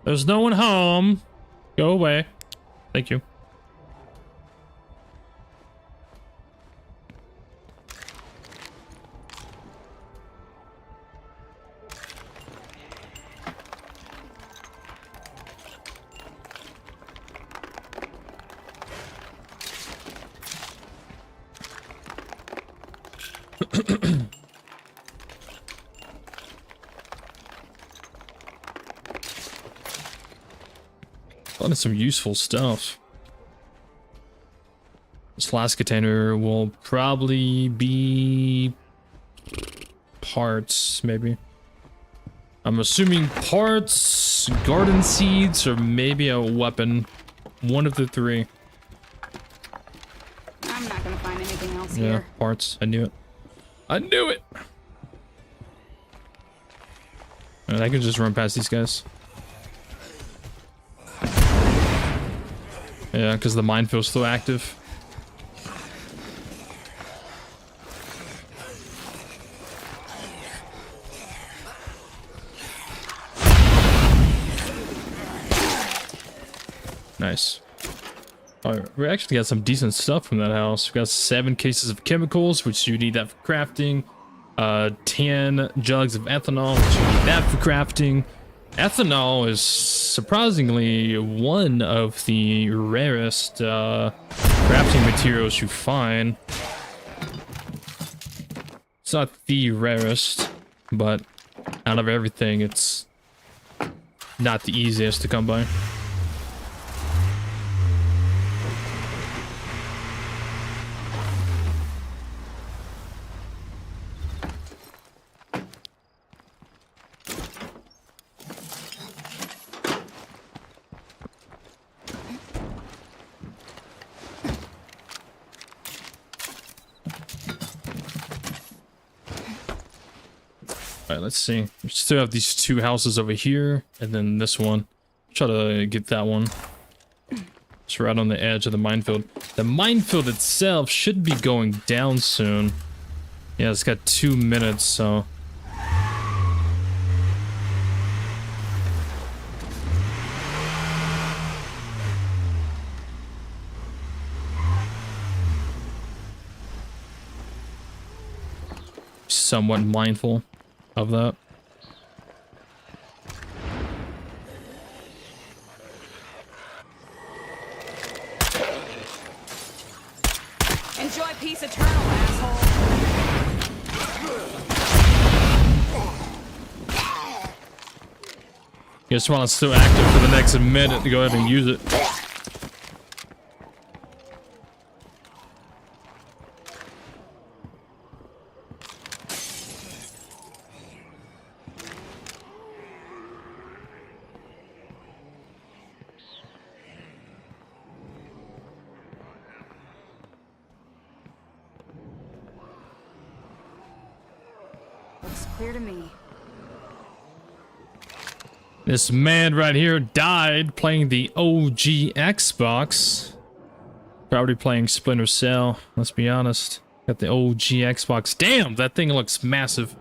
There's no one home. Go away. Thank you. Finding some useful stuff. This last container will probably be parts, maybe. I'm assuming parts, garden seeds, or maybe a weapon. One of the three. I'm not gonna find anything else Yeah, here. parts. I knew it. I knew it! And I can just run past these guys. Yeah, because the minefield's still active. Nice. Alright, we actually got some decent stuff from that house. We got 7 cases of chemicals, which you need that for crafting. 10 jugs of ethanol, which you need that for crafting. Ethanol is surprisingly one of the rarest crafting materials you find. It's not the rarest, but out of everything, it's not the easiest to come by. Alright, let's see. We still have these 2 houses over here, and then this one. Try to get that one. It's right on the edge of the minefield. The minefield itself should be going down soon. Yeah, it's got 2 minutes, so... somewhat mindful of that. Enjoy peace eternal, asshole. Guess while it's still active for the next minute to go ahead and use it. Looks clear to me. This man right here died playing the OG Xbox. Probably playing Splinter Cell, let's be honest. Got the OG Xbox. Damn, that thing looks massive.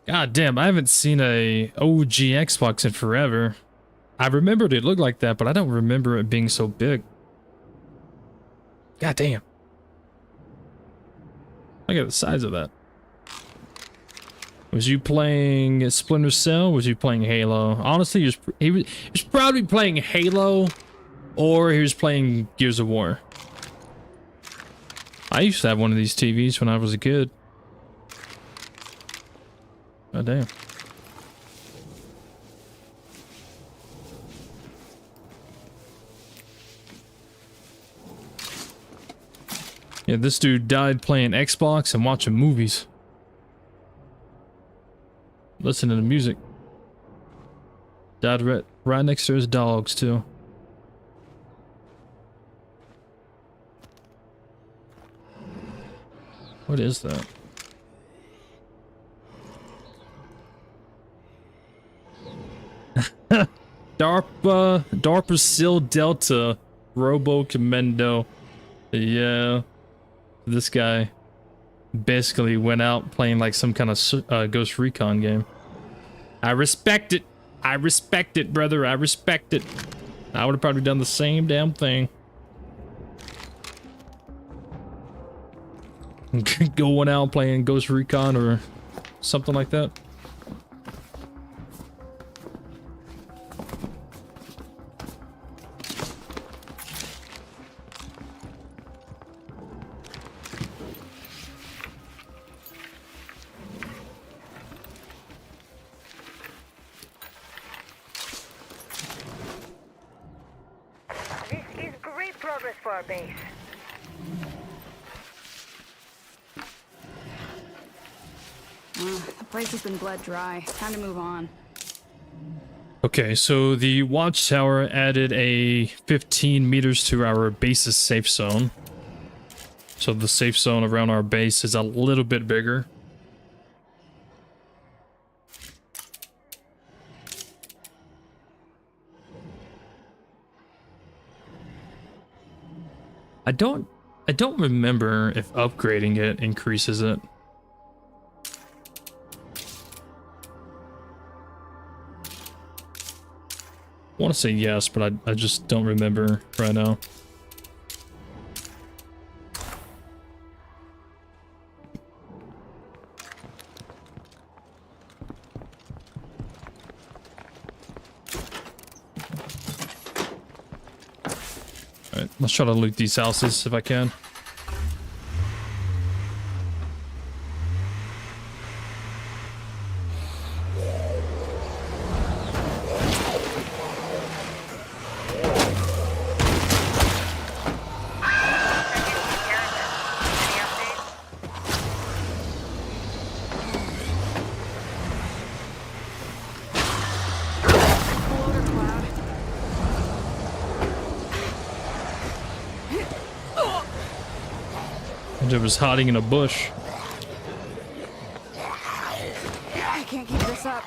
God damn, I haven't seen a OG Xbox in forever. I remembered it looked like that, but I don't remember it being so big. God damn. Look at the size of that. Was you playing Splinter Cell? Was you playing Halo? Honestly, he was probably playing Halo, or he was playing Gears of War. I used to have one of these TVs when I was a kid. Oh damn. Yeah, this dude died playing Xbox and watching movies. Listening to music. Died right next to his dogs, too. What is that? DARPA SEAL Delta Robo Commando. Yeah. This guy basically went out playing like some kind of Ghost Recon game. I respect it. I respect it, brother. I respect it. I would have probably done the same damn thing. Going out playing Ghost Recon or something like that. This is great progress for our base. The place has been bled dry. Time to move on. Okay. Okay, so the watchtower added a 15 meters to our base's safe zone. So the safe zone around our base is a little bit bigger. I don't remember if upgrading it increases it. I want to say yes, but I just don't remember right now. Alright, let's try to loot these houses if I can. It was hiding in a bush. I can't keep this up.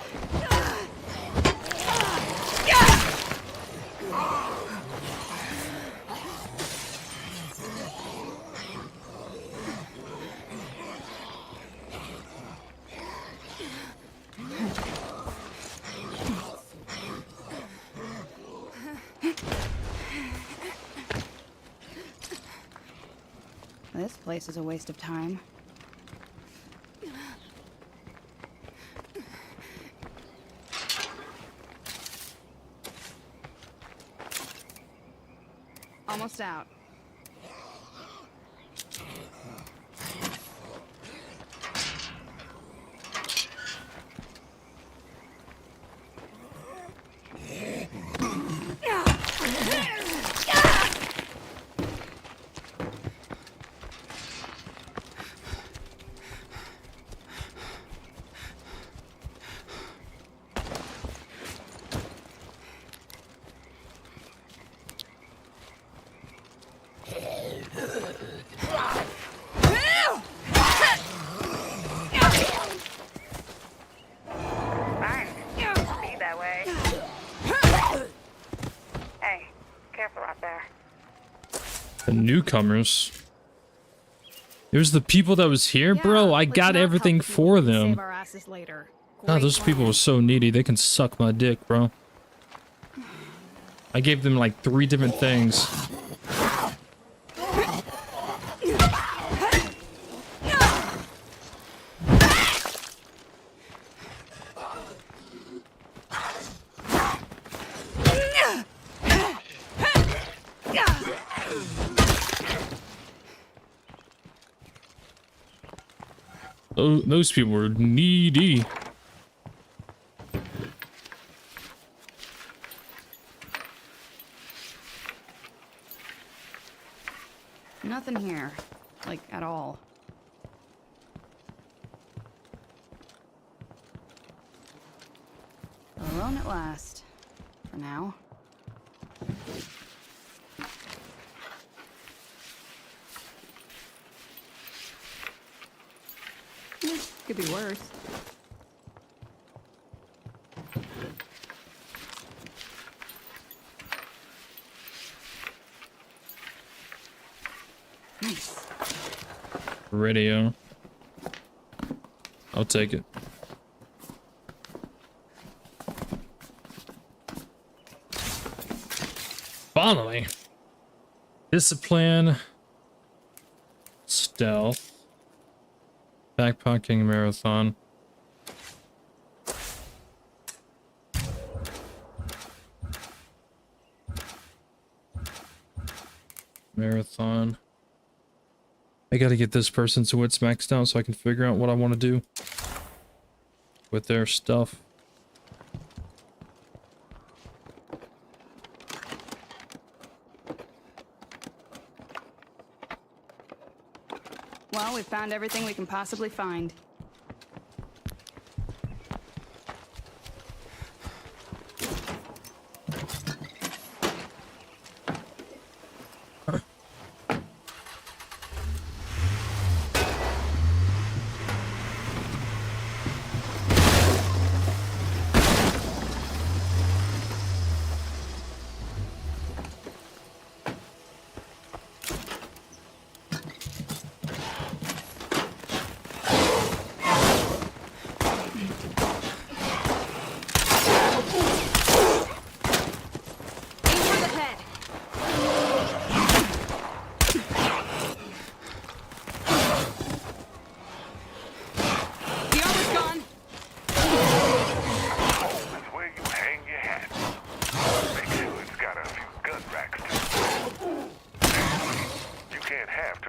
This place is a waste of time. Almost out. The newcomers. There's the people that was here, bro. I got everything for them. Oh, those people were so needy. They can suck my dick, bro. I gave them like 3 different things. Oh, those people were needy. Nothing here, like at all. Alone at last, for now. Could be worse. Nice. Radio. I'll take it. Finally. Discipline. Stealth. Backpacking marathon. Marathon. I gotta get this person so it's maxed out so I can figure out what I want to do with their stuff. Well, we've found everything we can possibly find.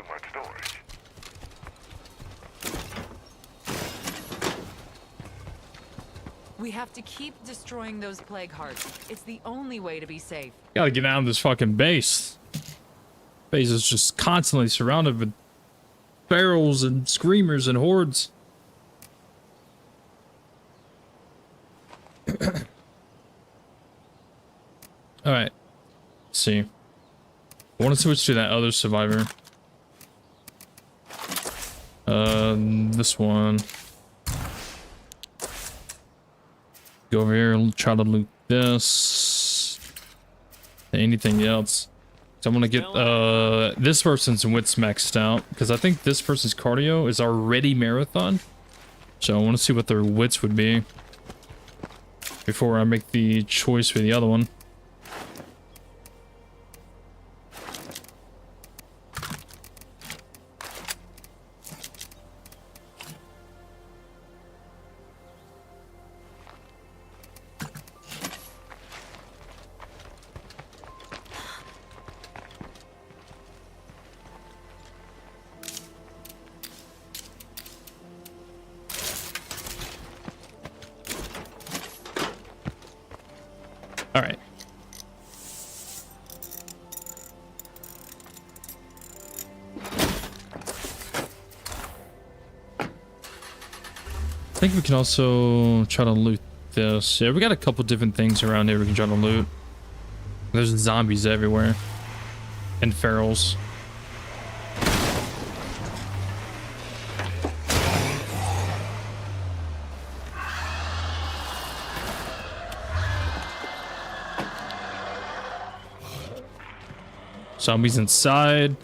too much storage. We have to keep destroying those plague hearts. It's the only way to be safe. Gotta get out of this fucking base. Base is just constantly surrounded with barrels and screamers and hordes. Alright. Let's see. I want to switch to that other survivor. This one. Go over here and try to loot this. Anything else? So I'm gonna get this person's wits maxed out because I think this person's cardio is already marathon. So I want to see what their wits would be before I make the choice for the other one. All right. I think we can also try to loot this. Yeah, we got a couple different things around here we can try to loot. There's zombies everywhere. And ferals. Zombies inside,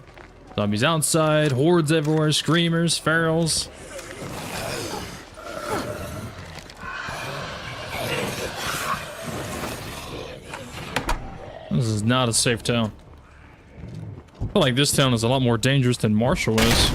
zombies outside, hordes everywhere, screamers, ferals. This is not a safe town. I feel like this town is a lot more dangerous than Marshall is.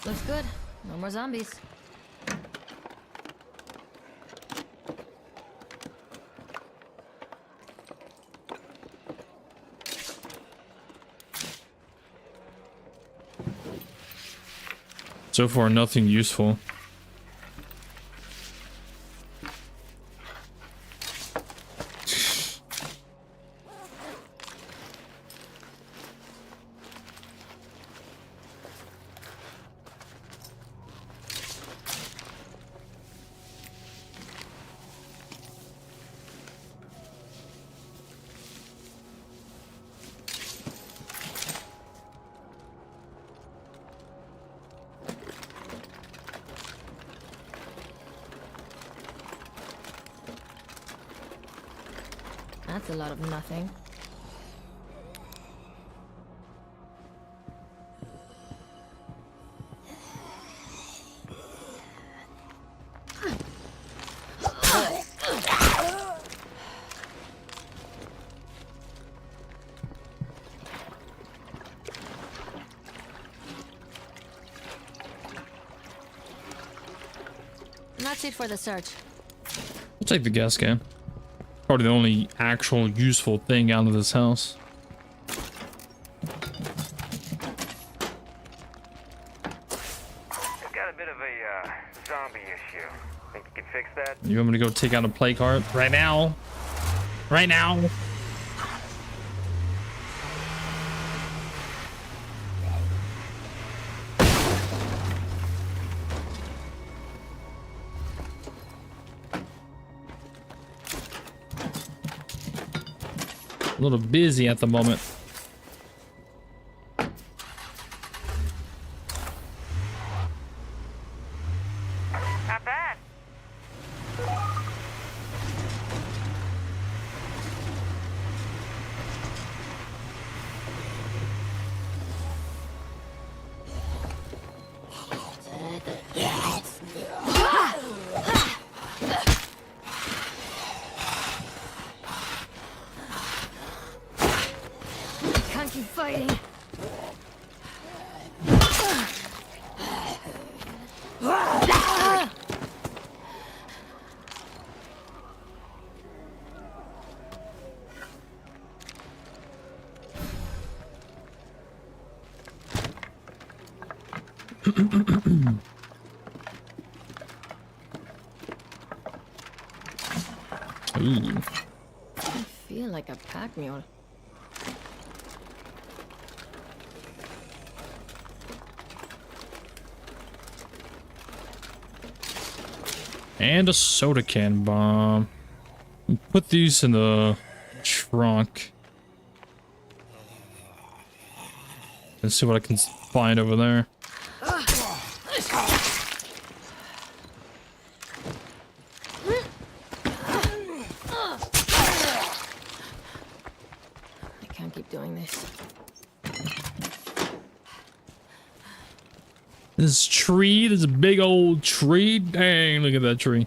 Looks good. No more zombies. So far, nothing useful. That's a lot of nothing. That's it for the search. I'll take the gas can. Probably the only actual useful thing out of this house. bit of a zombie issue. Think you can fix that? You want me to go take out a play card right now? Right now? A little busy at the moment. Not bad. Can't keep fighting. Ooh. I feel like a pack mule. And a soda can bomb. Put these in the trunk. Let's see what I can find over there. I can't keep doing this. This tree, this big old tree. Dang, look at that tree.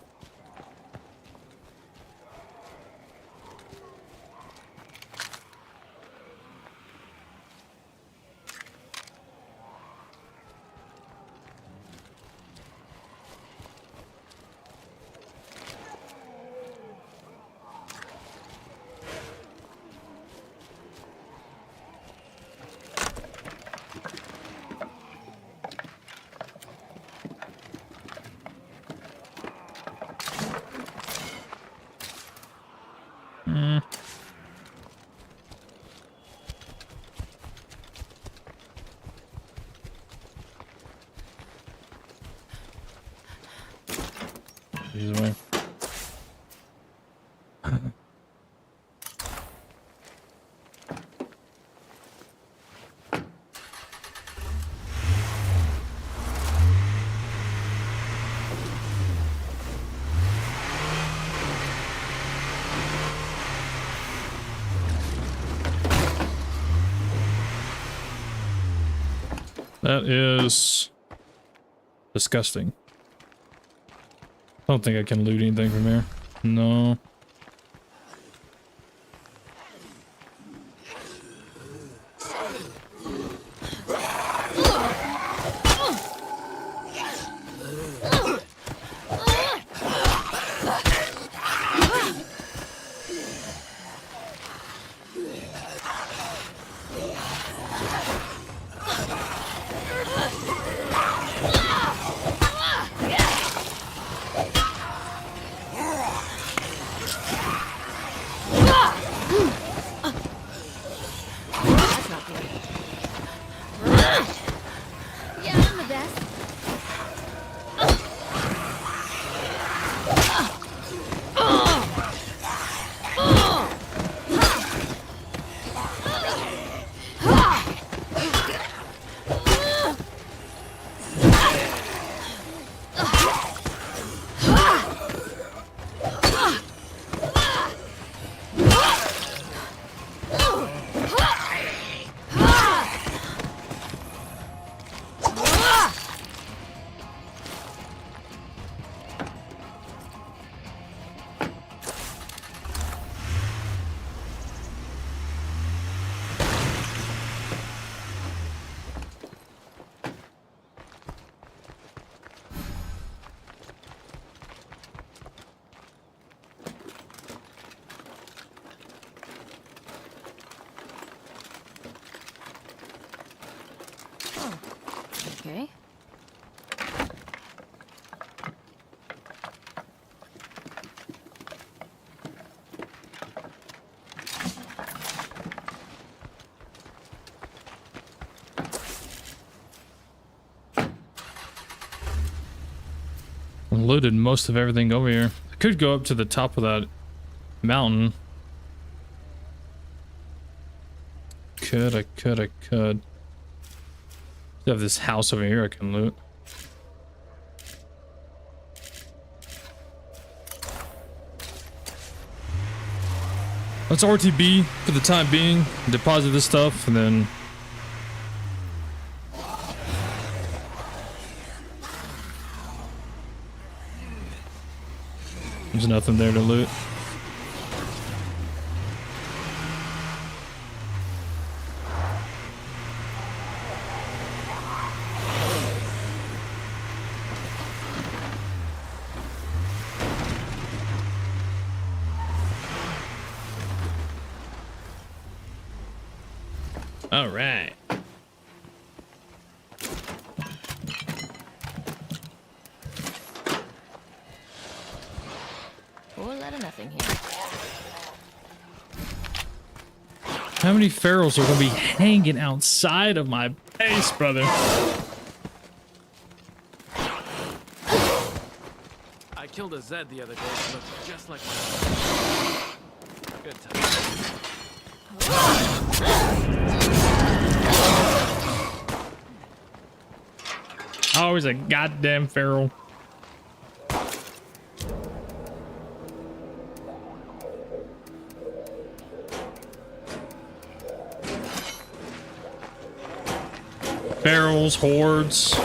Either way. That is disgusting. I don't think I can loot anything from here. No. Okay. Looted most of everything over here. I could go up to the top of that mountain. I could. I have this house over here I can loot. Let's RTB for the time being, deposit this stuff, and then... There's nothing there to loot. All right. Whole lot of nothing here. How many ferals are gonna be hanging outside of my base, brother? I killed a Zed the other day that looked just like my own. Good time. Always a goddamn feral. Ferals, hordes.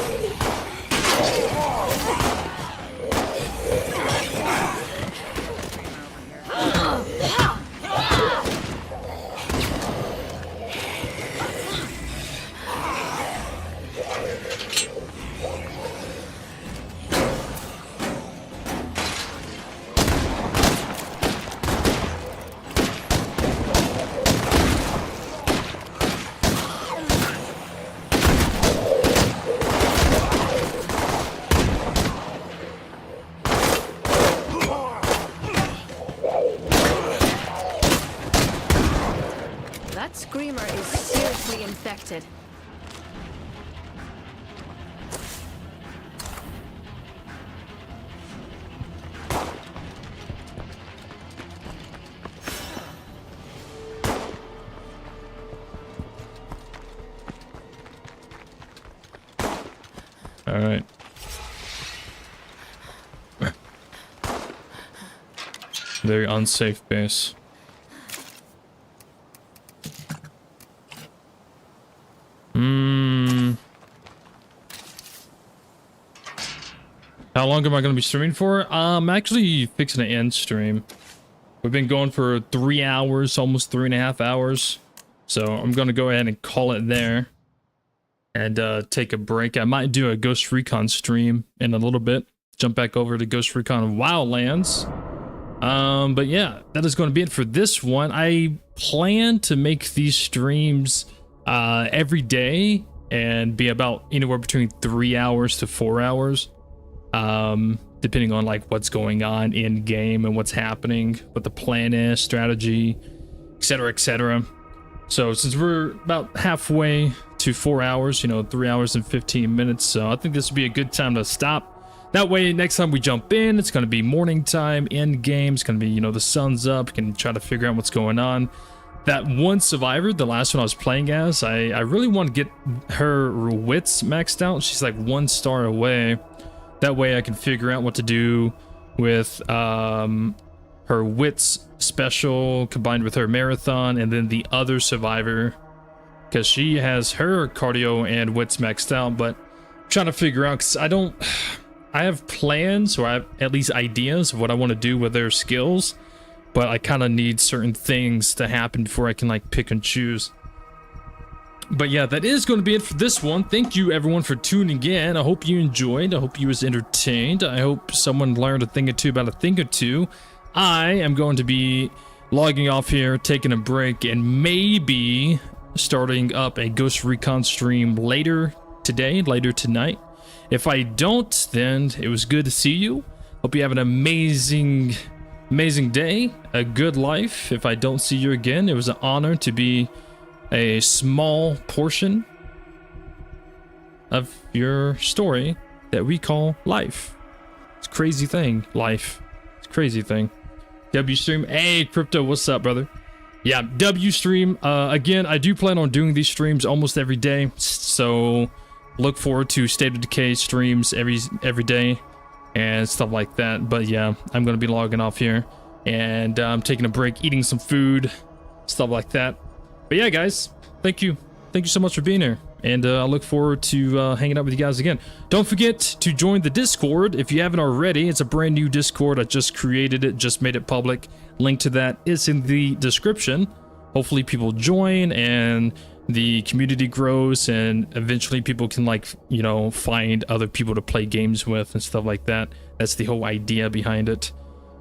That screamer is seriously infected. All right. Very unsafe base. How long am I going to be streaming for? I'm actually fixing to end stream. We've been going for 3 hours, almost 3.5 hours. So I'm going to go ahead and call it there. And take a break. I might do a Ghost Recon stream in a little bit. Jump back over to Ghost Recon Wildlands. But yeah, that is going to be it for this one. I plan to make these streams every day and be about anywhere between 3 hours to 4 hours. Depending on like what's going on in game and what's happening, what the plan is, strategy, etc., etc. So since we're about halfway to 4 hours, you know, 3 hours and 15 minutes, so I think this would be a good time to stop. That way, next time we jump in, it's going to be morning time, end game. It's going to be, you know, the sun's up. You can try to figure out what's going on. That one survivor, the last one I was playing as, I really want to get her wits maxed out. She's like 1 star away. That way I can figure out what to do with her wits special combined with her marathon, and then the other survivor, because she has her cardio and wits maxed out. But I'm trying to figure out, because I have plans, or I have at least ideas of what I want to do with their skills, but I kind of need certain things to happen before I can like pick and choose. But yeah, that is going to be it for this one. Thank you everyone for tuning in. I hope you enjoyed. I hope you was entertained. I hope someone learned a thing or two about a thing or two. I am going to be logging off here, taking a break, and maybe starting up a Ghost Recon stream later today, later tonight. If I don't, then it was good to see you. Hope you have an amazing day, a good life. If I don't see you again, it was an honor to be a small portion of your story that we call life. It's a crazy thing. Life. It's a crazy thing. W stream. Hey, Crypto, what's up, brother? Yeah, W stream. Again, I do plan on doing these streams almost every day, so look forward to State of Decay streams every day and stuff like that. But yeah, I'm gonna be logging off here and taking a break, eating some food, stuff like that. But yeah, guys, thank you so much for being here, and I look forward to hanging out with you guys again. Don't forget to join the Discord if you haven't already. It's a brand new Discord. I just created it, just made it public. Link to that is in the description. Hopefully people join and the community grows, and eventually people can, like, you know, find other people to play games with and stuff like that. That's the whole idea behind it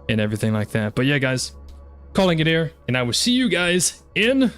and everything like that. But yeah, guys, calling it here, and I will see you guys in